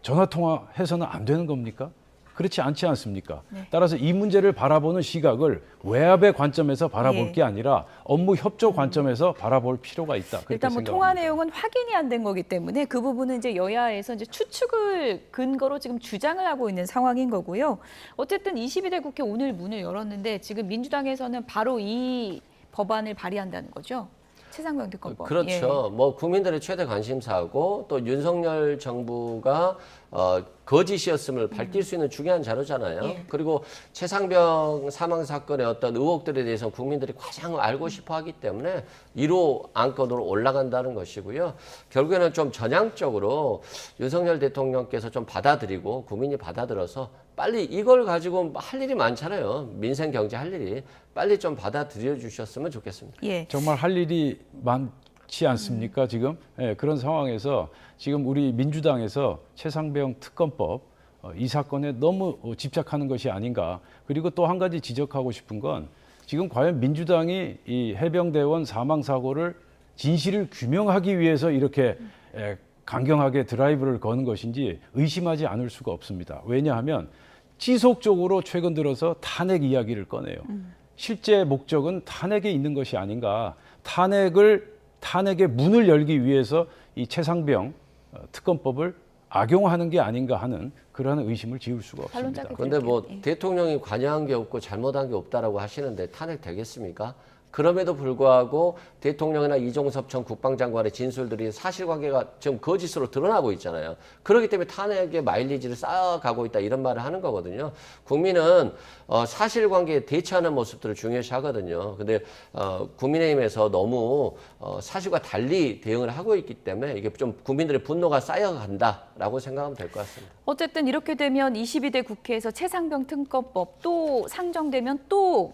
전화통화해서는 안 되는 겁니까? 그렇지 않지 않습니까? 네. 따라서 이 문제를 바라보는 시각을 외압의 관점에서 바라볼 예. 게 아니라 업무 협조 관점에서 바라볼 필요가 있다. 그렇게 일단 뭐 생각합니다. 통화 내용은 확인이 안 된 거기 때문에 그 부분은 이제 여야에서 이제 추측을 근거로 지금 주장을 하고 있는 상황인 거고요. 어쨌든 22대 국회 오늘 문을 열었는데 지금 민주당에서는 바로 이 법안을 발의한다는 거죠. 최상병 특검법. 그렇죠. 뭐 국민들의 최대 관심사고 또 윤석열 정부가 거짓이었음을 밝힐 수 있는 중요한 자료잖아요. 예. 그리고 최상병 사망 사건의 어떤 의혹들에 대해서 국민들이 가장 알고 싶어 하기 때문에 1호 안건으로 올라간다는 것이고요. 결국에는 좀 전향적으로 윤석열 대통령께서 좀 받아들이고 국민이 받아들여서 빨리 이걸 가지고 할 일이 많잖아요. 민생 경제 할 일이. 빨리 좀 받아들여 주셨으면 좋겠습니다. 예. 정말 할 일이 많지 않습니까 지금? 예, 그런 상황에서 지금 우리 민주당에서 최상병 특검법 이 사건에 너무 집착하는 것이 아닌가. 그리고 또 한 가지 지적하고 싶은 건 지금 과연 민주당이 이 해병대원 사망 사고를 진실을 규명하기 위해서 이렇게 강경하게 드라이브를 거는 것인지 의심하지 않을 수가 없습니다. 왜냐하면 지속적으로 최근 들어서 탄핵 이야기를 꺼내요. 실제 목적은 탄핵에 있는 것이 아닌가. 탄핵의 문을 열기 위해서 이 최상병 특검법을 악용하는 게 아닌가 하는 그러한 의심을 지울 수가 없습니다. 그런데 뭐 대통령이 관여한 게 없고 잘못한 게 없다라고 하시는데 탄핵 되겠습니까? 그럼에도 불구하고 대통령이나 이종섭 전 국방장관의 진술들이 사실관계가 지금 거짓으로 드러나고 있잖아요. 그렇기 때문에 탄핵의 마일리지를 쌓아가고 있다 이런 말을 하는 거거든요. 국민은 사실관계에 대처하는 모습들을 중요시하거든요. 근데 국민의힘에서 너무 사실과 달리 대응을 하고 있기 때문에 이게 좀 국민들의 분노가 쌓여간다라고 생각하면 될 것 같습니다. 어쨌든 이렇게 되면 22대 국회에서 최상병 특검법 또 상정되면 또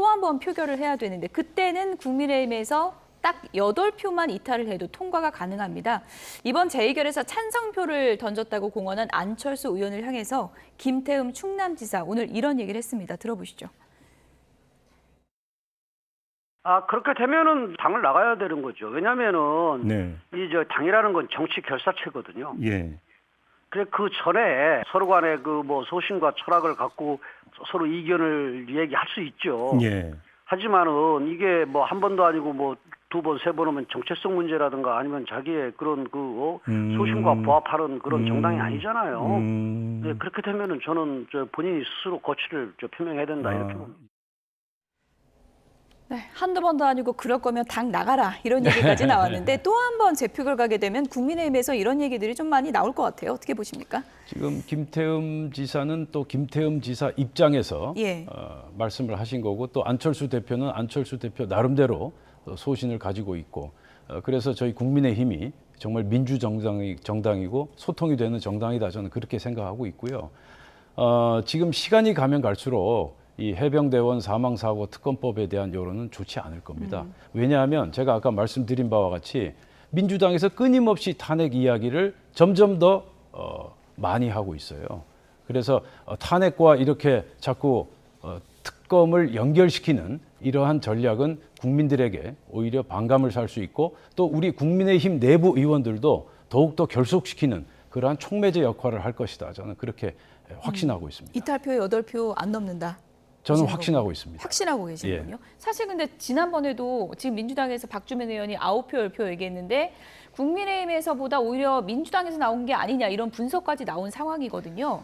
한 번 표결을 해야 되는데 그때는 국민의힘에서 딱 8표만 이탈을 해도 통과가 가능합니다. 이번 재의결에서 찬성표를 던졌다고 공언한 안철수 의원을 향해서 김태흠 충남지사 오늘 이런 얘기를 했습니다. 들어보시죠. 그렇게 되면은 당을 나가야 되는 거죠. 왜냐면은 당이라는 건 정치 결사체거든요. 예. 그래 그 전에 서로 간에 그 뭐 소신과 철학을 갖고 서로 이견을 얘기할 수 있죠. 예. 하지만은 이게 뭐 한 번도 아니고 뭐 두 번, 세 번 오면 정체성 문제라든가 아니면 자기의 그런 소신과 부합하는 그런 정당이 아니잖아요. 네, 그렇게 되면은 저는 본인이 스스로 고치를 표명해야 된다 이렇게 봅니다. 네, 한두 번도 아니고 그럴 거면 당 나가라 이런 얘기까지 나왔는데 또 한 번 재표결 가게 되면 국민의힘에서 이런 얘기들이 좀 많이 나올 것 같아요. 어떻게 보십니까? 지금 김태흠 지사는 또 김태흠 지사 입장에서 말씀을 하신 거고 또 안철수 대표는 안철수 대표 나름대로 소신을 가지고 있고 그래서 저희 국민의힘이 정말 민주정당이고 소통이 되는 정당이다, 저는 그렇게 생각하고 있고요. 지금 시간이 가면 갈수록 이 해병대원 사망사고 특검법에 대한 여론은 좋지 않을 겁니다. 왜냐하면 제가 아까 말씀드린 바와 같이 민주당에서 끊임없이 탄핵 이야기를 점점 더 많이 하고 있어요. 그래서 탄핵과 이렇게 자꾸 특검을 연결시키는 이러한 전략은 국민들에게 오히려 반감을 살 수 있고, 또 우리 국민의힘 내부 의원들도 더욱더 결속시키는 그러한 촉매제 역할을 할 것이다, 저는 그렇게 확신하고 있습니다. 이탈표 8표 안 넘는다. 저는 확신하고 있습니다. 확신하고 계시군요. 사실 근데 지난번에도 지금 민주당에서 박주민 의원이 9표, 10표 얘기했는데 국민의힘에서보다 오히려 민주당에서 나온 게 아니냐, 이런 분석까지 나온 상황이거든요.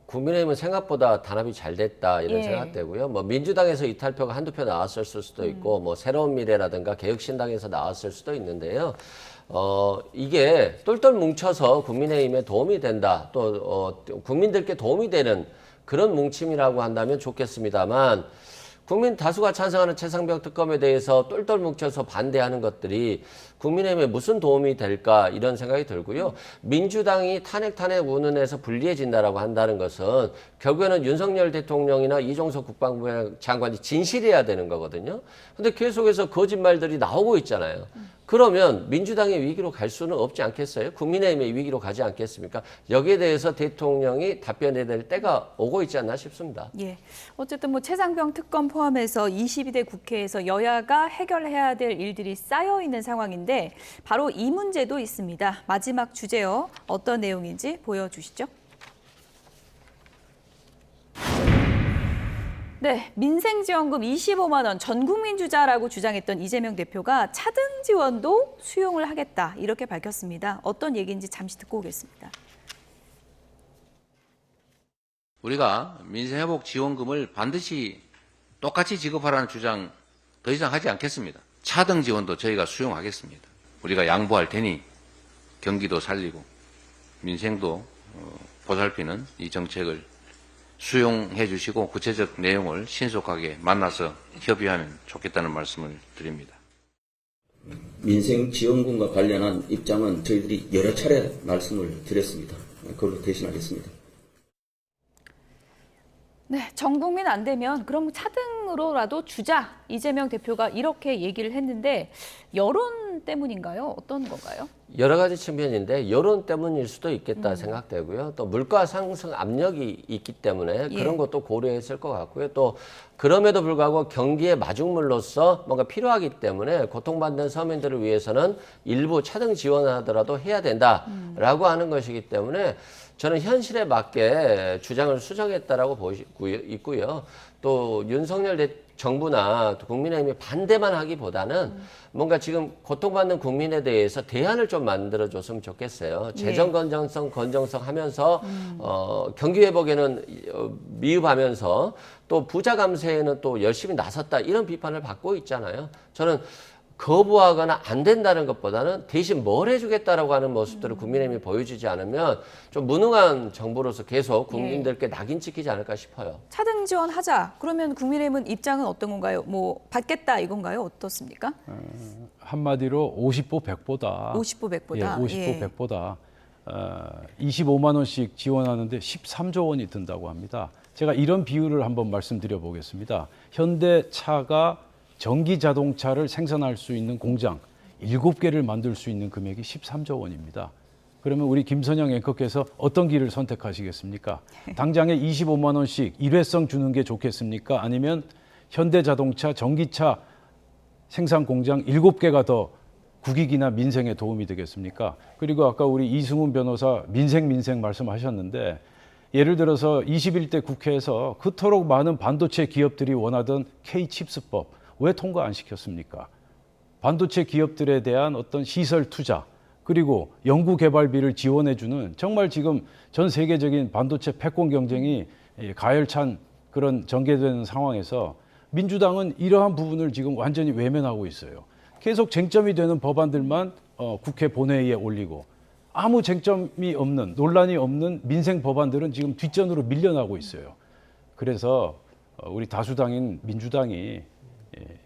국민의힘은 생각보다 단합이 잘 됐다, 이런 예. 생각되고요. 뭐 민주당에서 이탈표가 한두 표 나왔을 수도 있고, 뭐 새로운 미래라든가 개혁신당에서 나왔을 수도 있는데요. 이게 똘똘 뭉쳐서 국민의힘에 도움이 된다, 또 국민들께 도움이 되는 그런 뭉침이라고 한다면 좋겠습니다만, 국민 다수가 찬성하는 최상병 특검에 대해서 똘똘 뭉쳐서 반대하는 것들이 국민의힘에 무슨 도움이 될까, 이런 생각이 들고요. 민주당이 탄핵 운운에서 불리해진다라고 한다는 것은 결국에는 윤석열 대통령이나 이종석 국방부 장관이 진실해야 되는 거거든요. 근데 계속해서 거짓말들이 나오고 있잖아요. 그러면 민주당의 위기로 갈 수는 없지 않겠어요? 국민의힘의 위기로 가지 않겠습니까? 여기에 대해서 대통령이 답변해야 될 때가 오고 있지 않나 싶습니다. 예. 어쨌든 뭐 최상병 특검 포함해서 22대 국회에서 여야가 해결해야 될 일들이 쌓여 있는 상황인데, 바로 이 문제도 있습니다. 마지막 주제요. 어떤 내용인지 보여주시죠. 네, 민생지원금 25만 원 전 국민 주자라고 주장했던 이재명 대표가 차등 지원도 수용을 하겠다, 이렇게 밝혔습니다. 어떤 얘기인지 잠시 듣고 오겠습니다. 우리가 민생회복지원금을 반드시 똑같이 지급하라는 주장 더 이상 하지 않겠습니다. 차등 지원도 저희가 수용하겠습니다. 우리가 양보할 테니 경기도 살리고 민생도 보살피는 이 정책을 수용해 주시고 구체적 내용을 신속하게 만나서 협의하면 좋겠다는 말씀을 드립니다. 민생지원금과 관련한 입장은 저희들이 여러 차례 말씀을 드렸습니다. 그걸로 대신하겠습니다. 네, 전 국민 안 되면 그럼 차등으로라도 주자, 이재명 대표가 이렇게 얘기를 했는데 여론 때문인가요? 어떤 건가요? 여러 가지 측면인데 여론 때문일 수도 있겠다 생각되고요. 또 물가 상승 압력이 있기 때문에 그런 것도 고려했을 것 같고요. 또 그럼에도 불구하고 경기의 마중물로서 뭔가 필요하기 때문에 고통받는 서민들을 위해서는 일부 차등 지원하더라도 해야 된다라고 하는 것이기 때문에 저는 현실에 맞게 주장을 수정했다라고 보고 있고요. 또 윤석열 정부나 국민의힘이 반대만 하기보다는 뭔가 지금 고통받는 국민에 대해서 대안을 좀 만들어줬으면 좋겠어요. 재정 건전성 하면서 경기 회복에는 미흡하면서 또 부자 감세에는 또 열심히 나섰다, 이런 비판을 받고 있잖아요. 저는 거부하거나 안 된다는 것보다는 대신 뭘 해주겠다라고 하는 모습들을 국민의힘이 보여주지 않으면 좀 무능한 정부로서 계속 국민들께 낙인 찍히지 않을까 싶어요. 차등 지원하자. 그러면 국민의힘은 입장은 어떤 건가요? 뭐 받겠다 이건가요? 어떻습니까? 한마디로 50보 100보다. 50보 100보다. 예, 50보 100보다. 25만 원씩 지원하는데 13조 원이 든다고 합니다. 제가 이런 비율을 한번 말씀드려 보겠습니다. 현대차가 전기 자동차를 생산할 수 있는 공장 7개를 만들 수 있는 금액이 13조 원입니다. 그러면 우리 김선영 앵커께서 어떤 길을 선택하시겠습니까? 당장에 25만 원씩 일회성 주는 게 좋겠습니까? 아니면 현대자동차 전기차 생산 공장 7개가 더 국익이나 민생에 도움이 되겠습니까? 그리고 아까 우리 이승훈 변호사 민생 말씀하셨는데, 예를 들어서 21대 국회에서 그토록 많은 반도체 기업들이 원하던 K-칩스법 왜 통과 안 시켰습니까? 반도체 기업들에 대한 어떤 시설 투자, 그리고 연구개발비를 지원해주는, 정말 지금 전 세계적인 반도체 패권 경쟁이 가열찬 그런 전개되는 상황에서 민주당은 이러한 부분을 지금 완전히 외면하고 있어요. 계속 쟁점이 되는 법안들만 국회 본회의에 올리고, 아무 쟁점이 없는, 논란이 없는 민생 법안들은 지금 뒷전으로 밀려나고 있어요. 그래서 우리 다수당인 민주당이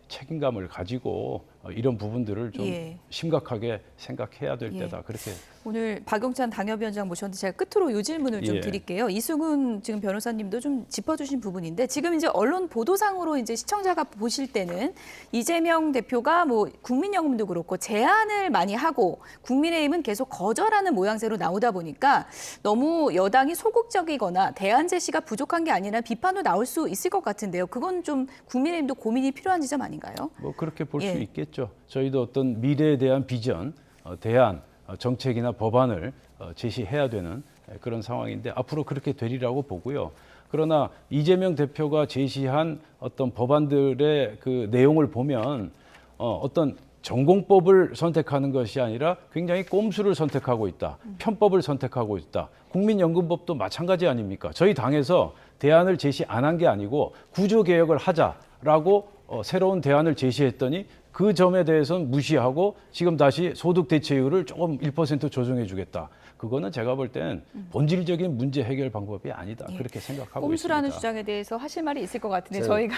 책임감을 가지고 이런 부분들을 좀 예. 심각하게 생각해야 될 예. 때다. 그렇게 오늘 박용찬 당협위원장 모셨는데 제가 끝으로 이 질문을 좀 예. 드릴게요. 이승훈 지금 변호사님도 좀 짚어주신 부분인데 지금 이제 언론 보도상으로 이제 시청자가 보실 때는 이재명 대표가 뭐 국민연금도 그렇고 제안을 많이 하고 국민의힘은 계속 거절하는 모양새로 나오다 보니까 너무 여당이 소극적이거나 대안 제시가 부족한 게 아니라 비판도 나올 수 있을 것 같은데요. 그건 좀 국민의힘도 고민이 필요한 지점 아닌가요? 뭐 그렇게 볼 수 예. 있겠죠. 저희도 어떤 미래에 대한 비전, 대안, 정책이나 법안을 제시해야 되는 그런 상황인데 앞으로 그렇게 되리라고 보고요. 그러나 이재명 대표가 제시한 어떤 법안들의 그 내용을 보면 어떤 전공법을 선택하는 것이 아니라 굉장히 꼼수를 선택하고 있다. 편법을 선택하고 있다. 국민연금법도 마찬가지 아닙니까? 저희 당에서 대안을 제시 안 한 게 아니고 구조개혁을 하자라고 새로운 대안을 제시했더니 그 점에 대해서는 무시하고 지금 다시 소득 대체율을 조금 1% 조정해 주겠다. 그거는 제가 볼 땐 본질적인 문제 해결 방법이 아니다. 예. 그렇게 생각하고 꼼수라는 있습니다. 주장에 대해서 하실 말이 있을 것 같은데 저는- 저희가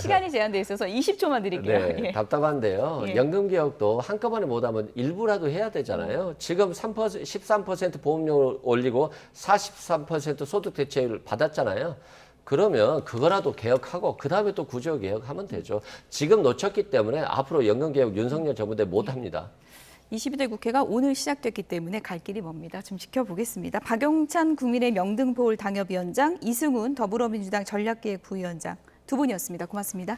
시간이 제한돼 있어서 20초만 드릴게요. 네, 예. 답답한데요. 예. 연금개혁도 한꺼번에 못하면 일부라도 해야 되잖아요. 지금 13% 보험료를 올리고 43% 소득 대체율을 받았잖아요. 그러면 그거라도 개혁하고 그다음에 또 구조개혁하면 되죠. 지금 놓쳤기 때문에 앞으로 연금개혁 윤석열 정부 때 못합니다. 22대 국회가 오늘 시작됐기 때문에 갈 길이 멉니다. 좀 지켜보겠습니다. 박용찬 국민의 명등포올 당협위원장, 이승훈 더불어민주당 전략기획 부위원장 두 분이었습니다. 고맙습니다.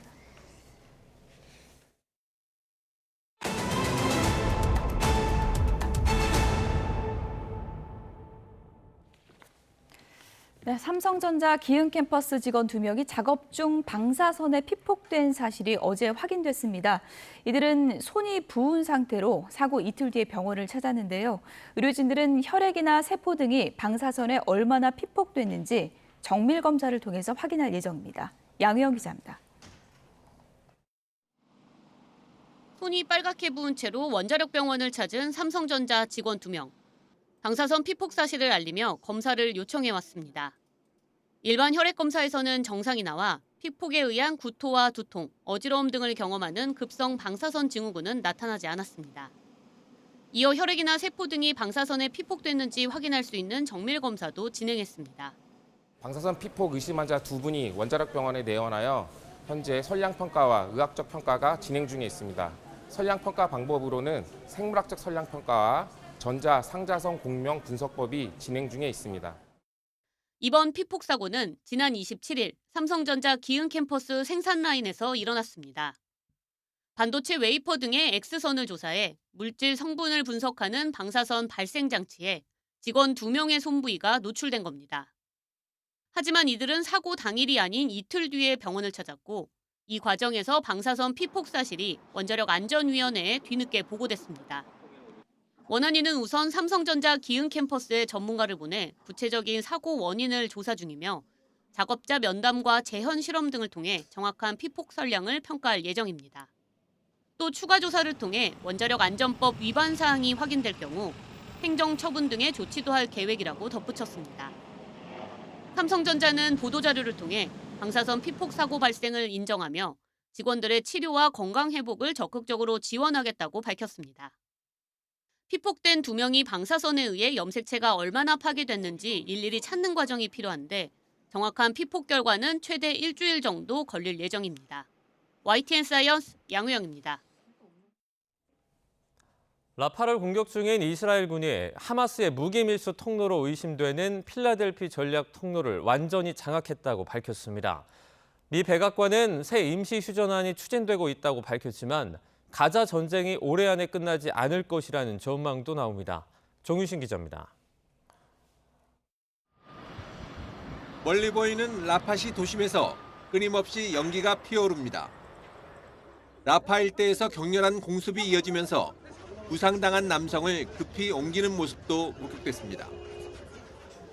네, 삼성전자 기흥 캠퍼스 직원 2명이 작업 중 방사선에 피폭된 사실이 어제 확인됐습니다. 이들은 손이 부은 상태로 사고 이틀 뒤에 병원을 찾았는데요. 의료진들은 혈액이나 세포 등이 방사선에 얼마나 피폭됐는지 정밀 검사를 통해서 확인할 예정입니다. 양효영 기자입니다. 손이 빨갛게 부은 채로 원자력 병원을 찾은 삼성전자 직원 2명. 방사선 피폭 사실을 알리며 검사를 요청해왔습니다. 일반 혈액 검사에서는 정상이 나와 피폭에 의한 구토와 두통, 어지러움 등을 경험하는 급성 방사선 증후군은 나타나지 않았습니다. 이어 혈액이나 세포 등이 방사선에 피폭됐는지 확인할 수 있는 정밀 검사도 진행했습니다. 방사선 피폭 의심 환자 2분이 원자력 병원에 내원하여 현재 선량 평가와 의학적 평가가 진행 중에 있습니다. 선량 평가 방법으로는 생물학적 선량 평가와 전자 상자성 공명 분석법이 진행 중에 있습니다. 이번 피폭 사고는 지난 27일 삼성전자 기흥 캠퍼스 생산 라인에서 일어났습니다. 반도체 웨이퍼 등의 X선을 조사해 물질 성분을 분석하는 방사선 발생 장치에 직원 2명의 손부위가 노출된 겁니다. 하지만 이들은 사고 당일이 아닌 이틀 뒤에 병원을 찾았고 이 과정에서 방사선 피폭 사실이 원자력 안전위원회에 뒤늦게 보고됐습니다. 원안위는 우선 삼성전자 기흥 캠퍼스에 전문가를 보내 구체적인 사고 원인을 조사 중이며 작업자 면담과 재현 실험 등을 통해 정확한 피폭 선량을 평가할 예정입니다. 또 추가 조사를 통해 원자력 안전법 위반 사항이 확인될 경우 행정 처분 등의 조치도 할 계획이라고 덧붙였습니다. 삼성전자는 보도자료를 통해 방사선 피폭 사고 발생을 인정하며 직원들의 치료와 건강 회복을 적극적으로 지원하겠다고 밝혔습니다. 피폭된 2명이 방사선에 의해 염색체가 얼마나 파괴됐는지 일일이 찾는 과정이 필요한데 정확한 피폭 결과는 최대 일주일 정도 걸릴 예정입니다. YTN 사이언스 양우영입니다. 라파를 공격 중인 이스라엘군이 하마스의 무기 밀수 통로로 의심되는 필라델피 전략 통로를 완전히 장악했다고 밝혔습니다. 미 백악관은 새 임시 휴전안이 추진되고 있다고 밝혔지만 가자 전쟁이 올해 안에 끝나지 않을 것이라는 전망도 나옵니다. 정유신 기자입니다. 멀리 보이는 라파시 도심에서 끊임없이 연기가 피어오릅니다. 라파 일대에서 격렬한 공습이 이어지면서 부상당한 남성을 급히 옮기는 모습도 목격됐습니다.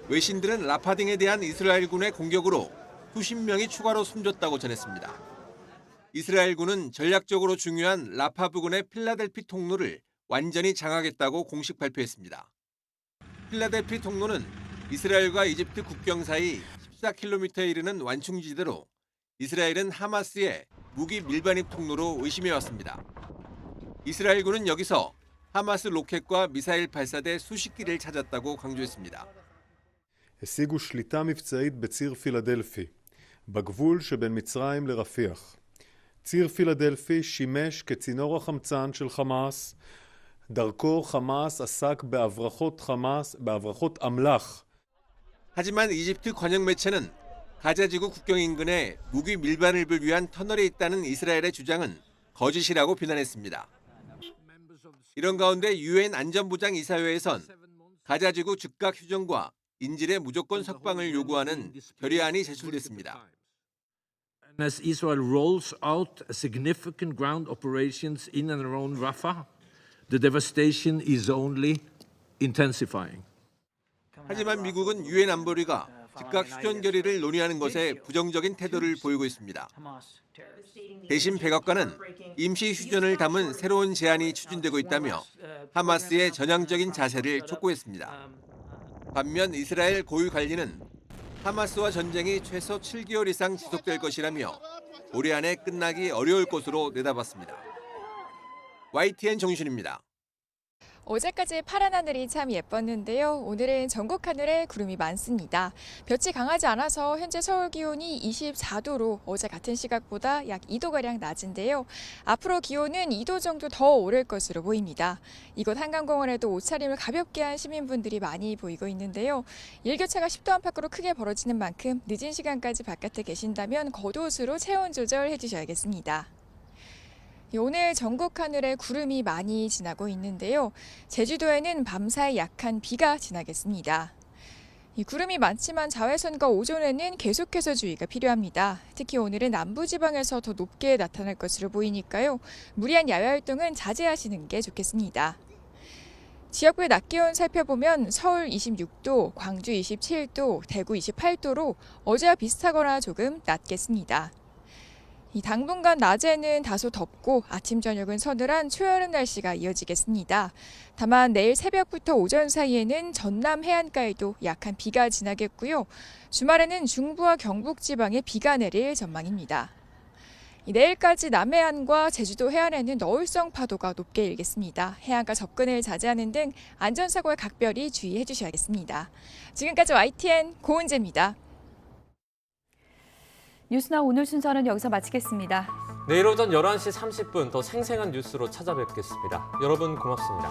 외신들은 라파 등에 대한 이스라엘군의 공격으로 수십 명이 추가로 숨졌다고 전했습니다. 이스라엘군은 전략적으로 중요한 라파 부근의 필라델피 통로를 완전히 장악했다고 공식 발표했습니다. 필라델피 통로는 이스라엘과 이집트 국경 사이 14km에 이르는 완충지대로 이스라엘은 하마스의 무기 밀반입 통로로 의심해왔습니다. 이스라엘군은 여기서 하마스 로켓과 미사일 발사대 수십 기를 찾았다고 강조했습니다. השיגו שליטה מבצעית בציר פילדלפי, בגבול שבין מצרים לרפיח. ציר פילדלפי שימש כצינור החמצן של חמאס, דרכו חמאס עסק בהברחות אמל"ח. 하지만 이집트 관영 매체는 가자지구 국경 인근에 무기 밀반입을 위한 터널이 있다는 이스라엘의 주장은 거짓이라고 비난했습니다. 이런 가운데 유엔 안전보장 이사회에선 가자지구 즉각 휴전과 인질의 무조건 석방을 요구하는 결의안이 제출됐습니다. As Israel rolls out significant ground operations in and around Rafah, the devastation is only intensifying. 하지만 미국은 유엔 안보리가 즉각 휴전 결의를 논의하는 것에 부정적인 태도를 보이고 있습니다. 대신 백악관은 임시 휴전을 담은 새로운 제안이 추진되고 있다며 하마스의 전향적인 자세를 촉구했습니다. 반면 이스라엘 고위 관리는 하마스와 전쟁이 최소 7개월 이상 지속될 것이라며 올해 안에 끝나기 어려울 것으로 내다봤습니다. YTN 정윤입니다. 어제까지 파란 하늘이 참 예뻤는데요. 오늘은 전국 하늘에 구름이 많습니다. 볕이 강하지 않아서 현재 서울 기온이 24도로 어제 같은 시각보다 약 2도가량 낮은데요. 앞으로 기온은 2도 정도 더 오를 것으로 보입니다. 이곳 한강공원에도 옷차림을 가볍게 한 시민분들이 많이 보이고 있는데요. 일교차가 10도 안팎으로 크게 벌어지는 만큼 늦은 시간까지 바깥에 계신다면 겉옷으로 체온 조절해 주셔야겠습니다. 오늘 전국 하늘에 구름이 많이 지나고 있는데요. 제주도에는 밤사이 약한 비가 지나겠습니다. 이 구름이 많지만 자외선과 오존에는 계속해서 주의가 필요합니다. 특히 오늘은 남부지방에서 더 높게 나타날 것으로 보이니까요. 무리한 야외활동은 자제하시는 게 좋겠습니다. 지역별 낮 기온 살펴보면 서울 26도, 광주 27도, 대구 28도로 어제와 비슷하거나 조금 낮겠습니다. 당분간 낮에는 다소 덥고 아침 저녁은 서늘한 초여름 날씨가 이어지겠습니다. 다만 내일 새벽부터 오전 사이에는 전남 해안가에도 약한 비가 지나겠고요. 주말에는 중부와 경북 지방에 비가 내릴 전망입니다. 내일까지 남해안과 제주도 해안에는 너울성 파도가 높게 일겠습니다. 해안가 접근을 자제하는 등 안전사고에 각별히 주의해 주셔야겠습니다. 지금까지 YTN 고은재입니다. 뉴스나 오늘 순서는 여기서 마치겠습니다. 내일 오전 11시 30분 더 생생한 뉴스로 찾아뵙겠습니다. 여러분 고맙습니다.